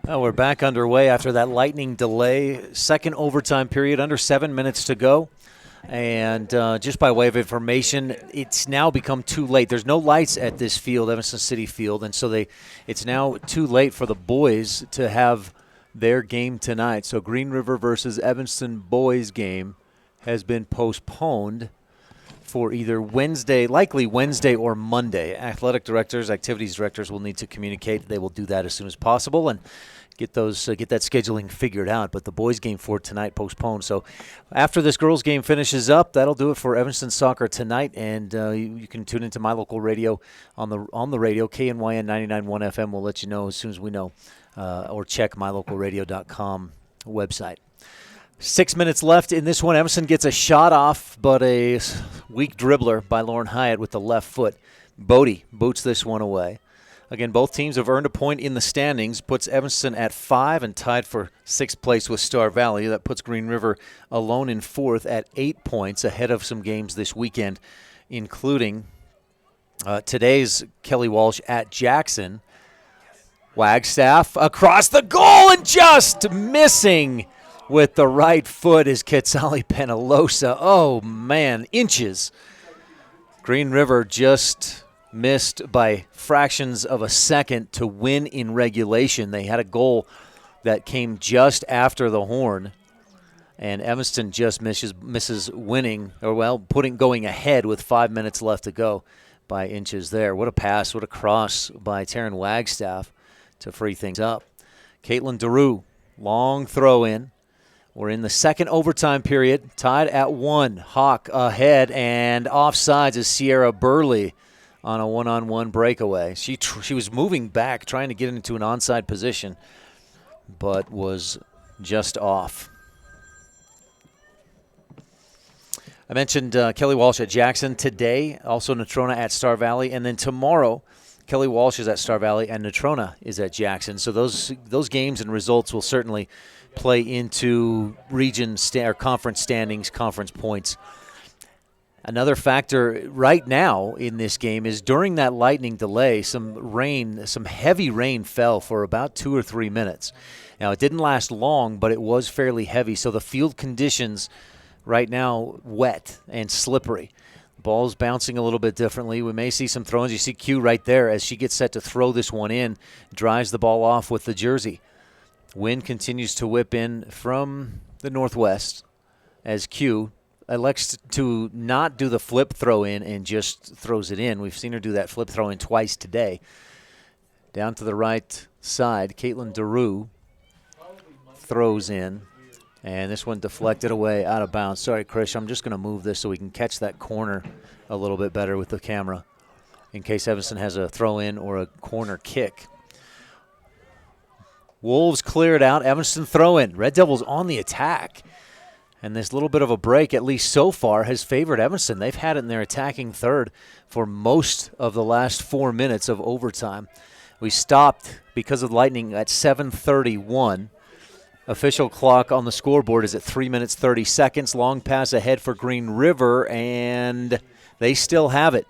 Well, we're back underway after that lightning delay. Second overtime period, under 7 minutes to go. And just by way of information, it's now become too late. There's no lights at this field, Evanston City Field, and so it's now too late for the boys to have their game tonight. So Green River versus Evanston boys game has been postponed for either Wednesday, likely Wednesday or Monday. Athletic directors, activities directors will need to communicate. They will do that as soon as possible and get that scheduling figured out. But the boys' game for tonight postponed. So after this girls' game finishes up, that'll do it for Evanston soccer tonight. And you can tune into my local radio on the radio, KNYN 99.1 FM. We'll let you know as soon as we know, or check mylocalradio.com website. 6 minutes left in this one. Evanston gets a shot off, but a weak dribbler by Lauren Hyatt with the left foot. Bodie boots this one away. Again, both teams have earned a point in the standings, puts Evanston at 5 and tied for 6th place with Star Valley. That puts Green River alone in 4th at 8 points, ahead of some games this weekend, including today's Kelly Walsh at Jackson. Wagstaff across the goal and just missing with the right foot is Quetzali Penalosa. Oh, man, inches. Green River just missed by fractions of a second to win in regulation. They had a goal that came just after the horn, and Evanston just misses winning, going ahead with 5 minutes left to go by inches there. What a pass, what a cross by Taryn Wagstaff to free things up. Caitlin DeRue, long throw in. We're in the second overtime period, tied at 1. Hawk ahead, and offsides is Sierra Burley on a one-on-one breakaway. She was moving back, trying to get into an onside position, but was just off. I mentioned Kelly Walsh at Jackson today, also Natrona at Star Valley, and then tomorrow Kelly Walsh is at Star Valley and Natrona is at Jackson. So those games and results will certainly play into conference standings, conference points. Another factor right now in this game is during that lightning delay, some heavy rain fell for about 2 or 3 minutes. Now, it didn't last long, but it was fairly heavy. So the field conditions right now wet and slippery. The ball's bouncing a little bit differently. We may see some throws. You see Q right there as she gets set to throw this one in, drives the ball off with the jersey. Wind continues to whip in from the northwest as Q elects to not do the flip throw in and just throws it in. We've seen her do that flip throw in twice today. Down to the right side, Caitlin DeRue throws in, and this one deflected away out of bounds. Sorry, Krish, I'm just going to move this so we can catch that corner a little bit better with the camera in case Evanston has a throw in or a corner kick. Wolves clear it out. Evanston throw in. Red Devils on the attack. And this little bit of a break, at least so far, has favored Evanston. They've had it in their attacking third for most of the last 4 minutes of overtime. We stopped because of lightning at 7:31. Official clock on the scoreboard is at 3 minutes, 30 seconds. Long pass ahead for Green River, and they still have it.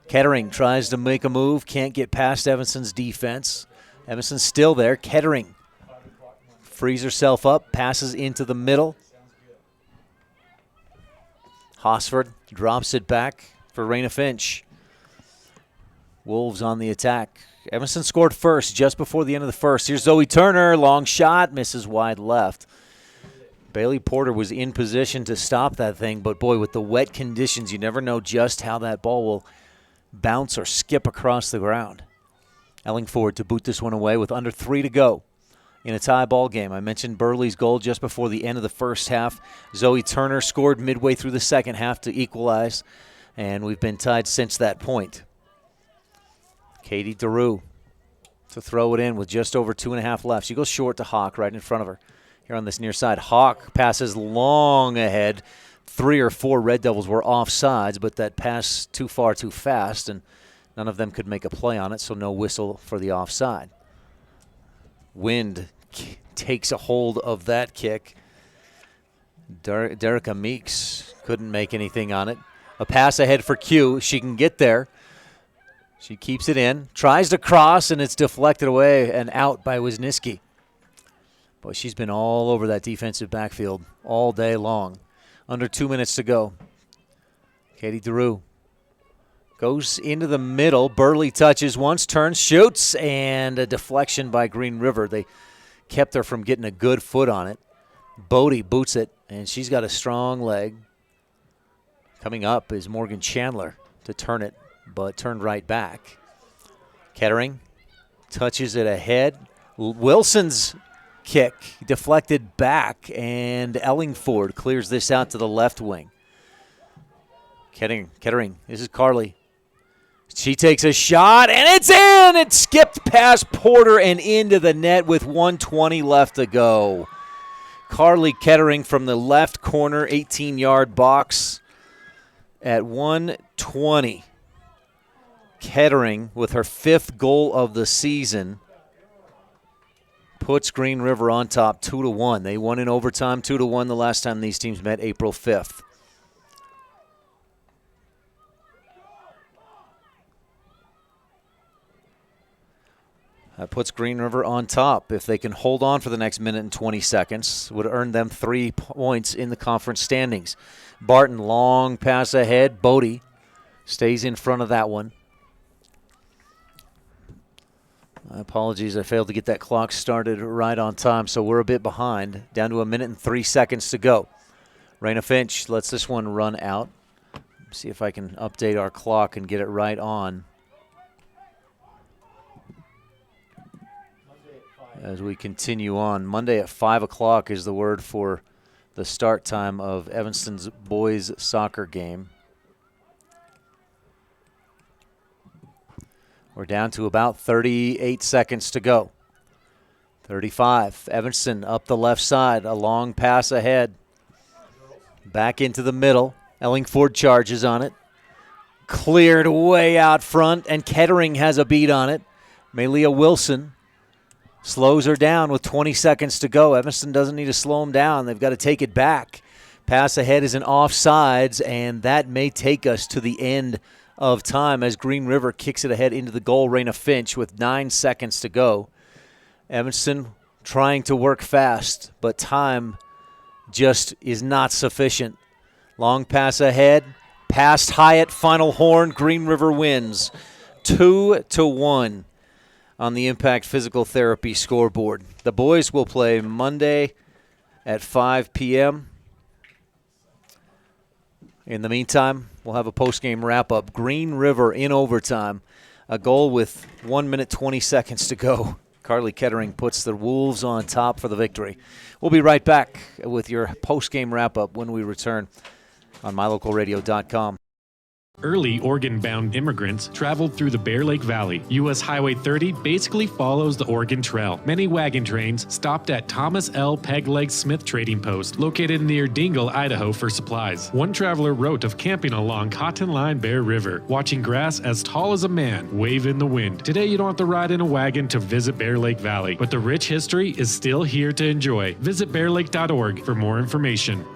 Kettering tries to make a move, can't get past Evanston's defense. Evanston's still there. Kettering frees herself up, passes into the middle. Hosford drops it back for Raina Finch. Wolves on the attack. Evanston scored first just before the end of the first. Here's Zoe Turner. Long shot. Misses wide left. Bailey Porter was in position to stop that thing, but boy, with the wet conditions, you never know just how that ball will bounce or skip across the ground. Ellingford to boot this one away with under 3 to go in a tie ball game. I mentioned Burley's goal just before the end of the first half. Zoe Turner scored midway through the second half to equalize, and we've been tied since that point. Katie DeRue to throw it in with just over 2.5 left. She goes short to Hawk right in front of her here on this near side. Hawk passes long ahead. 3 or 4 Red Devils were offsides, but that pass too far too fast, and none of them could make a play on it, so no whistle for the offside. Wind takes a hold of that kick. Derica Meeks couldn't make anything on it. A pass ahead for Q. She can get there. She keeps it in, tries to cross, and it's deflected away and out by Wisniewski. Boy, she's been all over that defensive backfield all day long. Under 2 minutes to go. Katie Drew goes into the middle. Burley touches once, turns, shoots, and a deflection by Green River. They kept her from getting a good foot on it. Bodie boots it, and she's got a strong leg. Coming up is Morgan Chandler to turn it, but turned right back. Kettering touches it ahead. Wilson's kick deflected back, and Ellingford clears this out to the left wing. Kettering, this is Carly. She takes a shot, and it's in! It skipped past Porter and into the net with 1:20 left to go. Carly Kettering from the left corner, 18-yard box at 1:20. Kettering, with her 5th goal of the season, puts Green River on top 2-1. They won in overtime 2-1 the last time these teams met, April 5th. That puts Green River on top. If they can hold on for the next minute and 20 seconds, would earn them 3 points in the conference standings. Barton, long pass ahead. Bodie stays in front of that one. Apologies, I failed to get that clock started right on time, so we're a bit behind. Down to 1 minute and 3 seconds to go. Raina Finch lets this one run out. See if I can update our clock and get it right on. As we continue on, Monday at 5 o'clock is the word for the start time of Evanston's boys soccer game. We're down to about 38 seconds to go. 35. Evanston up the left side. A long pass ahead. Back into the middle. Ellingford charges on it. Cleared way out front, and Kettering has a beat on it. Malia Wilson slows her down with 20 seconds to go. Evanston doesn't need to slow them down. They've got to take it back. Pass ahead is an offsides, and that may take us to the end of time as Green River kicks it ahead into the goal. Raina Finch with 9 seconds to go. Evanston trying to work fast, but time just is not sufficient. Long pass ahead, past Hyatt, final horn. Green River wins 2-1 on the Impact Physical Therapy scoreboard. The boys will play Monday at 5 p.m. In the meantime, we'll have a post-game wrap-up. Green River in overtime. A goal with 1 minute, 20 seconds to go. Carly Kettering puts the Wolves on top for the victory. We'll be right back with your post-game wrap-up when we return on mylocalradio.com. Early Oregon-bound immigrants traveled through the Bear Lake Valley. U.S. Highway 30 basically follows the Oregon Trail. Many wagon trains stopped at Thomas L. Pegleg Smith Trading Post, located near Dingle, Idaho, for supplies. One traveler wrote of camping along Cotton Line Bear River, watching grass as tall as a man wave in the wind. Today, you don't have to ride in a wagon to visit Bear Lake Valley, but the rich history is still here to enjoy. Visit bearlake.org for more information.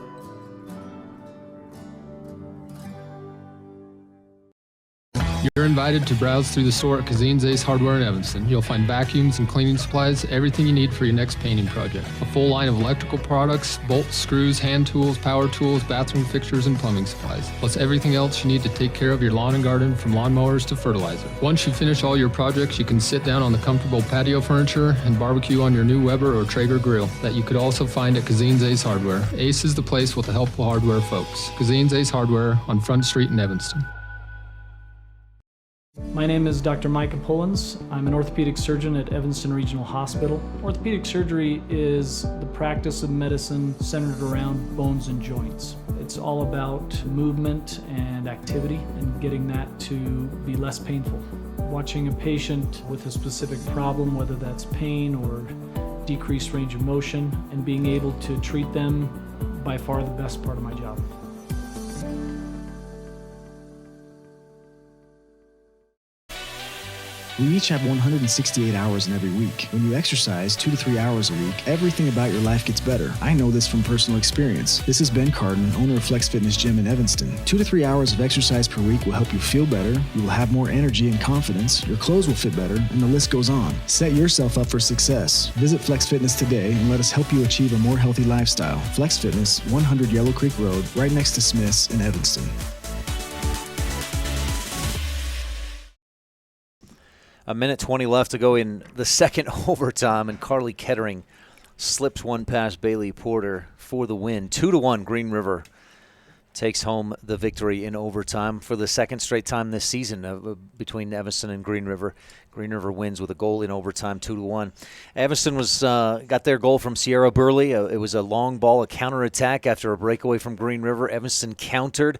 You're invited to browse through the store at Kazine's Ace Hardware in Evanston. You'll find vacuums and cleaning supplies, everything you need for your next painting project. A full line of electrical products, bolts, screws, hand tools, power tools, bathroom fixtures, and plumbing supplies. Plus everything else you need to take care of your lawn and garden, from lawnmowers to fertilizer. Once you finish all your projects, you can sit down on the comfortable patio furniture and barbecue on your new Weber or Traeger grill that you could also find at Kazine's Ace Hardware. Ace is the place with the helpful hardware folks. Kazine's Ace Hardware on Front Street in Evanston. My name is Dr. Micah Pullins. I'm an orthopedic surgeon at Evanston Regional Hospital. Orthopedic surgery is the practice of medicine centered around bones and joints. It's all about movement and activity and getting that to be less painful. Watching a patient with a specific problem, whether that's pain or decreased range of motion, and being able to treat them, by far the best part of my job. We each have 168 hours in every week. When you exercise 2 to 3 hours a week, everything about your life gets better. I know this from personal experience. This is Ben Cardin, owner of Flex Fitness Gym in Evanston. 2 to 3 hours of exercise per week will help you feel better, you will have more energy and confidence, your clothes will fit better, and the list goes on. Set yourself up for success. Visit Flex Fitness today and let us help you achieve a more healthy lifestyle. Flex Fitness, 100 Yellow Creek Road, right next to Smith's in Evanston. A minute 20 left to go in the second overtime, and Carly Kettering slips one past Bailey Porter for the win. 2-1, Green River takes home the victory in overtime for the second straight time this season between Evanston and Green River. Green River wins with a goal in overtime, 2-1. Evanston got their goal from Sierra Burley. It was a long ball, a counterattack after a breakaway from Green River. Evanston countered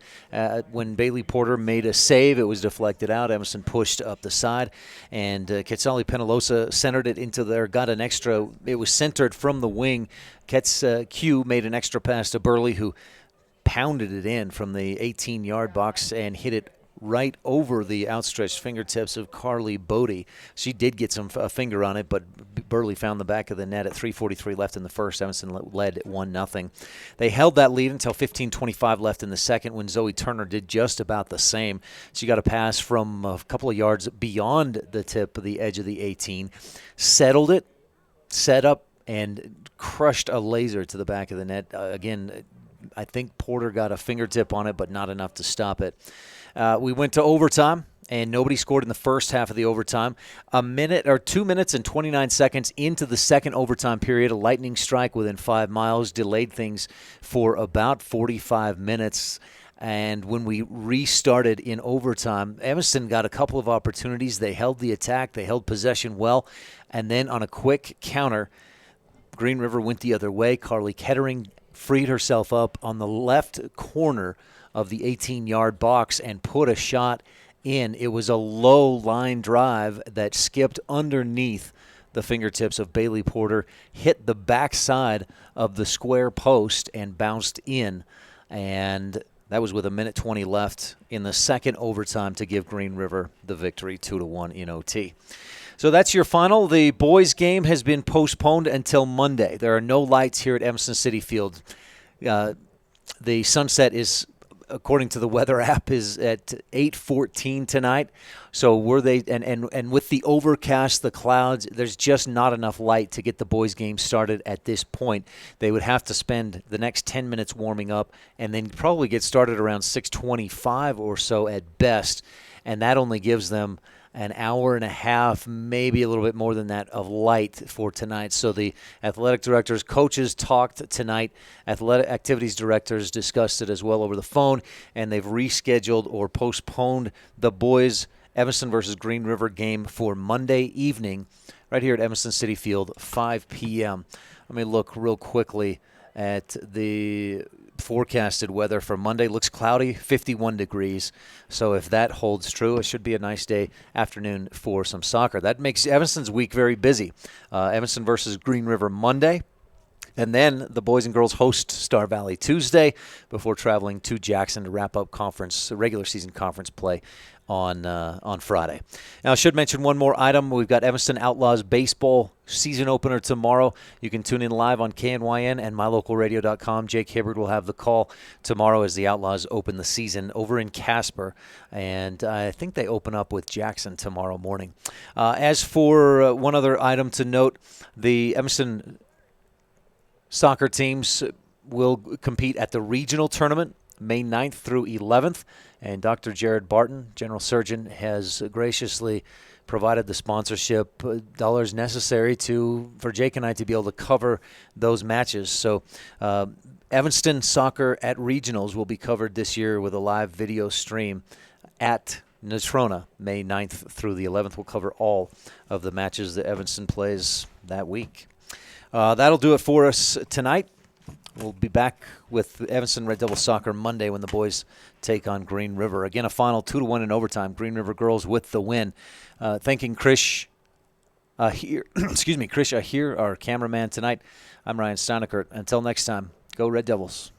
when Bailey Porter made a save. It was deflected out. Evanston pushed up the side, and Quetzali Penalosa centered it into there, got an extra. It was centered from the wing. Q made an extra pass to Burley, who pounded it in from the 18-yard box and hit it right over the outstretched fingertips of Carly Bodie. She did get a finger on it, but Burley found the back of the net at 3:43 left in the first. Evanston led 1-0. They held that lead until 15:25 left in the second, when Zoe Turner did just about the same. She got a pass from a couple of yards beyond the tip of the edge of the 18, settled it, set up, and crushed a laser to the back of the net. Again, I think Porter got a fingertip on it, but not enough to stop it. We went to overtime, and nobody scored in the first half of the overtime. 2 minutes and 29 seconds into the second overtime period, a lightning strike within 5 miles delayed things for about 45 minutes. And when we restarted in overtime, Evanston got a couple of opportunities. They held the attack. They held possession well. And then on a quick counter, Green River went the other way. Carly Kettering freed herself up on the left corner of the 18-yard box and put a shot in. It was a low line drive that skipped underneath the fingertips of Bailey Porter, hit the backside of the square post, and bounced in. And that was with a minute 20 left in the second overtime to give Green River the victory, 2-1 in OT. So that's your final. The boys' game has been postponed until Monday. There are no lights here at Evanston City Field. The sunset is, according to the weather app, is at 8:14 tonight. So and with the overcast, the clouds, there's just not enough light to get the boys' game started at this point. They would have to spend the next 10 minutes warming up and then probably get started around 6:25 or so at best. And that only gives them an hour and a half, maybe a little bit more than that, of light for tonight. So the athletic directors, coaches talked tonight. Athletic activities directors discussed it as well over the phone, and they've rescheduled or postponed the boys' Evanston versus Green River game for Monday evening right here at Evanston City Field, 5 p.m. Let me look real quickly at the forecasted weather for Monday. Looks cloudy, 51 degrees. So if that holds true, it should be a nice afternoon for some soccer. That makes Evanston's week very busy. Evanston versus Green River Monday. And then the boys and girls host Star Valley Tuesday before traveling to Jackson to wrap up regular season conference play on Friday. Now, I should mention one more item. We've got Evanston Outlaws baseball season opener tomorrow. You can tune in live on KNYN and mylocalradio.com. Jake Hibbard will have the call tomorrow as the Outlaws open the season over in Casper. And I think they open up with Jackson tomorrow morning. As for one other item to note, the Evanston soccer teams will compete at the regional tournament May 9th through 11th. And Dr. Jared Barton, general surgeon, has graciously provided the sponsorship dollars necessary for Jake and I to be able to cover those matches. So Evanston soccer at regionals will be covered this year with a live video stream at Natrona, May 9th through the 11th. We'll cover all of the matches that Evanston plays that week. That'll do it for us tonight. We'll be back with Evanston Red Devil Soccer Monday when the boys take on Green River. Again, a final 2-1 in overtime. Green River girls with the win. Thanking Krish Ahir, our cameraman tonight. I'm Ryan Steinekert. Until next time, go Red Devils.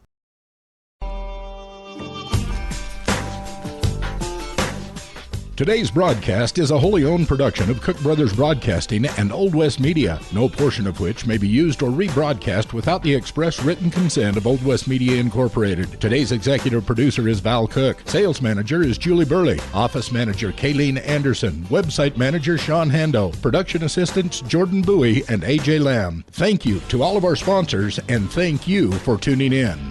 Today's broadcast is a wholly owned production of Cook Brothers Broadcasting and Old West Media, no portion of which may be used or rebroadcast without the express written consent of Old West Media Incorporated. Today's executive producer is Val Cook. Sales manager is Julie Burley. Office manager Kayleen Anderson. Website manager Sean Hando. Production assistants Jordan Bowie and AJ Lamb. Thank you to all of our sponsors, and thank you for tuning in.